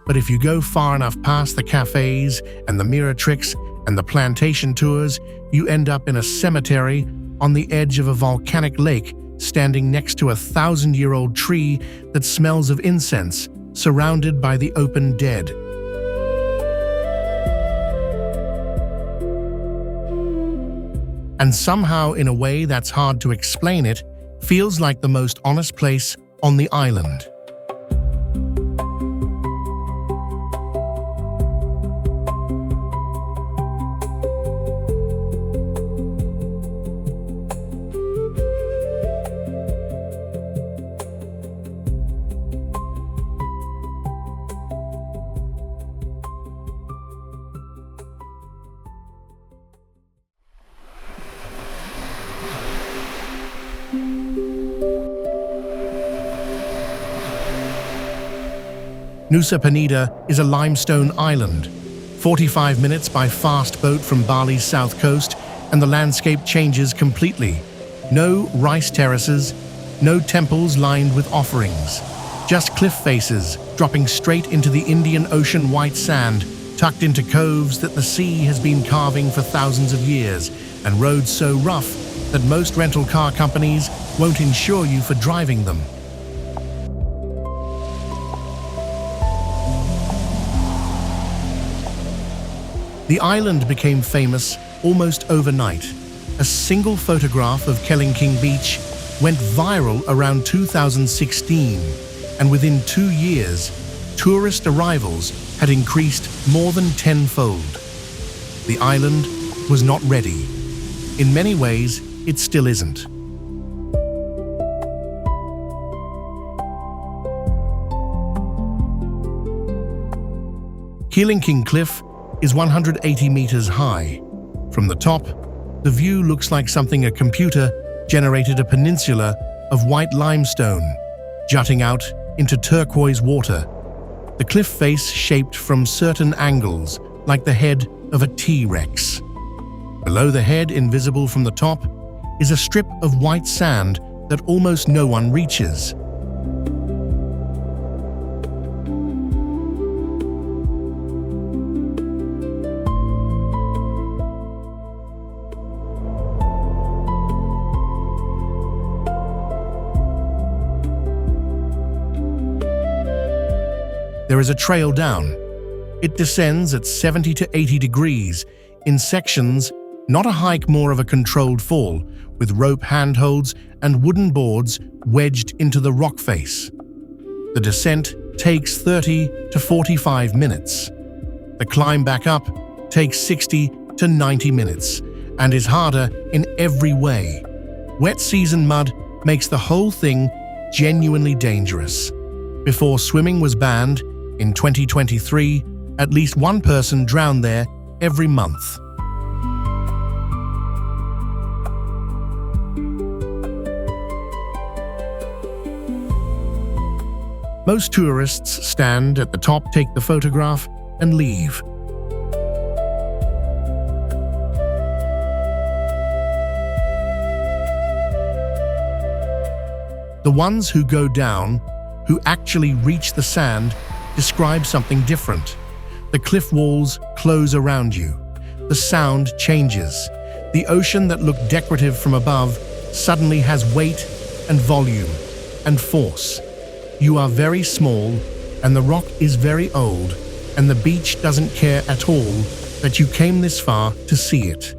But if you go far enough past the cafes and the mirror tricks and the plantation tours, you end up in a cemetery on the edge of a volcanic lake, standing next to a 1,000-year-old tree that smells of incense, surrounded by the open dead. And somehow, in a way that's hard to explain, it feels like the most honest place on the island. Nusa Penida is a limestone island, 45 minutes by fast boat from Bali's south coast, and the landscape changes completely. No rice terraces, no temples lined with offerings, just cliff faces dropping straight into the Indian Ocean white sand, tucked into coves that the sea has been carving for thousands of years. and roads so rough that most rental car companies won't insure you for driving them. The island became famous almost overnight. A single photograph of Kellingking Beach went viral around 2016, and within 2 years, tourist arrivals had increased more than tenfold. The island was not ready. In many ways, it still isn't. Kellingking Cliff is 180 meters high. From the top, the view looks like something a computer generated: a peninsula of white limestone jutting out into turquoise water. The cliff face shaped from certain angles, like the head of a T-Rex. Below the head, invisible from the top, is a strip of white sand that almost no one reaches. There is a trail down. It descends at 70 to 80 degrees in sections, not a hike, more of a controlled fall, with rope handholds and wooden boards wedged into the rock face. The descent takes 30 to 45 minutes. The climb back up takes 60 to 90 minutes and is harder in every way. Wet season mud makes the whole thing genuinely dangerous. Before swimming was banned, in 2023, at least one person drowned there every month. Most tourists stand at the top, take the photograph, and leave. The ones who go down, who actually reach the sand, describe something different. The cliff walls close around you. The sound changes. The ocean that looked decorative from above suddenly has weight and volume and force. You are very small, and the rock is very old, and the beach doesn't care at all that you came this far to see it.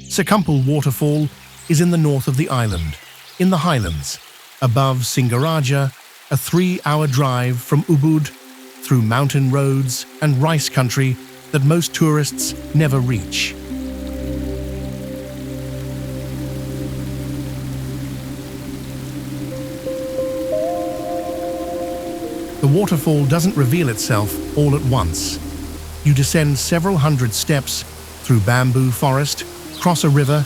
Secumple Waterfall is in the north of the island, in the highlands, above Singaraja, a 3-hour drive from Ubud, through mountain roads and rice country that most tourists never reach. The waterfall doesn't reveal itself all at once. You descend several hundred steps through bamboo forest, cross a river,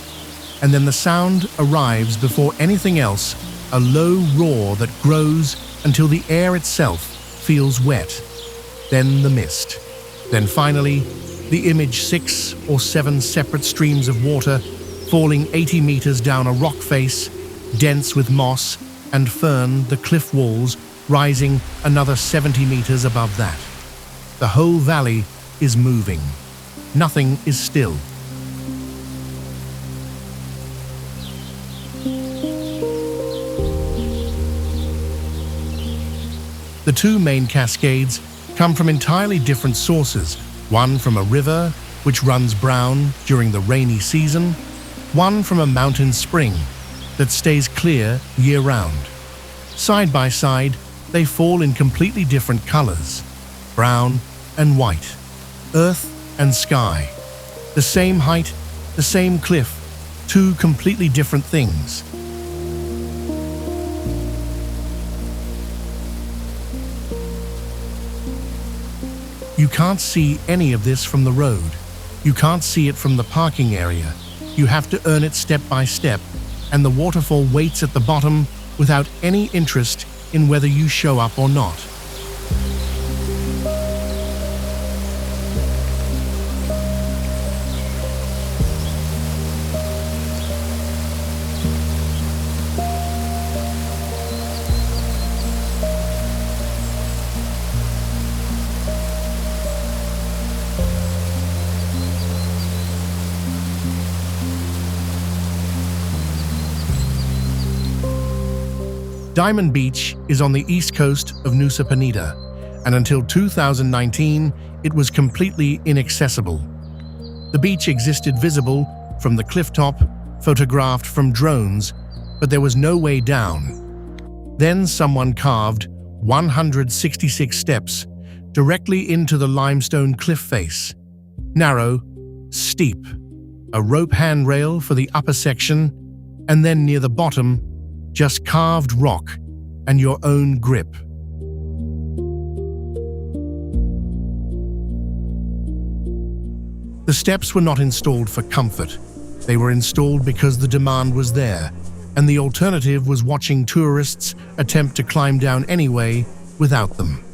and then the sound arrives before anything else, a low roar that grows until the air itself feels wet. Then the mist. Then finally, the image: 6 or 7 separate streams of water falling 80 meters down a rock face, dense with moss and fern, the cliff walls rising another 70 meters above that. The whole valley is moving. Nothing is still. The two main cascades come from entirely different sources, one from a river, which runs brown during the rainy season, one from a mountain spring that stays clear year-round. Side by side, they fall in completely different colors: brown and white, earth and sky. The same height, the same cliff, two completely different things. You can't see any of this from the road. You can't see it from the parking area. You have to earn it step by step, and the waterfall waits at the bottom without any interest in whether you show up or not. Diamond Beach is on the east coast of Nusa Penida, and until 2019, it was completely inaccessible. The beach existed visible from the clifftop, photographed from drones, but there was no way down. Then someone carved 166 steps directly into the limestone cliff face. Narrow, steep, a rope handrail for the upper section, and then near the bottom, just carved rock and your own grip. The steps were not installed for comfort. They were installed because the demand was there, and the alternative was watching tourists attempt to climb down anyway without them.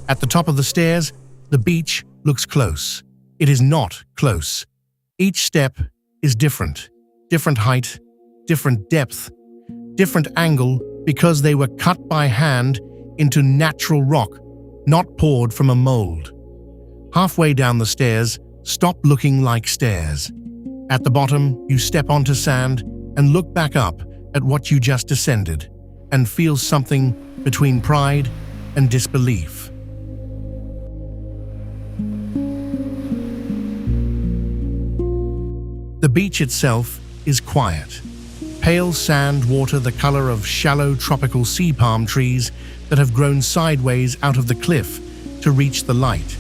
At the top of the stairs, the beach looks close. It is not close. Each step is different. Different height, different depth, different angle, because they were cut by hand into natural rock, not poured from a mold. Halfway down the stairs, stop looking like stairs. At the bottom, you step onto sand and look back up at what you just descended and feel something between pride and disbelief. The beach itself is quiet. Pale sand water the color of shallow tropical sea palm trees that have grown sideways out of the cliff to reach the light.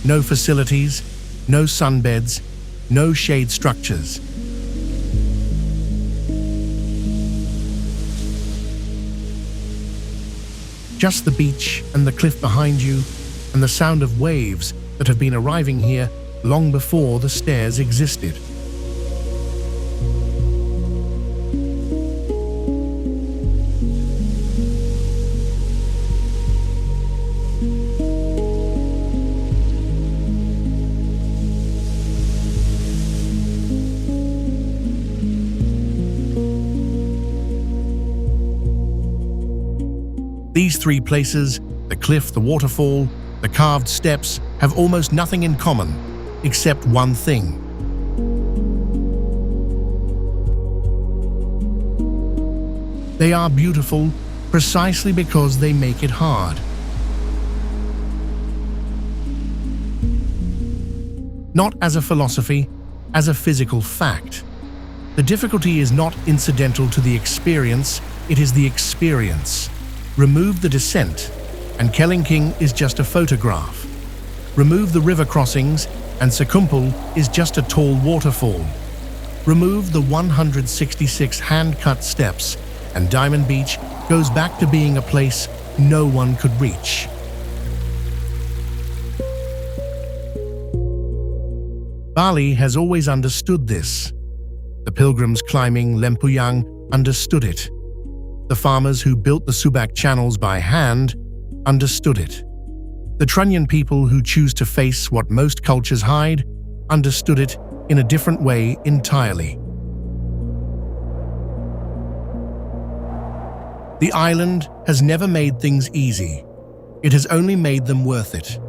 No facilities, no sunbeds, no shade structures. Just the beach and the cliff behind you, and the sound of waves that have been arriving here long before the stairs existed. These three places, the cliff, the waterfall, the carved steps, have almost nothing in common, except one thing. They are beautiful precisely because they make it hard. Not as a philosophy, as a physical fact. The difficulty is not incidental to the experience, it is the experience. Remove the descent, and Kelingking is just a photograph. Remove the river crossings, and Sekumpul is just a tall waterfall. Remove the 166 hand-cut steps, and Diamond Beach goes back to being a place no one could reach. Bali has always understood this. The pilgrims climbing Lempuyang understood it. The farmers who built the Subak channels by hand understood it. The Trunnion people who choose to face what most cultures hide understood it in a different way entirely. The island has never made things easy. It has only made them worth it.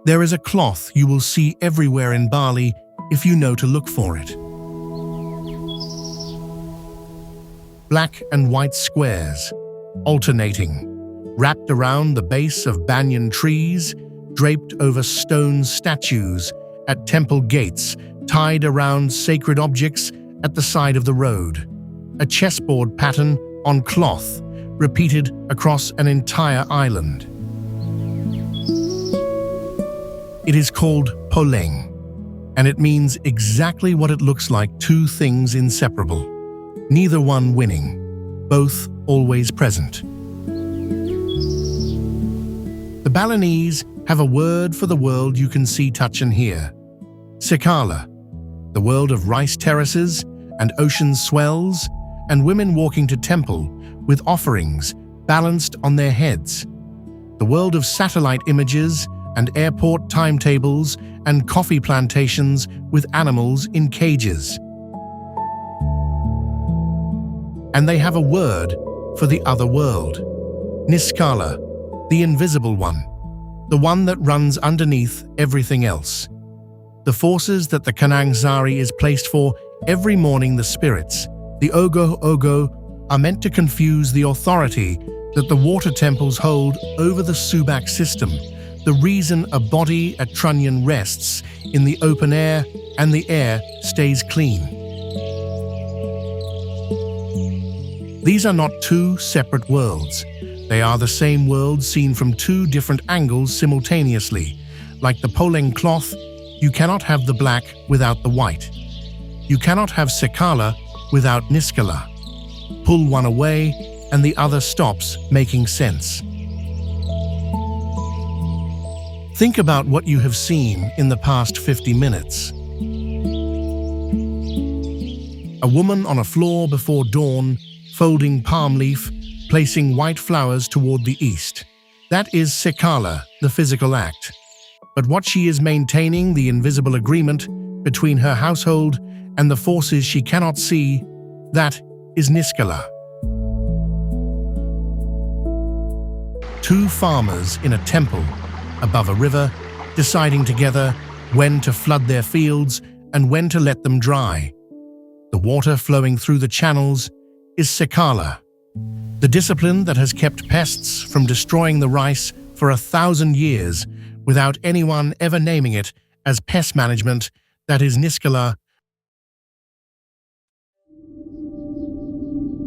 There is a cloth you will see everywhere in Bali if you know to look for it. Black and white squares, alternating, wrapped around the base of banyan trees, draped over stone statues, at temple gates, tied around sacred objects at the side of the road, a chessboard pattern on cloth, repeated across an entire island. It is called poleng, and it means exactly what it looks like: two things inseparable, neither one winning, both always present. The Balinese have a word for the world you can see, touch and hear: Sekala, the world of rice terraces and ocean swells and women walking to temple with offerings balanced on their heads, the world of satellite images and airport timetables and coffee plantations with animals in cages. And they have a word for the other world: Niskala, the invisible one, the one that runs underneath everything else. The forces that the Kanangzari is placed for every morning, the spirits, the Ogo, are meant to confuse the authority that the water temples hold over the Subak system, the reason a body at Trunnion rests in the open air and the air stays clean. These are not two separate worlds. They are the same world seen from two different angles simultaneously. Like the poleng cloth, you cannot have the black without the white. You cannot have Sekala without Niskala. Pull one away and the other stops making sense. Think about what you have seen in the past 50 minutes. A woman on a floor before dawn, folding palm leaf, placing white flowers toward the east. That is Sekala, the physical act. But what she is maintaining, the invisible agreement between her household and the forces she cannot see, that is Niskala. Two farmers in a temple above a river, deciding together when to flood their fields and when to let them dry. The water flowing through the channels is Sekala, the discipline that has kept pests from destroying the rice for 1,000 years without anyone ever naming it as pest management. That is Niskala.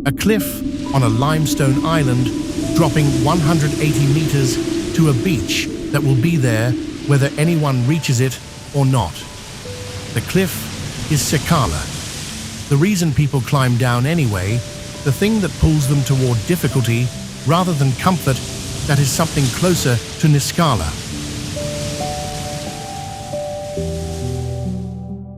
A cliff on a limestone island dropping 180 meters to a beach that will be there whether anyone reaches it or not. The cliff is Sekala. The reason people climb down anyway, the thing that pulls them toward difficulty rather than comfort, that is something closer to Niskala.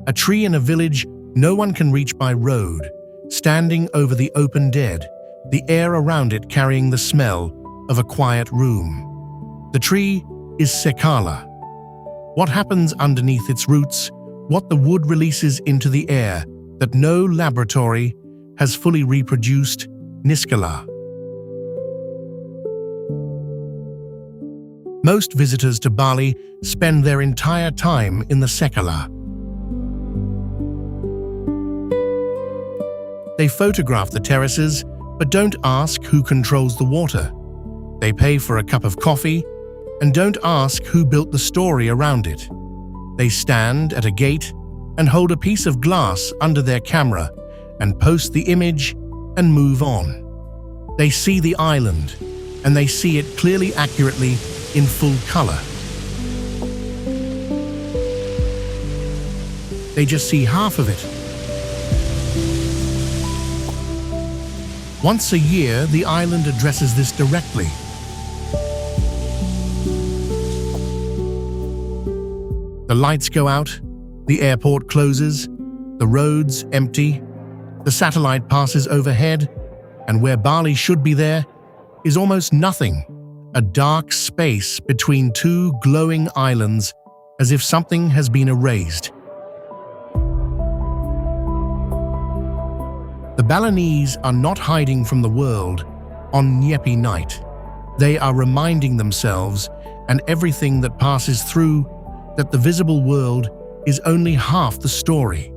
A tree in a village no one can reach by road, standing over the open dead, the air around it carrying the smell of a quiet room. The tree is Sekala. What happens underneath its roots, what the wood releases into the air that no laboratory has fully reproduced, Niskala. Most visitors to Bali spend their entire time in the Sekala. They photograph the terraces, but don't ask who controls the water. They pay for a cup of coffee and don't ask who built the story around it. They stand at a gate and hold a piece of glass under their camera and post the image and move on. They see the island and they see it clearly, accurately, in full color. They just see half of it. Once a year, the island addresses this directly. The lights go out, the airport closes, the roads empty, the satellite passes overhead, and where Bali should be there is almost nothing, a dark space between two glowing islands, as if something has been erased. The Balinese are not hiding from the world on Nyepi night. They are reminding themselves and everything that passes through that the visible world is only half the story,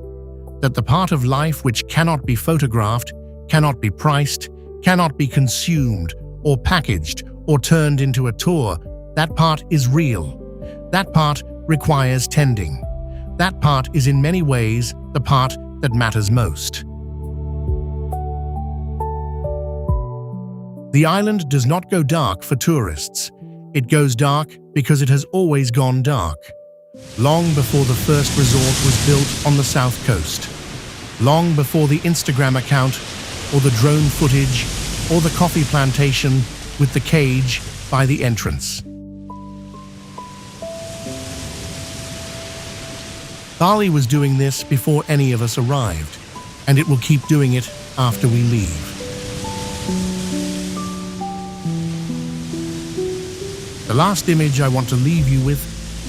that the part of life which cannot be photographed, cannot be priced, cannot be consumed or packaged or turned into a tour, that part is real. That part requires tending. That part is in many ways the part that matters most. The island does not go dark for tourists. It goes dark because it has always gone dark. Long before the first resort was built on the south coast. Long before the Instagram account, or the drone footage, or the coffee plantation with the cage by the entrance. Bali was doing this before any of us arrived, and it will keep doing it after we leave. The last image I want to leave you with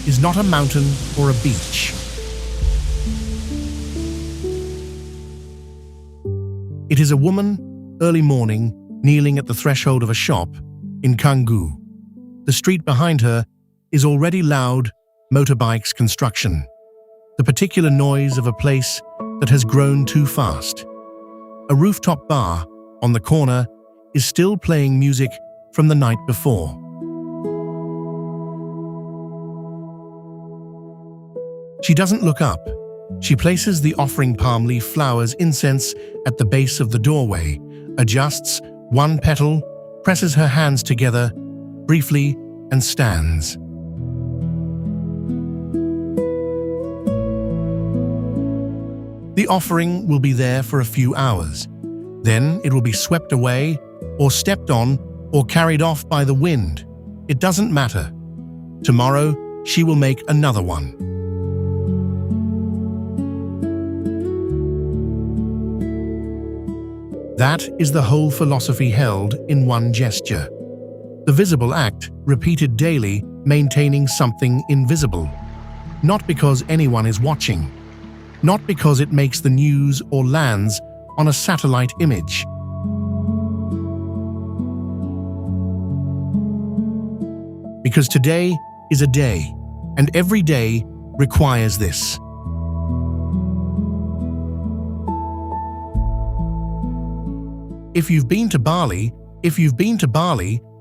is not a mountain or a beach. It is a woman, early morning, kneeling at the threshold of a shop in Canggu. The street behind her is already loud motorbikes construction, the particular noise of a place that has grown too fast. A rooftop bar on the corner is still playing music from the night before. She doesn't look up. She places the offering palm leaf flowers incense at the base of the doorway, adjusts one petal, presses her hands together briefly, and stands. The offering will be there for a few hours. Then it will be swept away, or stepped on, or carried off by the wind. It doesn't matter. Tomorrow, she will make another one. That is the whole philosophy held in one gesture. The visible act, repeated daily, maintaining something invisible. Not because anyone is watching. Not because it makes the news or lands on a satellite image. Because today is a day, and every day requires this. If you've been to Bali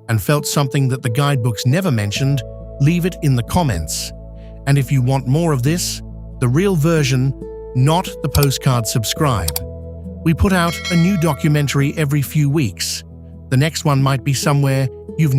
and felt something that the guidebooks never mentioned, leave it in the comments. And if you want more of this, the real version, not the postcard, subscribe. We put out a new documentary every few weeks. The next one might be somewhere you've